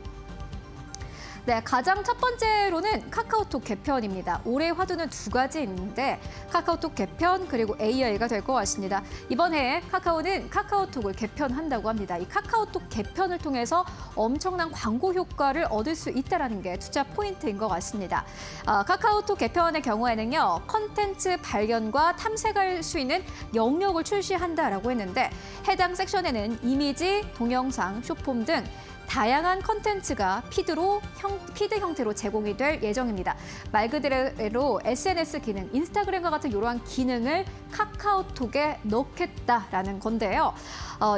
네, 가장 첫 번째로는 카카오톡 개편입니다. 올해 화두는 두 가지 있는데 카카오톡 개편 그리고 AI가 될 것 같습니다. 이번 해에 카카오는 카카오톡을 개편한다고 합니다. 이 카카오톡 개편을 통해서 엄청난 광고 효과를 얻을 수 있다는 게 투자 포인트인 것 같습니다. 카카오톡 개편의 경우에는요, 컨텐츠 발견과 탐색할 수 있는 영역을 출시한다라고 했는데 해당 섹션에는 이미지, 동영상, 숏폼 등 다양한 컨텐츠가 피드 형태로 제공이 될 예정입니다. 말 그대로 SNS 기능, 인스타그램과 같은 이러한 기능을 카카오톡에 넣겠다라는 건데요.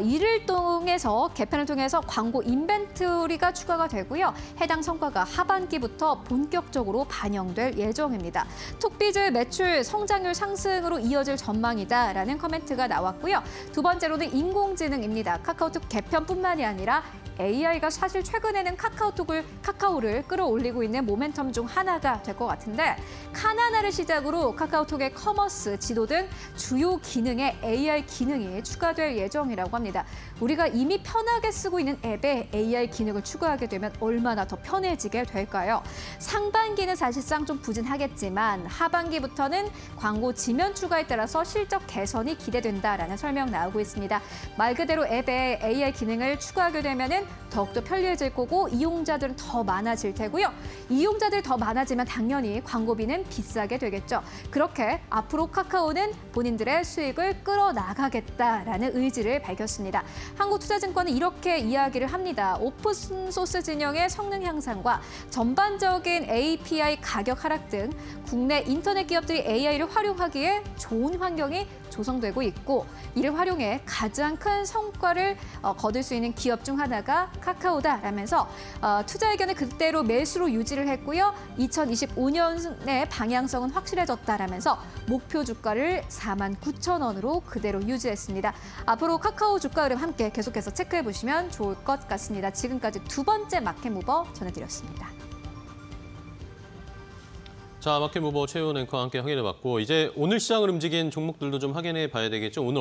이를 통해서 개편을 통해서 광고 인벤토리가 추가가 되고요. 해당 성과가 하반기부터 본격적으로 반영될 예정입니다. 톡비즈 매출 성장률 상승으로 이어질 전망이다라는 코멘트가 나왔고요. 두 번째로는 인공지능입니다. 카카오톡 개편뿐만이 아니라 AI가 사실 최근에는 카카오를 끌어올리고 있는 모멘텀 중 하나가 될 것 같은데 카나나를 시작으로 카카오톡의 커머스, 지도 등 주요 기능에 AI 기능이 추가될 예정이라고 합니다. 우리가 이미 편하게 쓰고 있는 앱에 AI 기능을 추가하게 되면 얼마나 더 편해지게 될까요? 상반기는 사실상 좀 부진하겠지만 하반기부터는 광고 지면 추가에 따라서 실적 개선이 기대된다라는 설명 나오고 있습니다. 말 그대로 앱에 AI 기능을 추가하게 되면은 더욱더 편리해질 거고 이용자들은 더 많아질 테고요. 이용자들이 더 많아지면 당연히 광고비는 비싸게 되겠죠. 그렇게 앞으로 카카오는 본인들의 수익을 끌어나가겠다라는 의지를 밝혔습니다. 한국투자증권은 이렇게 이야기를 합니다. 오픈소스 진영의 성능 향상과 전반적인 API 가격 하락 등 국내 인터넷 기업들이 AI를 활용하기에 좋은 환경이 조성되고 있고 이를 활용해 가장 큰 성과를 거둘 수 있는 기업 중 하나가 카카오다라면서 투자 의견을 그대로 매수로 유지를 했고요. 2025년의 방향성은 확실해졌다라면서 목표 주가를 49,000원으로 그대로 유지했습니다. 앞으로 카카오 주가 흐름 함께 계속해서 체크해 보시면 좋을 것 같습니다. 지금까지 두 번째 마켓무버 전해드렸습니다. 자, 마켓무버 최훈 앵커와 함께 확인해봤고 이제 오늘 시장을 움직인 종목들도 좀 확인해 봐야 되겠죠. 오늘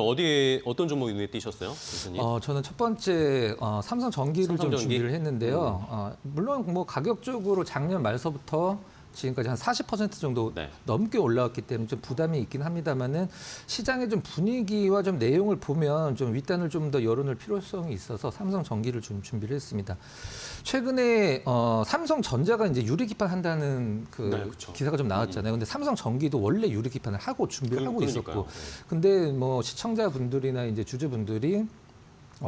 어떤 종목이 눈에 띄셨어요? 교수님? 저는 첫 번째 삼성전기를 좀 삼성전기? 준비를 했는데요. 물론 뭐 가격적으로 작년 말서부터 지금까지 한 40% 정도 네. 넘게 올라왔기 때문에 좀 부담이 있긴 합니다만은 시장의 좀 분위기와 좀 내용을 보면 좀 윗단을 좀 더 열어놓을 필요성이 있어서 삼성전기를 좀 준비를 했습니다. 최근에 삼성전자가 이제 유리기판 한다는 네, 그쵸. 기사가 좀 나왔잖아요. 근데 삼성전기도 원래 유리기판을 하고 준비를 하고 그러니까요. 있었고, 근데 뭐 시청자분들이나 이제 주주분들이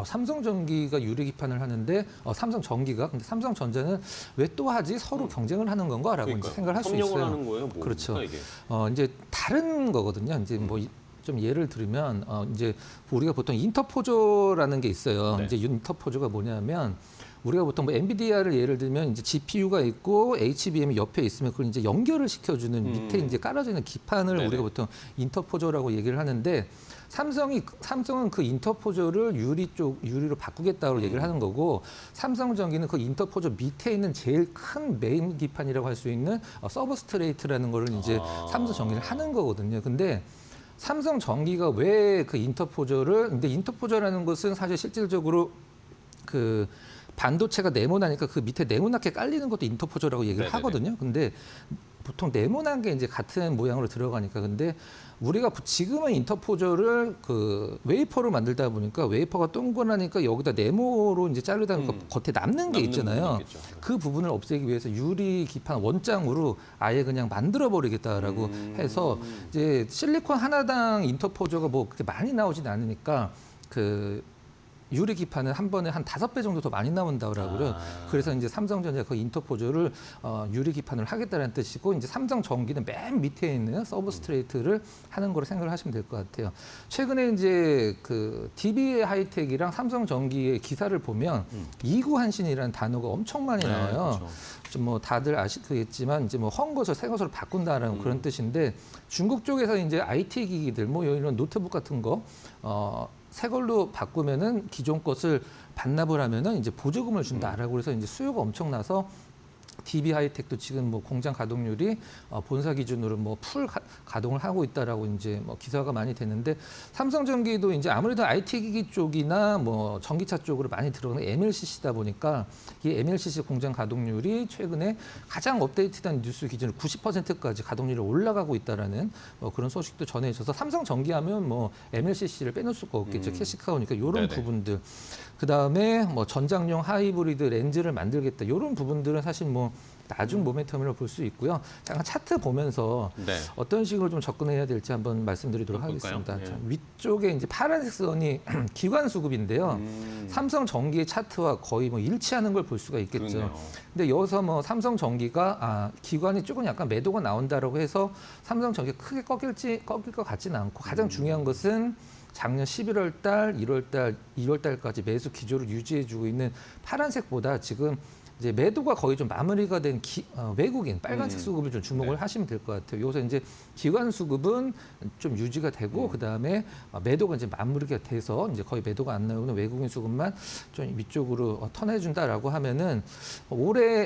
삼성전기가 유리기판을 하는데 삼성전기가 근데 삼성전자는 왜 또 하지 서로 경쟁을 하는 건가라고 이제 생각을 할 수 있어요. 협력을 하는 거예요? 뭐 그렇죠. 이게? 이제 다른 거거든요. 이제 뭐 좀 예를 들면 이제 우리가 보통 인터포저라는 게 있어요. 네. 이제 인터포저가 뭐냐면 우리가 보통 뭐 엔비디아를 예를 들면 이제 GPU가 있고 HBM이 옆에 있으면 그걸 이제 연결을 시켜주는 밑에 이제 깔아져 있는 기판을 네네. 우리가 보통 인터포저라고 얘기를 하는데 삼성은 그 인터포저를 유리로 바꾸겠다고 얘기를 하는 거고 삼성전기는 그 인터포저 밑에 있는 제일 큰 메인 기판이라고 할 수 있는 서브스트레이트라는 거를 이제 삼성전기를 하는 거거든요. 근데 삼성전기가 왜 그 근데 인터포저라는 것은 사실 실질적으로 그 반도체가 네모나니까 그 밑에 네모나게 깔리는 것도 인터포저라고 얘기를 네네네. 하거든요. 근데 보통 네모난 게 이제 같은 모양으로 들어가니까 근데 우리가 지금은 인터포저를 그 웨이퍼로 만들다 보니까 웨이퍼가 동그라니까 여기다 네모로 이제 자르다 보니까 겉에 남는 게 있잖아요. 부분이 있겠죠. 그 부분을 없애기 위해서 유리 기판 원장으로 아예 그냥 만들어 버리겠다라고 해서 이제 실리콘 하나당 인터포저가 뭐 그렇게 많이 나오진 않으니까 그 유리 기판은 한 번에 한 5배 정도 더 많이 나온다고 그래요. 그래서 이제 삼성전자가 그 인터포저를 유리 기판을 하겠다는 뜻이고 이제 삼성전기는 맨 밑에 있는 서브스트레이트를 하는 거로 생각을 하시면 될 것 같아요. 최근에 이제 그 DB 하이텍이랑 삼성전기의 기사를 보면 이구한신이라는 단어가 엄청 많이 나와요. 그렇죠. 좀 뭐 다들 아시겠지만 이제 뭐 헝 것을 새 것으로 바꾼다라는 그런 뜻인데 중국 쪽에서 이제 IT 기기들 뭐 이런 노트북 같은 거 새 걸로 바꾸면은 기존 것을 반납을 하면은 이제 보조금을 준다라고 해서 이제 수요가 엄청나서 DB 하이텍도 지금 뭐 공장 가동률이 본사 기준으로 뭐 풀 가동을 하고 있다라고 이제 뭐 기사가 많이 됐는데 삼성전기도 이제 아무래도 IT 기기 쪽이나 뭐 전기차 쪽으로 많이 들어가는 MLCC다 보니까 이 MLCC 공장 가동률이 최근에 가장 업데이트된 뉴스 기준으로 90%까지 가동률이 올라가고 있다라는 그런 소식도 전해져서 삼성전기하면 뭐 MLCC를 빼놓을 수가 없겠죠. 캐시카우니까 이런 네네. 부분들. 그다음에 뭐 전장용 하이브리드 렌즈를 만들겠다. 이런 부분들은 사실 뭐 나중 모멘텀이라고 볼 수 있고요. 잠깐 차트 보면서 네. 어떤 식으로 좀 접근해야 될지 한번 말씀드리도록 볼까요? 하겠습니다. 예. 자, 위쪽에 이제 파란색 선이 기관 수급인데요. 삼성전기의 차트와 거의 뭐 일치하는 걸 볼 수가 있겠죠. 그렇네요. 근데 여기서 뭐 삼성전기가 기관이 조금 약간 매도가 나온다라고 해서 삼성전기가 크게 꺾일 것 같지는 않고 가장 중요한 것은 작년 11월 달, 1월 달, 2월 달까지 매수 기조를 유지해주고 있는 파란색보다 지금 이제 매도가 거의 좀 마무리가 된 외국인 빨간색 수급을 좀 주목을 네. 하시면 될 것 같아요. 여기서 이제 기관 수급은 좀 유지가 되고 그 다음에 매도가 이제 마무리가 돼서 이제 거의 매도가 안 나오는 외국인 수급만 좀 위쪽으로 턴해준다라고 하면은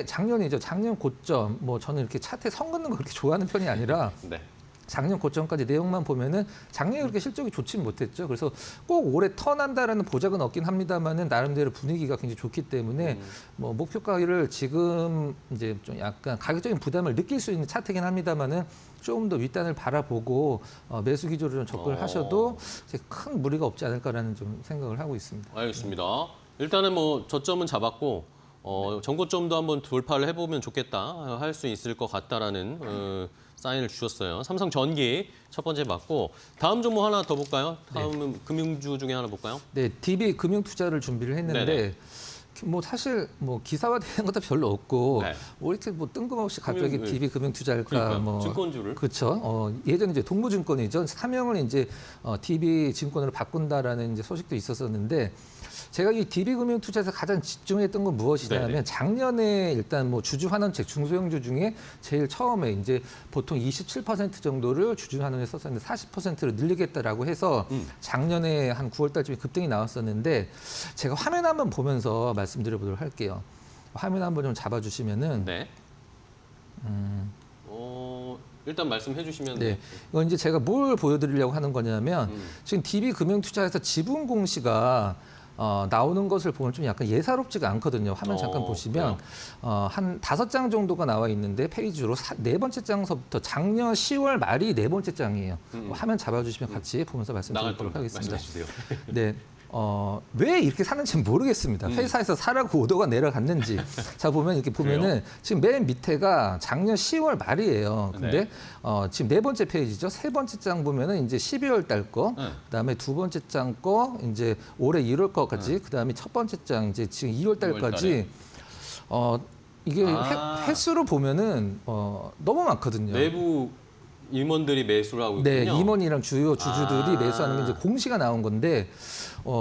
작년 고점 뭐 저는 이렇게 차트에 선 긋는 거 그렇게 좋아하는 편이 아니라. 네. 작년 고점까지 내용만 보면은 작년에 그렇게 실적이 좋지는 못했죠. 그래서 꼭 올해 턴한다라는 보장은 없긴 합니다만은 나름대로 분위기가 굉장히 좋기 때문에 뭐 목표가를 지금 이제 좀 약간 가격적인 부담을 느낄 수 있는 차트긴 합니다만은 조금 더 윗단을 바라보고 매수 기조를 좀 접근을 하셔도 이제 큰 무리가 없지 않을까라는 좀 생각을 하고 있습니다. 알겠습니다. 일단은 뭐 저점은 잡았고 전고점도 한번 돌파를 해보면 좋겠다, 할 수 있을 것 같다라는 사인을 주셨어요. 삼성전기 첫 번째 맞고 다음 종목 하나 더 볼까요? 다음은 금융주 중에 하나 볼까요? 네, DB 금융투자를 준비를 했는데 네네. 뭐 사실 뭐 기사화되는 것도 별로 없고 네. 뭐 이렇게 뭐 뜬금없이 갑자기 금융, DB 금융투자할까 그러니까요. 뭐 증권주를. 그렇죠. 예전에 이제 동부증권이죠. 사명을 이제 DB 증권으로 바꾼다라는 이제 소식도 있었었는데 제가 이 DB 금융투자에서 가장 집중했던 건 무엇이냐면 네네. 작년에 일단 뭐 주주환원책 중소형주 중에 제일 처음에 이제 보통 27% 정도를 주주환원에 썼었는데 40%로 늘리겠다라고 해서 작년에 한 9월 달쯤에 급등이 나왔었는데 제가 화면 한번 보면서 말씀드려보도록 할게요. 화면 한번 좀 잡아주시면은 네. 일단 말씀해 주시면 네. 이건 이제 제가 뭘 보여드리려고 하는 거냐면 지금 DB 금융투자에서 지분 공시가 나오는 것을 보면 좀 약간 예사롭지가 않거든요. 화면 잠깐 보시면 한 5장 정도가 나와 있는데 페이지로 네 번째 장서부터 작년 10월 말이 네 번째 장이에요. 화면 잡아주시면 같이 보면서 나갈 말씀드리도록 겁니다. 하겠습니다. 말씀해 주세요. 네. 왜 이렇게 사는지 모르겠습니다. 회사에서 사라고 오더가 내려갔는지. 자, 보면 이렇게 보면은 지금 맨 밑에가 작년 10월 말이에요. 근데 네. 지금 네 번째 페이지죠. 세 번째 장 보면은 이제 12월 달 거, 그다음에 두 번째 장 거, 이제 올해 1월 거까지, 그다음에 첫 번째 장 이제 지금 2월 달까지 이게 횟수로 보면은 너무 많거든요. 내부 임원들이 매수를 하고 있군요. 네, 임원이랑 주요 주주들이 매수하는 게 이제 공시가 나온 건데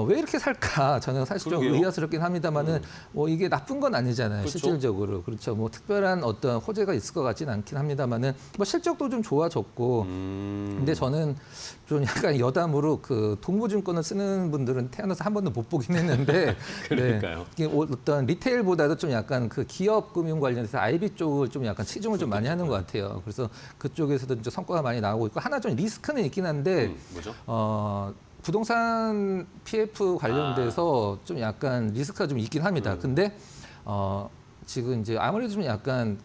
왜 이렇게 살까? 저는 사실 좀 그러게요. 의아스럽긴 합니다만은 이게 나쁜 건 아니잖아요. 그렇죠. 실질적으로 그렇죠. 뭐 특별한 어떤 호재가 있을 것 같지는 않긴 합니다만은 뭐 실적도 좀 좋아졌고. 근데 저는 좀 약간 여담으로 그 동부증권을 쓰는 분들은 태어나서 한 번도 못 보긴 했는데. 그러니까요. 네, 이게 어떤 리테일보다도 좀 약간 그 기업 금융 관련해서 IB 쪽을 좀 약간 치중을 좀 많이 하는 것 같아요. 그래서 그쪽에서도 이제 성과가 많이 나오고 있고 하나 좀 리스크는 있긴 한데. 뭐죠? 부동산 PF 관련돼서 좀 약간 리스크가 좀 있긴 합니다. 근데 지금 이제 아무래도 좀 약간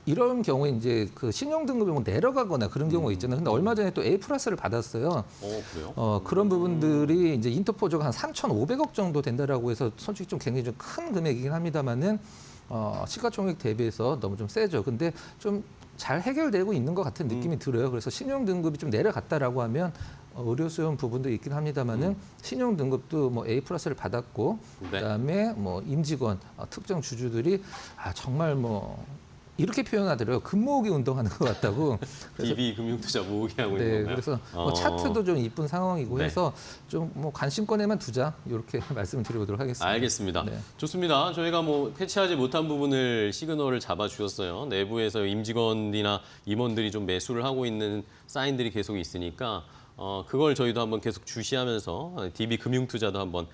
이런 경우에 이제 그 신용 등급이 뭐 내려가거나 그런 경우가 있잖아요. 근데 얼마 전에 또 A 플러스를 받았어요. 그래요? 그런 부분들이 이제 인터포저가 한 3,500억 정도 된다라고 해서 솔직히 좀 굉장히 좀 큰 금액이긴 합니다만은 시가총액 대비해서 너무 좀 세죠. 근데 좀 잘 해결되고 있는 것 같은 느낌이 들어요. 그래서 신용 등급이 좀 내려갔다라고 하면 의료 수용 부분도 있긴 합니다만은 신용 등급도 뭐 A 플러스를 받았고 네. 그다음에 뭐 임직원 특정 주주들이 정말 뭐 이렇게 표현하더라고요. 금모으기 운동하는 것 같다고. DB 금융투자 모으기 하고 있는 네, 건가요? 그래서 뭐 차트도 좀 이쁜 상황이고 네. 해서 좀 뭐 관심권에만 두자 이렇게 말씀을 드려보도록 하겠습니다. 알겠습니다. 네. 좋습니다. 저희가 뭐 캐치하지 못한 부분을 시그널을 잡아주셨어요. 내부에서 임직원이나 임원들이 좀 매수를 하고 있는 사인들이 계속 있으니까 그걸 저희도 한번 계속 주시하면서 DB 금융투자도 한번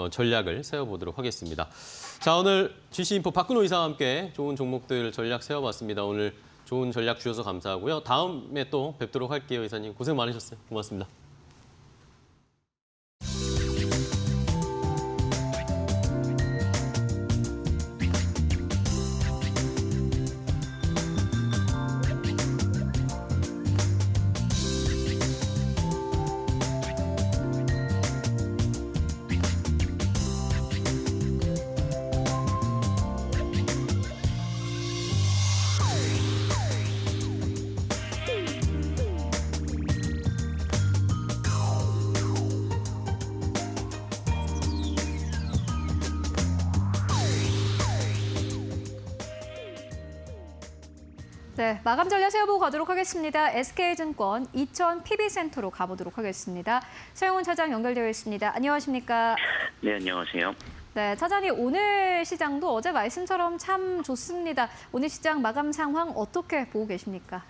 전략을 세워보도록 하겠습니다. 자, 오늘 GC인포 박근호 이사와 함께 좋은 종목들 전략 세워봤습니다. 오늘 좋은 전략 주셔서 감사하고요. 다음에 또 뵙도록 할게요, 이사님. 고생 많으셨어요. 고맙습니다. 네, 마감 전략 세워보고 가도록 하겠습니다. SK증권 이천 PB센터로 가보도록 하겠습니다. 서영훈 차장 연결되어 있습니다. 안녕하십니까? 네, 안녕하세요. 네, 차장님 오늘 시장도 어제 말씀처럼 참 좋습니다. 오늘 시장 마감 상황 어떻게 보고 계십니까?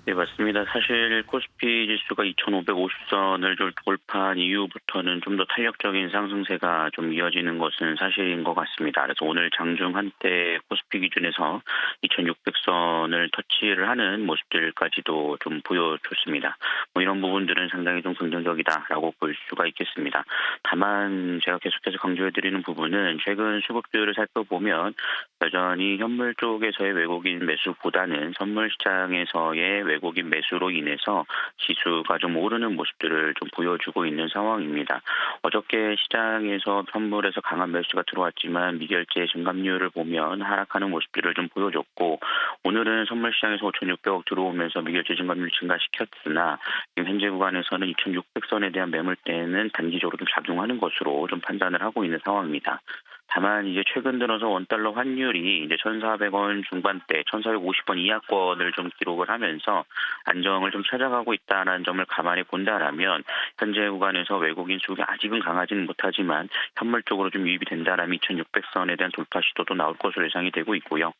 네, 맞습니다. 사실 코스피 지수가 2,550선을 좀 돌파한 이후부터는 좀 더 탄력적인 상승세가 좀 이어지는 것은 사실인 것 같습니다. 그래서 오늘 장중 한때 코스피 기준에서 2,600선을 터치를 하는 모습들까지도 좀 보여줬습니다. 뭐 이런 부분들은 상당히 좀 긍정적이다라고 볼 수가 있겠습니다. 다만 제가 계속해서 강조해드리는 부분은 최근 수급들을 살펴보면 여전히 현물 쪽에서의 외국인 매수보다는 선물 시장에서의 외국인 매수로 인해서 지수가 좀 오르는 모습들을 좀 보여주고 있는 상황입니다. 어저께 시장에서 선물에서 강한 매수가 들어왔지만 미결제 증감률을 보면 하락하는 모습들을 좀 보여줬고, 오늘은 선물 시장에서 5,600억 들어오면서 미결제 증감률 증가시켰으나 지금 현재 구간에서는 2,600선에 대한 매물대는 단기적으로 좀 작용하는 것으로 좀 판단을 하고 있는 상황입니다. 다만 이제 최근 들어서 원달러 환율이 이제 1,400원 중반대, 1,450원 이하권을 좀 기록을 하면서 안정을 좀 찾아가고 있다는 점을 감안해 본다라면 현재 구간에서 외국인 수급이 아직은 강하지는 못하지만 현물적으로 좀 유입이 된다라면 2,600선에 대한 돌파 시도도 나올 것으로 예상이 되고 있고요.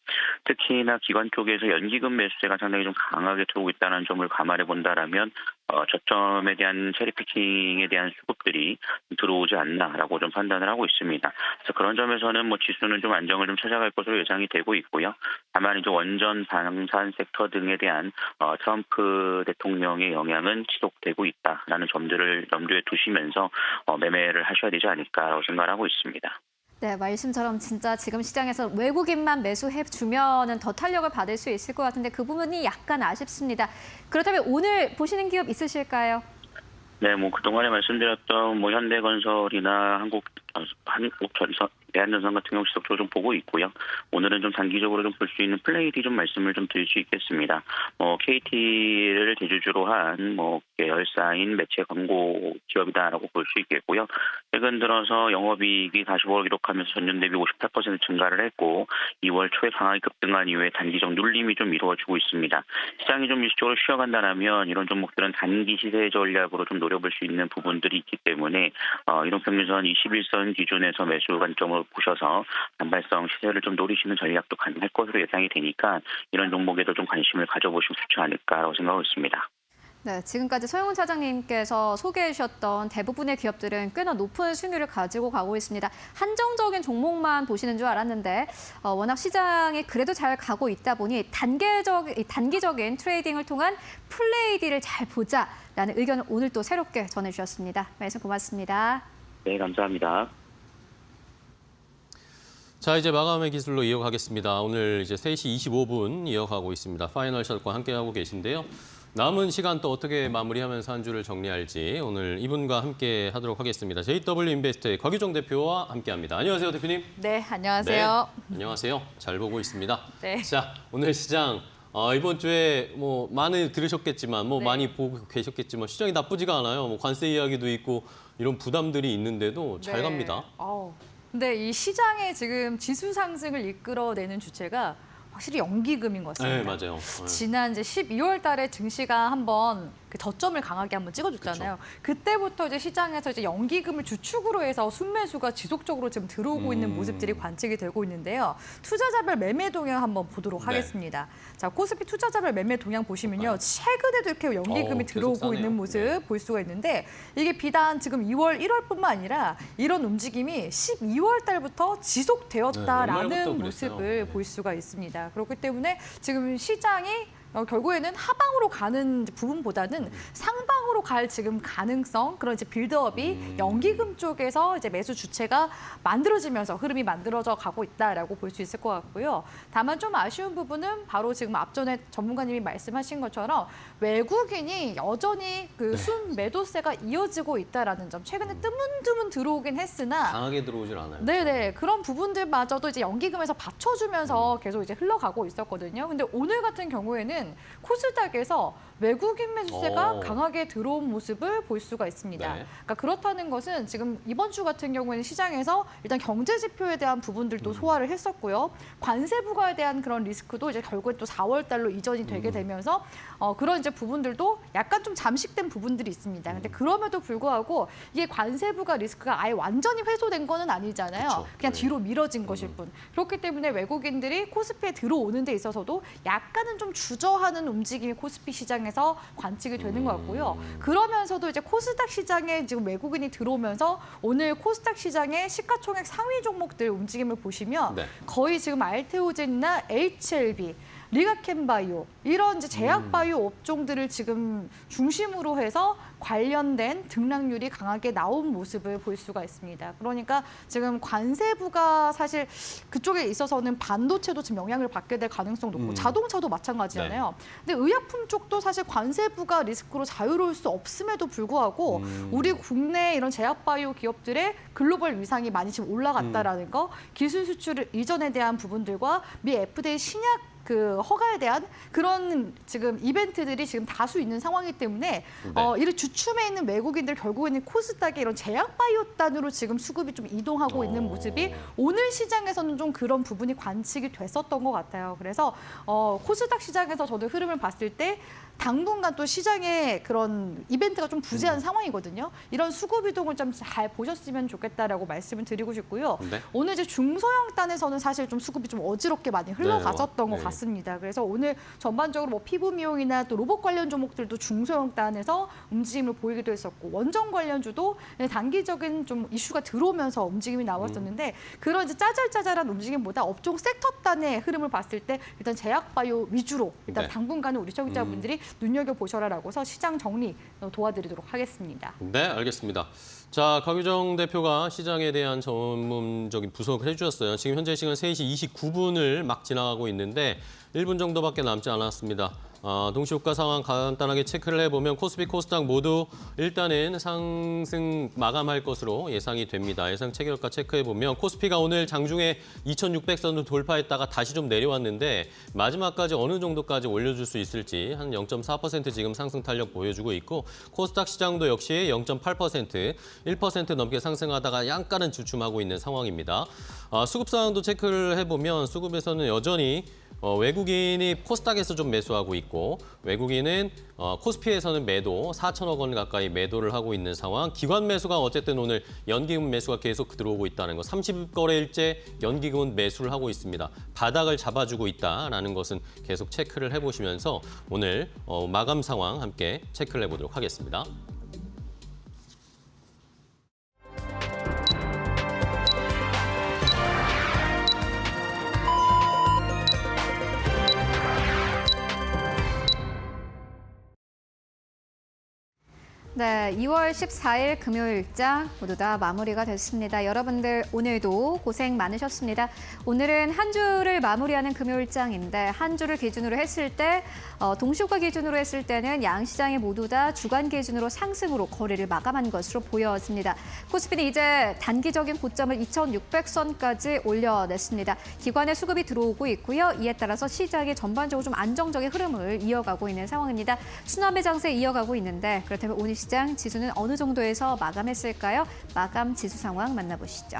특히나 기관 쪽에서 연기금 매수세가 상당히 좀 강하게 들어오고 있다는 점을 감안해 본다라면 저점에 대한 체리피킹에 대한 수급들이 들어오지 않나라고 좀 판단을 하고 있습니다. 그래서 그런 점에서는 뭐 지수는 좀 안정을 좀 찾아갈 것으로 예상이 되고 있고요. 다만 이제 원전, 방산 섹터 등에 대한 트럼프 대통령의 영향은 지속되고 있다라는 점들을 염두에 두시면서 매매를 하셔야 되지 않을까라고 생각하고 있습니다. 네, 말씀처럼 진짜 지금 시장에서 외국인만 매수해주면은 더 탄력을 받을 수 있을 것 같은데 그 부분이 약간 아쉽습니다. 그렇다면 오늘 보시는 기업 있으실까요? 네, 뭐 그동안에 말씀드렸던 뭐 현대건설이나 한국전선, 대한전선 같은 경우 지속적으로 좀 보고 있고요. 오늘은 좀 단기적으로 좀 볼 수 있는 플레이디 좀 말씀을 좀 드릴 수 있겠습니다. KT를 대주주로 한 계열사인 매체 광고 기업이다라고 볼 수 있겠고요. 최근 들어서 영업이익이 45억 기록하면서 전년 대비 58% 증가를 했고 2월 초에 강하게 급등한 이후에 단기적 눌림이 좀 이루어지고 있습니다. 시장이 좀 일시적으로 쉬어간다면 이런 종목들은 단기 시세 전략으로 좀 노려볼 수 있는 부분들이 있기 때문에 이동평균선 21선 기준에서 매수 관점을 보셔서 단발성 시세를 좀 노리시는 전략도 가능할 것으로 예상이 되니까 이런 종목에도 좀 관심을 가져보시면 좋지 않을까라고 생각하고 있습니다. 네, 지금까지 서영훈 차장님께서 소개해 주셨던 대부분의 기업들은 꽤나 높은 수익률을 가지고 가고 있습니다. 한정적인 종목만 보시는 줄 알았는데 워낙 시장이 그래도 잘 가고 있다 보니 단기적인 트레이딩을 통한 플레이디를 잘 보자라는 의견을 오늘 또 새롭게 전해주셨습니다. 말씀 고맙습니다. 네, 감사합니다. 자, 이제 마감의 기술로 이어가겠습니다. 오늘 이제 3시 25분 이어가고 있습니다. 파이널 샷과 함께하고 계신데요. 남은 시간 또 어떻게 마무리하면서 한 주를 정리할지 오늘 이분과 함께 하도록 하겠습니다. JW 인베스트의 곽유정 대표와 함께합니다. 안녕하세요, 대표님. 네, 안녕하세요. 네, 안녕하세요. 잘 보고 있습니다. 네. 자, 오늘 시장 이번 주에 뭐 많이 들으셨겠지만 네. 많이 보고 계셨겠지만 시장이 나쁘지가 않아요. 뭐 관세 이야기도 있고 이런 부담들이 있는데도 잘 네. 갑니다. 근데 이 시장의 지금 지수 상승을 이끌어내는 주체가 확실히 연기금인 것 같습니다. 네, 맞아요. 네. 지난 이제 12월 달에 증시가 한번 그 저점을 강하게 한번 찍어줬잖아요. 그때부터 이제 시장에서 이제 연기금을 주축으로 해서 순매수가 지속적으로 지금 들어오고 있는 모습들이 관측이 되고 있는데요. 투자자별 매매 동향 한번 보도록 네. 하겠습니다. 자, 코스피 투자자별 매매 동향 보시면요. 최근에도 이렇게 연기금이 들어오고 계속 있는 싸네요. 모습 네. 볼 수가 있는데 이게 비단 지금 2월, 1월뿐만 아니라 이런 움직임이 12월 달부터 지속되었다라는 연말부터 모습을 그랬어요. 볼 수가 있습니다. 그렇기 때문에 지금 시장이 결국에는 하방으로 가는 부분보다는 상방으로 갈 지금 가능성, 그런 이제 빌드업이 연기금 쪽에서 이제 매수 주체가 만들어지면서 흐름이 만들어져 가고 있다라고 볼 수 있을 것 같고요. 다만 좀 아쉬운 부분은 바로 지금 앞전에 전문가님이 말씀하신 것처럼 외국인이 여전히 그 순 매도세가 이어지고 있다라는 점, 최근에 뜨문뜨문 들어오긴 했으나 강하게 들어오질 않아요. 네네, 그런 부분들마저도 이제 연기금에서 받쳐주면서 계속 이제 흘러가고 있었거든요. 근데 오늘 같은 경우에는 코스닥에서 외국인 매수세가 강하게 들어온 모습을 볼 수가 있습니다. 네. 그러니까 그렇다는 것은 지금 이번 주 같은 경우에는 시장에서 일단 경제 지표에 대한 부분들도 소화를 했었고요. 관세 부과에 대한 그런 리스크도 이제 결국에 또 4월 달로 이전이 되게 되면서 그런 이제 부분들도 약간 좀 잠식된 부분들이 있습니다. 근데 그럼에도 불구하고 이게 관세 부과 리스크가 아예 완전히 회소된 거는 아니잖아요. 그쵸. 그냥 네. 뒤로 미뤄진 것일 뿐. 그렇기 때문에 외국인들이 코스피에 들어오는 데 있어서도 약간은 좀 주저하는 움직임이 코스피 시장에서 관측이 되는 것 같고요. 그러면서도 이제 코스닥 시장에 지금 외국인이 들어오면서 오늘 코스닥 시장의 시가총액 상위 종목들 움직임을 보시면 네. 거의 지금 알테오젠이나 HLB 리가켄바이오 이런 이제 제약바이오 업종들을 지금 중심으로 해서 관련된 등락률이 강하게 나온 모습을 볼 수가 있습니다. 그러니까 지금 관세부가 사실 그쪽에 있어서는 반도체도 지금 영향을 받게 될 가능성 높고 자동차도 마찬가지잖아요. 근데 의약품 쪽도 사실 관세부가 리스크로 자유로울 수 없음에도 불구하고 우리 국내 이런 제약바이오 기업들의 글로벌 위상이 많이 지금 올라갔다라는 거, 기술 수출 이전에 대한 부분들과 미 FDA 신약 그 허가에 대한 그런 지금 이벤트들이 지금 다수 있는 상황이기 때문에 이를 주춤해 있는 외국인들 결국에는 코스닥의 이런 제약바이오단으로 지금 수급이 좀 이동하고 있는 모습이 오늘 시장에서는 좀 그런 부분이 관측이 됐었던 것 같아요. 그래서 코스닥 시장에서 저도 흐름을 봤을 때 당분간 또 시장에 그런 이벤트가 좀 부재한 상황이거든요. 이런 수급 이동을 좀 잘 보셨으면 좋겠다라고 말씀을 드리고 싶고요. 네. 오늘 이제 중소형 단에서는 사실 좀 수급이 좀 어지럽게 많이 흘러갔었던 것 같습니다. 그래서 오늘 전반적으로 뭐 피부 미용이나 또 로봇 관련 종목들도 중소형 단에서 움직임을 보이기도 했었고 원전 관련주도 단기적인 좀 이슈가 들어오면서 움직임이 나왔었는데 그런 이제 짜잘짜잘한 움직임보다 업종 섹터 단의 흐름을 봤을 때 일단 제약바이오 위주로 일단 네. 당분간은 우리 청취자분들이 눈여겨보셔라라고서 시장 정리 도와드리도록 하겠습니다. 네, 알겠습니다. 자, 강유정 대표가 시장에 대한 전문적인 분석을 해주셨어요. 지금 현재 시간 3시 29분을 막 지나가고 있는데 1분 정도밖에 남지 않았습니다. 동시효과 상황 간단하게 체크를 해보면 코스피, 코스닥 모두 일단은 상승 마감할 것으로 예상이 됩니다. 예상 체결가 체크해보면 코스피가 오늘 장중에 2,600선을 돌파했다가 다시 좀 내려왔는데 마지막까지 어느 정도까지 올려줄 수 있을지 한 0.4% 지금 상승 탄력 보여주고 있고 코스닥 시장도 역시 0.8%, 1% 넘게 상승하다가 약간은 주춤하고 있는 상황입니다. 수급 상황도 체크를 해보면 수급에서는 여전히 외국인이 코스닥에서 좀 매수하고 있고 외국인은 코스피에서는 매도 4천억 원 가까이 매도를 하고 있는 상황. 기관 매수가 어쨌든 오늘 연기금 매수가 계속 들어오고 있다는 거. 30거래일째 연기금은 매수를 하고 있습니다. 바닥을 잡아주고 있다는 것은 계속 체크를 해보시면서 오늘 마감 상황 함께 체크를 해보도록 하겠습니다. 네, 2월 14일 금요일장 모두 다 마무리가 됐습니다. 여러분들 오늘도 고생 많으셨습니다. 오늘은 한 주를 마무리하는 금요일장인데 한 주를 기준으로 했을 때 동시효과 기준으로 했을 때는 양시장이 모두 다 주간 기준으로 상승으로 거래를 마감한 것으로 보여집니다. 코스피는 이제 단기적인 고점을 2,600선까지 올려냈습니다. 기관의 수급이 들어오고 있고요. 이에 따라서 시장이 전반적으로 좀 안정적인 흐름을 이어가고 있는 상황입니다. 순환매 장세 이어가고 있는데 그렇다면 오늘 시장 지수는 어느 정도에서 마감했을까요? 마감 지수 상황 만나보시죠.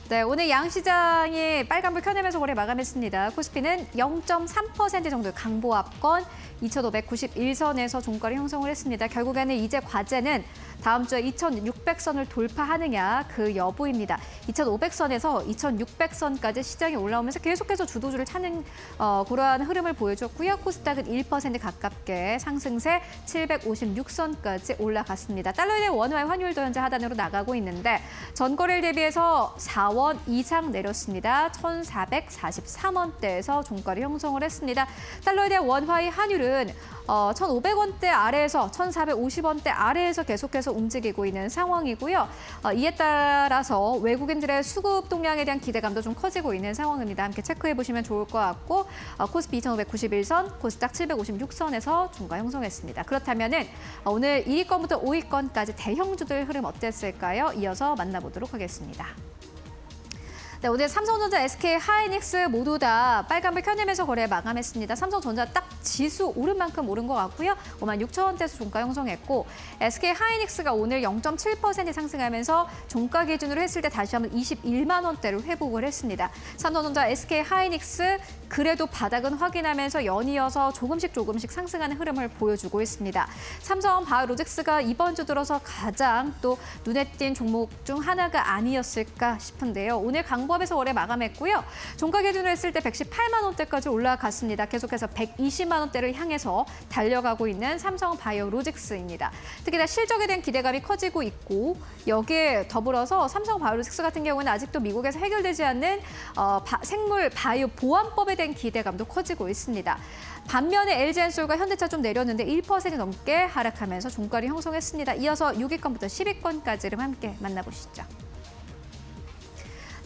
네, 오늘 양시장이 빨간불 켜내면서 거래 마감했습니다. 코스피는 0.3% 정도 강보합권 2,591선에서 종가를 형성을 했습니다. 결국에는 이제 과제는 다음 주에 2,600선을 돌파하느냐 그 여부입니다. 2,500선에서 2,600선까지 시장이 올라오면서 계속해서 주도주를 찾는 그러한 흐름을 보여줬고요. 코스닥은 1% 가깝게 상승세 756선까지 올라갔습니다. 달러에 대한 원화의 환율도 현재 하단으로 나가고 있는데 전거래일 대비해서 4원 이상 내렸습니다. 1,443원대에서 종가를 형성을 했습니다. 달러에 대한 원화의 환율은 1,500원대 아래에서 1,450원대 아래에서 계속해서 움직이고 있는 상황이고요. 이에 따라서 외국인들의 수급 동향에 대한 기대감도 좀 커지고 있는 상황입니다. 함께 체크해 보시면 좋을 것 같고 코스피 2,591선, 코스닥 756선에서 종가 형성했습니다. 그렇다면은 오늘 2위권부터 5위권까지 대형주들 흐름 어땠을까요? 이어서 만나보도록 하겠습니다. 네, 오늘 삼성전자, SK 하이닉스 모두 다 빨간불 켜내면서 거래 마감했습니다. 삼성전자 딱 지수 오른 만큼 오른 것 같고요. 56,000원대에서 종가 형성했고 SK 하이닉스가 오늘 0.7% 상승하면서 종가 기준으로 했을 때 다시 한번 21만 원대로 회복을 했습니다. 삼성전자, SK 하이닉스 그래도 바닥은 확인하면서 연이어서 조금씩 상승하는 흐름을 보여주고 있습니다. 삼성 바이오로직스가 이번 주 들어서 가장 또 눈에 띈 종목 중 하나가 아니었을까 싶은데요. 오늘 강보합에서 거래 마감했고요. 종가 기준으로 했을 때 118만 원대까지 올라갔습니다. 계속해서 120만 원대를 향해서 달려가고 있는 삼성 바이오로직스입니다. 특히나 실적에 대한 기대감이 커지고 있고 여기에 더불어서 삼성 바이오로직스 같은 경우는 아직도 미국에서 해결되지 않는 생물 바이오 보안법에 대한 대행 기대감도 커지고 있습니다. 반면에 LG엔솔과 현대차 좀 내렸는데 1% 넘게 하락하면서 종가를 형성했습니다. 이어서 6위권부터 10위권까지를 함께 만나보시죠.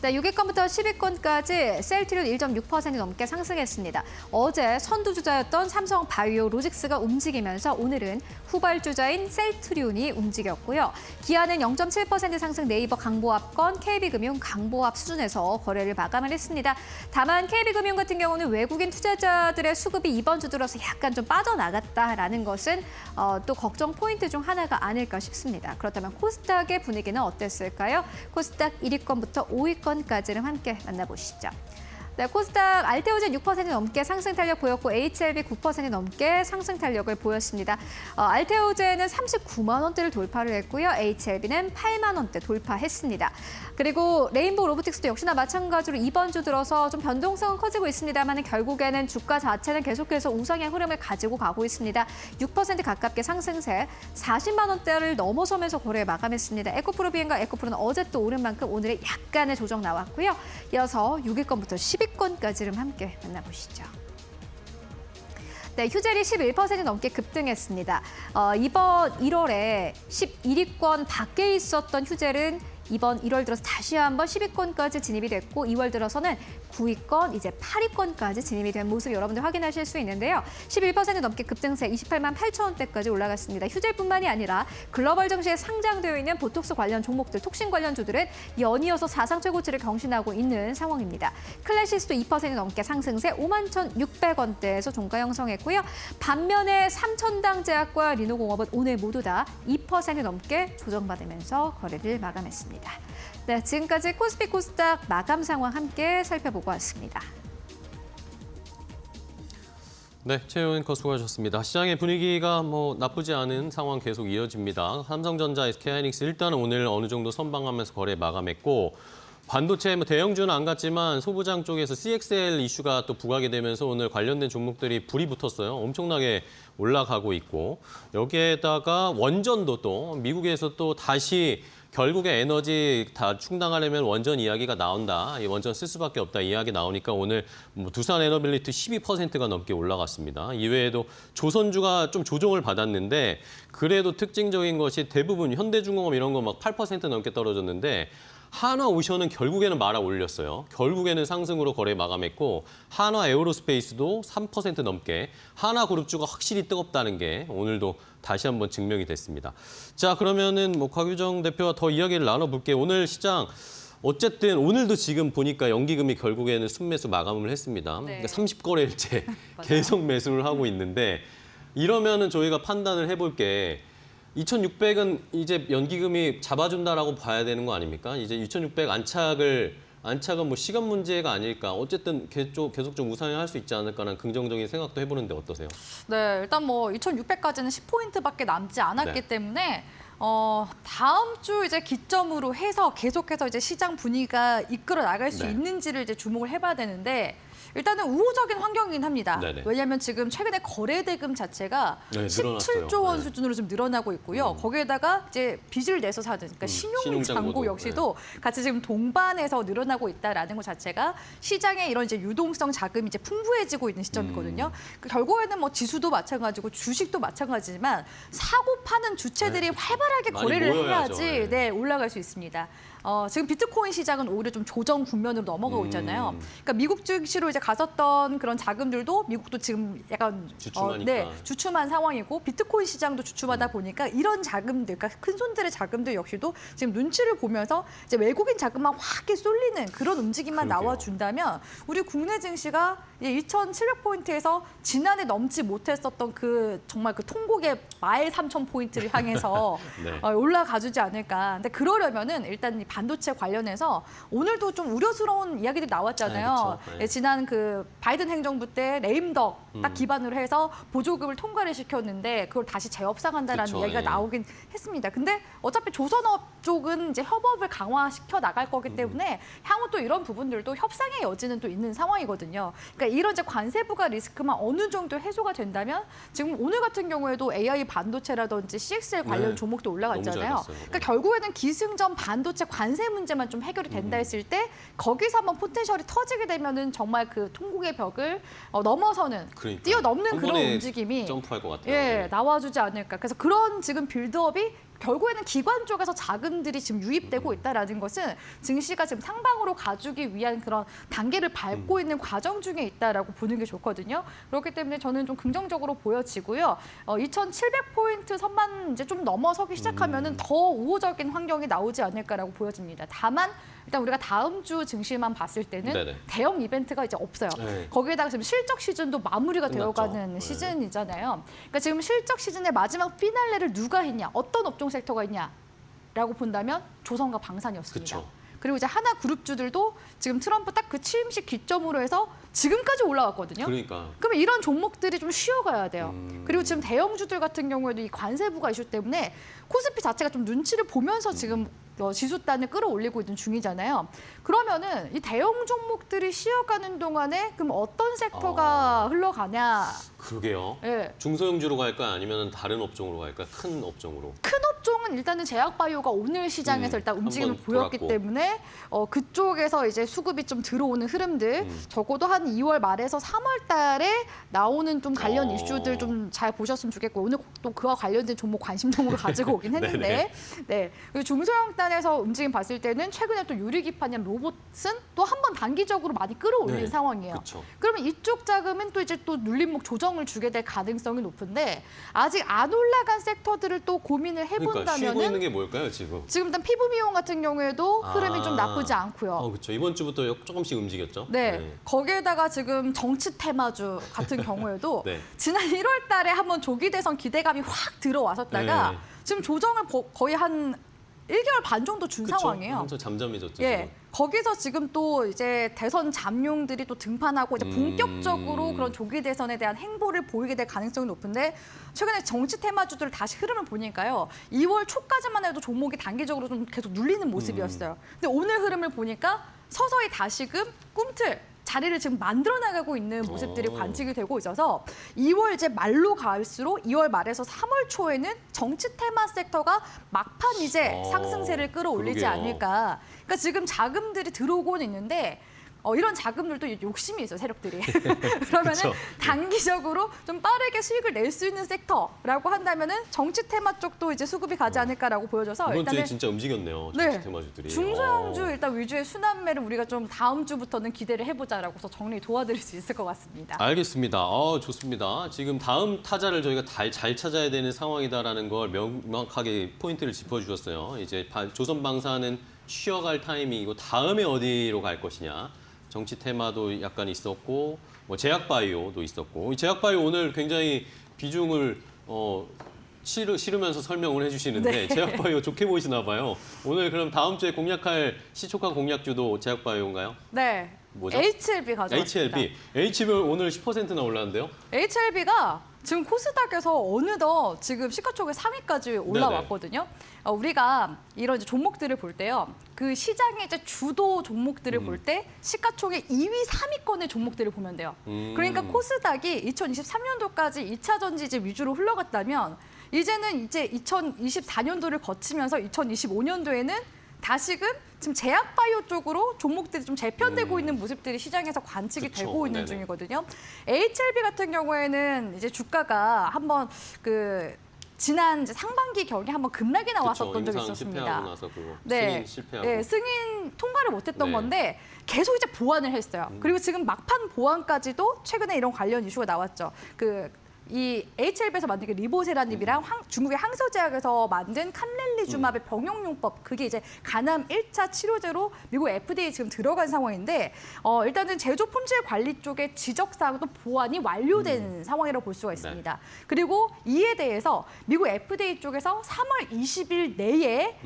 네, 6위권부터 10위권까지 셀트리온 1.6% 넘게 상승했습니다. 어제 선두주자였던 삼성 바이오 로직스가 움직이면서 오늘은 후발주자인 셀트리온이 움직였고요. 기아는 0.7% 상승 네이버 강보합권, KB금융 강보합 수준에서 거래를 마감을 했습니다. 다만 KB금융 같은 경우는 외국인 투자자들의 수급이 이번 주 들어서 약간 좀 빠져나갔다라는 것은 또 걱정 포인트 중 하나가 아닐까 싶습니다. 그렇다면 코스닥의 분위기는 어땠을까요? 코스닥 1위권부터 5위권까지를 함께 만나보시죠. 네, 코스닥 알테오젠 6% 넘게 상승 탄력 보였고 HLB 9% 넘게 상승 탄력을 보였습니다. 알테오젠은 39만 원대를 돌파를 했고요. HLB는 8만 원대 돌파했습니다. 그리고 레인보우 로보틱스도 역시나 마찬가지로 이번 주 들어서 좀 변동성은 커지고 있습니다만 결국에는 주가 자체는 계속해서 우상의 흐름을 가지고 가고 있습니다. 6% 가깝게 상승세 40만 원대를 넘어서면서 거래에 마감했습니다. 에코프로비엔과 에코프로는 어제 또 오른 만큼 오늘의 약간의 조정 나왔고요. 이어서 6위권부터 10위권까지를 함께 만나보시죠. 네, 휴젤이 11% 넘게 급등했습니다. 이번 1월에 11위권 밖에 있었던 휴젤은 이번 1월 들어서 다시 한번 10위권까지 진입이 됐고 2월 들어서는 9위권, 이제 8위권까지 진입이 된 모습 여러분들 확인하실 수 있는데요. 11% 넘게 급등세 28만 8천 원대까지 올라갔습니다. 휴젤뿐만이 아니라 글로벌 증시에 상장되어 있는 보톡스 관련 종목들, 톡신 관련주들은 연이어서 사상 최고치를 경신하고 있는 상황입니다. 클래시스도 2% 넘게 상승세 5만 1,600원대에서 종가 형성했고요. 반면에 삼천당제약과 리노공업은 오늘 모두 다 2% 넘게 조정받으면서 거래를 마감했습니다. 네, 지금까지 코스피 코스닥 마감 상황 함께 살펴보고 왔습니다. 네, 최영 앵커 수고하셨습니다. 시장의 분위기가 나쁘지 않은 상황 계속 이어집니다. 삼성전자, SK하이닉스 일단은 오늘 어느 정도 선방하면서 거래 마감했고 반도체 대형주는 안 갔지만 소부장 쪽에서 CXL 이슈가 또 부각이 되면서 오늘 관련된 종목들이 불이 붙었어요. 엄청나게 올라가고 있고 여기에다가 원전도 또 미국에서 또 다시 결국에 에너지 다 충당하려면 원전 이야기가 나온다. 이 원전 쓸 수밖에 없다 이야기 나오니까 오늘 두산 에너빌리티 12%가 넘게 올라갔습니다. 이외에도 조선주가 좀 조정을 받았는데 그래도 특징적인 것이 대부분 현대중공업 이런 거 막 8% 넘게 떨어졌는데 한화오션은 결국에는 말아 올렸어요. 결국에는 상승으로 거래 마감했고 한화 에어로스페이스도 3% 넘게 한화그룹주가 확실히 뜨겁다는 게 오늘도 다시 한번 증명이 됐습니다. 자, 그러면은 곽유정 대표와 더 이야기를 나눠볼게요. 오늘 시장 어쨌든 오늘도 지금 보니까 연기금이 결국에는 순매수 마감을 했습니다. 네. 그러니까 30거래일째 계속 매수를 하고 있는데 이러면은 저희가 판단을 해볼 게 2,600은 이제 연기금이 잡아준다라고 봐야 되는 거 아닙니까? 이제 2,600 안착은 시간 문제가 아닐까. 어쨌든 계속 좀 우상향할 수 있지 않을까라는 긍정적인 생각도 해보는데 어떠세요? 네, 일단 2,600까지는 10포인트밖에 남지 않았기 네. 때문에 다음 주 이제 기점으로 해서 계속해서 이제 시장 분위기가 이끌어 나갈 수 네. 있는지를 이제 주목을 해봐야 되는데 일단은 우호적인 환경이긴 합니다. 네네. 왜냐하면 지금 최근에 거래 대금 자체가 네, 늘어났어요. 17조 원 네. 수준으로 좀 늘어나고 있고요. 거기에다가 이제 빚을 내서 사는 그러니까 신용 잔고 역시도 같이 지금 동반해서 늘어나고 있다라는 것 자체가 시장에 이런 이제 유동성 자금이 이제 풍부해지고 있는 시점이거든요. 그러니까 결국에는 지수도 마찬가지고 주식도 마찬가지지만 사고 파는 주체들이 활발하게 많이 거래를 모여야죠. 해야지 네. 올라갈 수 있습니다. 지금 비트코인 시장은 오히려 좀 조정 국면으로 넘어가고 있잖아요. 그러니까 미국 증시로 이제 갔었던 그런 자금들도 미국도 지금 약간 주춤하니까. 주춤한 상황이고 비트코인 시장도 주춤하다 보니까 이런 자금들, 그러니까 큰 손들의 자금들 역시도 지금 눈치를 보면서 이제 외국인 자금만 확 쏠리는 그런 움직임만 그러게요. 나와준다면 우리 국내 증시가 2,700포인트에서 지난해 넘지 못했었던 그 정말 그 통곡의 13,000포인트를 향해서 네. 올라가주지 않을까. 근데 그러려면은 일단 이 반도체 관련해서 오늘도 좀 우려스러운 이야기들이 나왔잖아요. 그렇죠. 네. 지난 그 바이든 행정부 때 레임덕 딱 기반으로 해서 보조금을 통과를 시켰는데 그걸 다시 재협상한다라는 그렇죠. 이야기가 네. 나오긴 했습니다. 근데 어차피 조선업 쪽은 이제 협업을 강화시켜 나갈 거기 때문에 향후 또 이런 부분들도 협상의 여지는 또 있는 상황이거든요. 그러니까 이런 이제 관세 부과 리스크만 어느 정도 해소가 된다면 지금 오늘 같은 경우에도 AI 반도체라든지 CXL 관련 네. 종목도 너무 잘 올라갔잖아요. 갔어요. 그러니까 결국에는 기승전 반도체 관세 문제만 좀 해결이 된다 했을 때 거기서 한번 포텐셜이 터지게 되면은 정말 그 통곡의 벽을 넘어서는 그러니까. 뛰어넘는 한 그런 번에 움직임이 점프할 것 같아요. 예, 네. 나와주지 않을까. 그래서 그런 지금 빌드업이 결국에는 기관 쪽에서 자금들이 지금 유입되고 있다라는 것은 증시가 지금 상방으로 가주기 위한 그런 단계를 밟고 있는 과정 중에 있다라고 보는 게 좋거든요. 그렇기 때문에 저는 좀 긍정적으로 보여지고요. 2,700포인트 선만 이제 좀 넘어서기 시작하면은 더 우호적인 환경이 나오지 않을까라고 보여집니다. 다만 일단 우리가 다음 주 증시만 봤을 때는 네네. 대형 이벤트가 이제 없어요. 네. 거기에다가 지금 실적 시즌도 마무리가 끝났죠. 되어가는 네. 시즌이잖아요. 그러니까 지금 실적 시즌의 마지막 피날레를 누가 했냐, 어떤 업종 섹터가 있냐라고 본다면 조선과 방산이었습니다. 그쵸. 그리고 이제 하나 그룹주들도 지금 트럼프 딱 그 취임식 기점으로 해서 지금까지 올라왔거든요. 그러니까. 그러면 이런 종목들이 좀 쉬어가야 돼요. 음. 그리고 지금 대형주들 같은 경우에도 이 관세부가 이슈 때문에 코스피 자체가 좀 눈치를 보면서 지금 지수단을 끌어올리고 있는 중이잖아요. 그러면은 이 대형 종목들이 쉬어가는 동안에 그럼 어떤 섹터가 흘러가냐? 그러게요. 예. 중소형주로 갈까요? 아니면 다른 업종으로 갈까요? 큰 업종으로. 큰 업종은 일단은 제약바이오가 오늘 시장에서 일단 움직임을 한번 보였기 돌았고. 때문에 그쪽에서 이제 수급이 좀 들어오는 흐름들 적어도 한 2월 말에서 3월 달에 나오는 좀 관련 이슈들 좀 잘 보셨으면 좋겠고 오늘 또 그와 관련된 종목 관심종으로 가지고 오긴 했는데 네. 그리고 중소형 단에서 움직임 봤을 때는 최근에 또 유리기판이나 로봇은 또 한 번 단기적으로 많이 끌어올린 네. 상황이에요. 그렇죠. 그러면 이쪽 자금은 또 이제 또 눌림목 조정을 주게 될 가능성이 높은데 아직 안 올라간 섹터들을 또 고민을 그러니까 쉬고 있는 해본다면은 게 뭘까요, 지금? 지금 일단 피부 미용 같은 경우에도 흐름이 좀 나쁘지 않고요. 그렇죠. 이번 주부터 조금씩 움직였죠. 네. 거기에다가 지금 정치 테마주 같은 경우에도 네. 지난 1월 달에 한번 조기 대선 기대감이 확 들어왔었다가 네. 지금 조정을 거의 한 1개월 반 정도 준 그쵸? 상황이에요. 한참 잠잠해졌죠. 예. 지금. 거기서 지금 또 이제 대선 잠룡들이 또 등판하고 이제 본격적으로 그런 조기 대선에 대한 행보를 보이게 될 가능성이 높은데 최근에 정치 테마주들 다시 흐름을 보니까요. 2월 초까지만 해도 종목이 단기적으로 좀 계속 눌리는 모습이었어요. 근데 오늘 흐름을 보니까 서서히 다시금 꿈틀 자리를 지금 만들어 나가고 있는 모습들이 관측이 되고 있어서 2월 이제 말로 갈수록 2월 말에서 3월 초에는 정치 테마 섹터가 막판 이제 상승세를 끌어올리지 그러게요. 않을까. 그러니까 지금 자금들이 들어오고는 있는데 이런 자금들도 욕심이 있어요, 세력들이. 그러면은 그쵸. 단기적으로 좀 빠르게 수익을 낼 수 있는 섹터라고 한다면은 정치 테마 쪽도 이제 수급이 가지 않을까라고 보여져서 이번 주에 일단은 진짜 움직였네요. 네. 정치 테마주들이. 중소형주 일단 위주의 순환매를 우리가 좀 다음 주부터는 기대를 해보자라고서 정리 도와드릴 수 있을 것 같습니다. 알겠습니다. 좋습니다. 지금 다음 타자를 저희가 잘 찾아야 되는 상황이다라는 걸 명확하게 포인트를 짚어주셨어요. 이제 조선방사는 쉬어갈 타이밍이고 다음에 어디로 갈 것이냐. 정치 테마도 약간 있었고 뭐 제약바이오도 있었고 이 제약바이오 오늘 굉장히 비중을 실으면서 설명을 해주시는데 네. 제약바이오 좋게 보이시나 봐요. 오늘 그럼 다음 주에 공략할 시초가 공략주도 제약바이오인가요? 네. 뭐죠? HLB 가져왔습니다. HLB 오늘 10%나 올랐는데요? HLB가 지금 코스닥에서 어느덧 지금 시가총액 3위까지 올라왔거든요. 우리가 이런 이제 종목들을 볼 때요. 그 시장의 이제 주도 종목들을 볼 때 시가총액 2위, 3위권의 종목들을 보면 돼요. 그러니까 코스닥이 2023년도까지 2차 전지 위주로 흘러갔다면 이제는 이제 2024년도를 거치면서 2025년도에는 다시금 지금 제약바이오 쪽으로 종목들이 좀 재편되고 있는 모습들이 시장에서 관측이 그쵸, 되고 있는 네네. 중이거든요. HLB 같은 경우에는 이제 주가가 한번 지난 이제 상반기 경에 한번 급락이 나왔었던 적이 임상 있었습니다. 실패하고 나서 그거 네. 승인 실패하고. 네, 승인 통과를 못했던 네. 건데 계속 이제 보완을 했어요. 그리고 지금 막판 보완까지도 최근에 이런 관련 이슈가 나왔죠. 이 HLB에서 만든 게 리보세라닙이랑 중국의 항소제약에서 만든 캄렐리주맙의 병용용법 그게 이제 간암 1차 치료제로 미국 FDA 지금 들어간 상황인데 일단은 제조 품질 관리 쪽의 지적사항도 보완이 완료된 상황이라고 볼 수가 있습니다. 네. 그리고 이에 대해서 미국 FDA 쪽에서 3월 20일 내에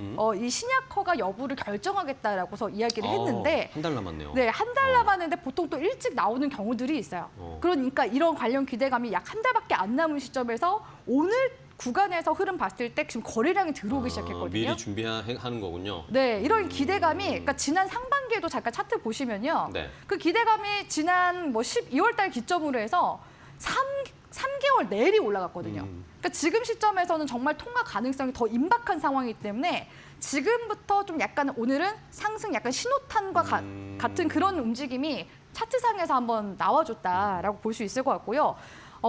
이 신약 허가 여부를 결정하겠다라고서 이야기를 했는데 한 달 남았네요. 네, 한 달 남았는데 보통 또 일찍 나오는 경우들이 있어요. 그러니까 이런 관련 기대감이 약 한 달밖에 안 남은 시점에서 오늘 구간에서 흐름 봤을 때 지금 거래량이 들어오기 시작했거든요. 미리 준비하는 거군요. 네, 이런 기대감이 그러니까 지난 상반기에도 잠깐 차트 보시면요. 네. 그 기대감이 지난 12월 달 기점으로 해서 3개월 내리 올라갔거든요. 그러니까 지금 시점에서는 정말 통과 가능성이 더 임박한 상황이기 때문에 지금부터 좀 약간 오늘은 상승 약간 신호탄과 같은 그런 움직임이 차트상에서 한번 나와줬다라고 볼 수 있을 것 같고요.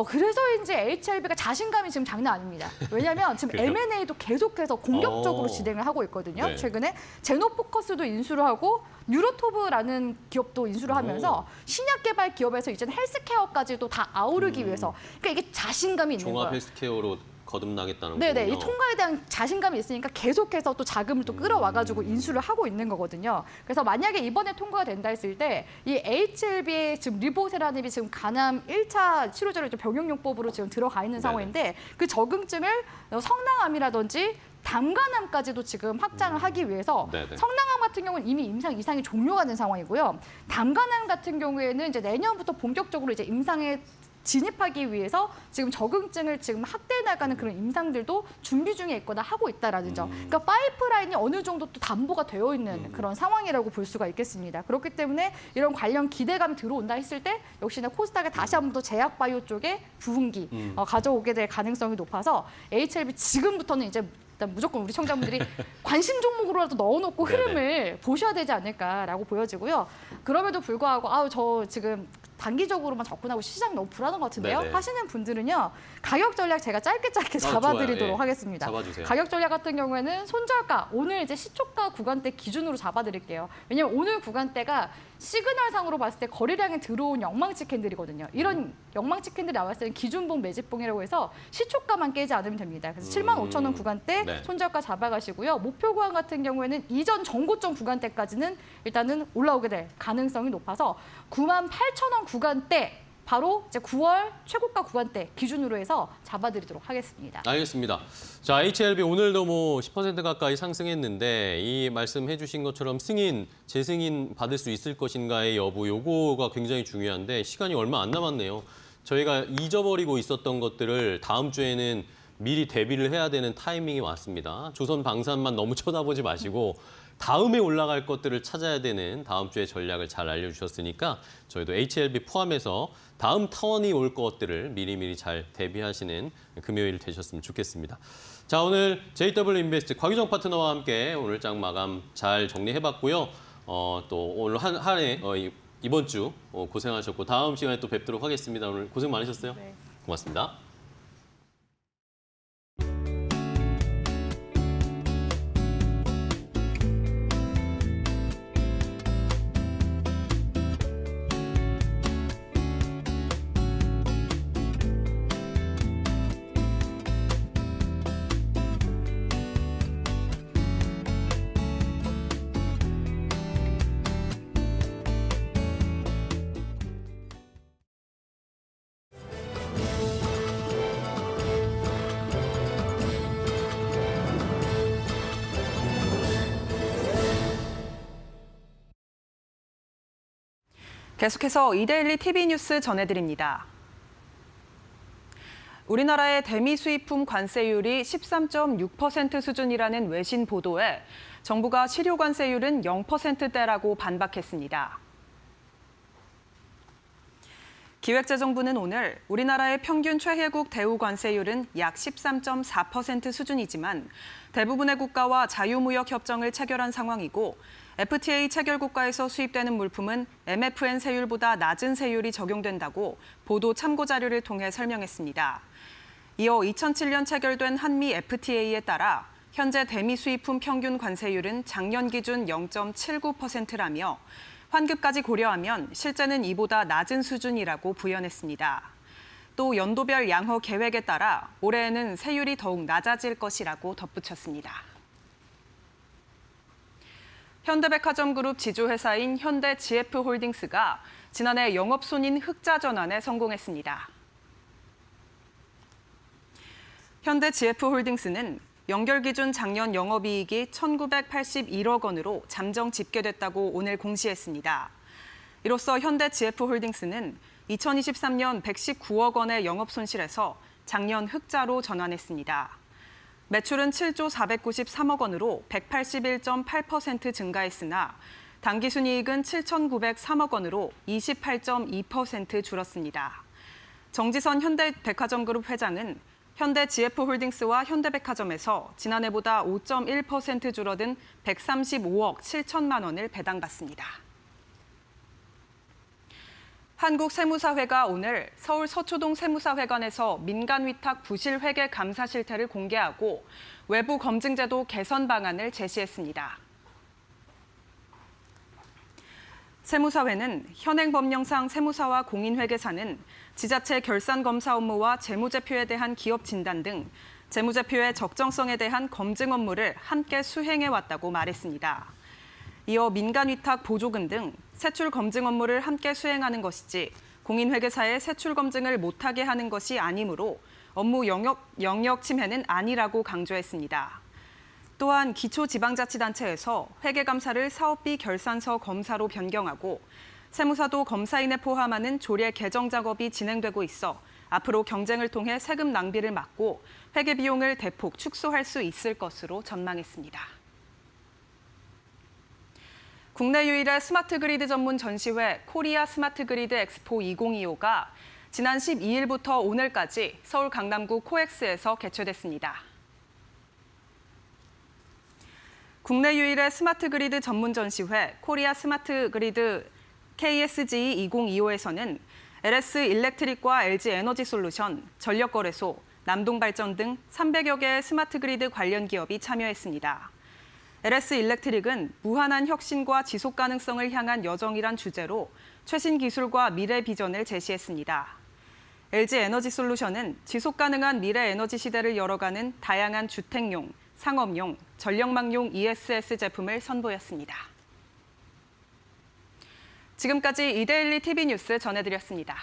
그래서인지 HLB가 자신감이 지금 장난 아닙니다. 왜냐하면 지금 그래요? M&A도 계속해서 공격적으로 진행을 하고 있거든요. 네. 최근에 제노포커스도 인수를 하고 뉴로토브라는 기업도 인수를 하면서 신약 개발 기업에서 이제는 헬스케어까지도 다 아우르기 위해서 그러니까 이게 자신감이 있는 종합 거예요. 헬스케어로 거듭나겠다는 네네, 이 거군요. 통과에 대한 자신감이 있으니까 계속해서 또 자금을 또 끌어와가지고 인수를 하고 있는 거거든요. 그래서 만약에 이번에 통과가 된다 했을 때 이 HLB의 지금 리보세라닙이 지금 간암 1차 치료제로 이제 병용용법으로 지금 들어가 있는 상황인데 그 적응증을 성낭암이라든지 담간암까지도 지금 확장을 하기 위해서 네네. 성낭암 같은 경우는 이미 임상 이상이 종료가 된 상황이고요. 담간암 같은 경우에는 이제 내년부터 본격적으로 이제 임상에 진입하기 위해서 지금 적응증을 지금 확대해 나가는 그런 임상들도 준비 중에 있거나 하고 있다라는 점. 그러니까 파이프라인이 어느 정도 또 담보가 되어 있는 그런 상황이라고 볼 수가 있겠습니다. 그렇기 때문에 이런 관련 기대감이 들어온다 했을 때 역시나 코스닥에 다시 한번 더 제약바이오 쪽에 부흥기 가져오게 될 가능성이 높아서 HLB 지금부터는 이제 일단 무조건 우리 청자분들이 관심 종목으로라도 넣어놓고 네네. 흐름을 보셔야 되지 않을까라고 보여지고요. 그럼에도 불구하고 저 지금 단기적으로만 접근하고 시장이 너무 불안한 것 같은데요. 네네. 하시는 분들은요. 가격 전략 제가 짧게 잡아드리도록 좋아요. 예. 하겠습니다. 잡아주세요. 가격 전략 같은 경우에는 손절가, 오늘 이제 시초가 구간대 기준으로 잡아드릴게요. 왜냐하면 오늘 구간대가 시그널상으로 봤을 때 거래량에 들어온 영망치 캔들이거든요. 이런 영망치 캔들이 나왔을 때는 기준봉 매집봉이라고 해서 시초가만 깨지 않으면 됩니다. 그래서 75,000원 구간대 네. 손절가 잡아가시고요. 목표 구간 같은 경우에는 이전 전고점 구간대까지는 일단은 올라오게 될 가능성이 높아서 98,000원 구간대 바로 이제 9월 최고가 구간대 기준으로 해서 잡아드리도록 하겠습니다. 알겠습니다. 자, HLB 오늘도 뭐 10% 가까이 상승했는데 이 말씀해 주신 것처럼 승인, 재승인 받을 수 있을 것인가의 여부, 요거가 굉장히 중요한데 시간이 얼마 안 남았네요. 저희가 잊어버리고 있었던 것들을 다음 주에는 미리 대비를 해야 되는 타이밍이 왔습니다. 조선 방산만 너무 쳐다보지 마시고 다음에 올라갈 것들을 찾아야 되는 다음 주의 전략을 잘 알려주셨으니까 저희도 HLB 포함해서 다음 턴이 올 것들을 미리미리 잘 대비하시는 금요일 되셨으면 좋겠습니다. 자, 오늘 JW 인베스트 곽유정 파트너와 함께 오늘 장 마감 잘 정리해봤고요. 또 오늘 한 해 이번 주 고생하셨고 다음 시간에 또 뵙도록 하겠습니다. 오늘 고생 많으셨어요. 네. 고맙습니다. 계속해서 이데일리 TV 뉴스 전해드립니다. 우리나라의 대미 수입품 관세율이 13.6% 수준이라는 외신 보도에 정부가 실효 관세율은 0%대라고 반박했습니다. 기획재정부는 오늘 우리나라의 평균 최혜국 대우 관세율은 약 13.4% 수준이지만 대부분의 국가와 자유무역 협정을 체결한 상황이고 FTA 체결 국가에서 수입되는 물품은 MFN 세율보다 낮은 세율이 적용된다고 보도 참고 자료를 통해 설명했습니다. 이어 2007년 체결된 한미 FTA에 따라 현재 대미 수입품 평균 관세율은 작년 기준 0.79%라며 환급까지 고려하면 실제는 이보다 낮은 수준이라고 부연했습니다. 또 연도별 양호 계획에 따라 올해에는 세율이 더욱 낮아질 것이라고 덧붙였습니다. 현대백화점 그룹 지주회사인 현대 GF홀딩스가 지난해 영업손인 흑자 전환에 성공했습니다. 현대 GF홀딩스는 연결 기준 작년 영업이익이 1,981억 원으로 잠정 집계됐다고 오늘 공시했습니다. 이로써 현대 GF홀딩스는 2023년 119억 원의 영업 손실에서 작년 흑자로 전환했습니다. 매출은 7조 493억 원으로 181.8% 증가했으나 당기순이익은 7,903억 원으로 28.2% 줄었습니다. 정지선 현대백화점그룹 회장은 현대 GF홀딩스와 현대백화점에서 지난해보다 5.1% 줄어든 135억 7천만 원을 배당받습니다. 한국세무사회가 오늘 서울 서초동 세무사회관에서 민간위탁 부실회계 감사 실태를 공개하고 외부 검증제도 개선 방안을 제시했습니다. 세무사회는 현행법령상 세무사와 공인회계사는 지자체 결산검사 업무와 재무제표에 대한 기업 진단 등 재무제표의 적정성에 대한 검증 업무를 함께 수행해왔다고 말했습니다. 이어 민간위탁 보조금 등 세출 검증 업무를 함께 수행하는 것이지 공인회계사의 세출 검증을 못하게 하는 것이 아니므로 업무 영역 침해는 아니라고 강조했습니다. 또한 기초지방자치단체에서 회계감사를 사업비 결산서 검사로 변경하고 세무사도 검사인에 포함하는 조례 개정 작업이 진행되고 있어 앞으로 경쟁을 통해 세금 낭비를 막고 회계 비용을 대폭 축소할 수 있을 것으로 전망했습니다. 국내 유일의 스마트 그리드 전문 전시회 코리아 스마트 그리드 엑스포 2025가 지난 12일부터 오늘까지 서울 강남구 코엑스에서 개최됐습니다. 국내 유일의 스마트 그리드 전문 전시회 코리아 스마트 그리드 KSGE 2025에서는 LS 일렉트릭과 LG 에너지 솔루션, 전력거래소, 남동발전 등 300여 개의 스마트 그리드 관련 기업이 참여했습니다. LS 일렉트릭은 무한한 혁신과 지속 가능성을 향한 여정이란 주제로 최신 기술과 미래 비전을 제시했습니다. LG 에너지 솔루션은 지속 가능한 미래 에너지 시대를 열어가는 다양한 주택용, 상업용, 전력망용 ESS 제품을 선보였습니다. 지금까지 이데일리 TV 뉴스 전해드렸습니다.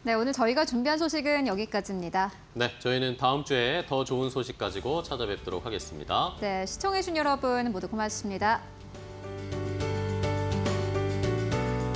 네, 오늘 저희가 준비한 소식은 여기까지입니다. 네, 저희는 다음 주에 더 좋은 소식 가지고 찾아뵙도록 하겠습니다. 네, 시청해주신 여러분 모두 고맙습니다.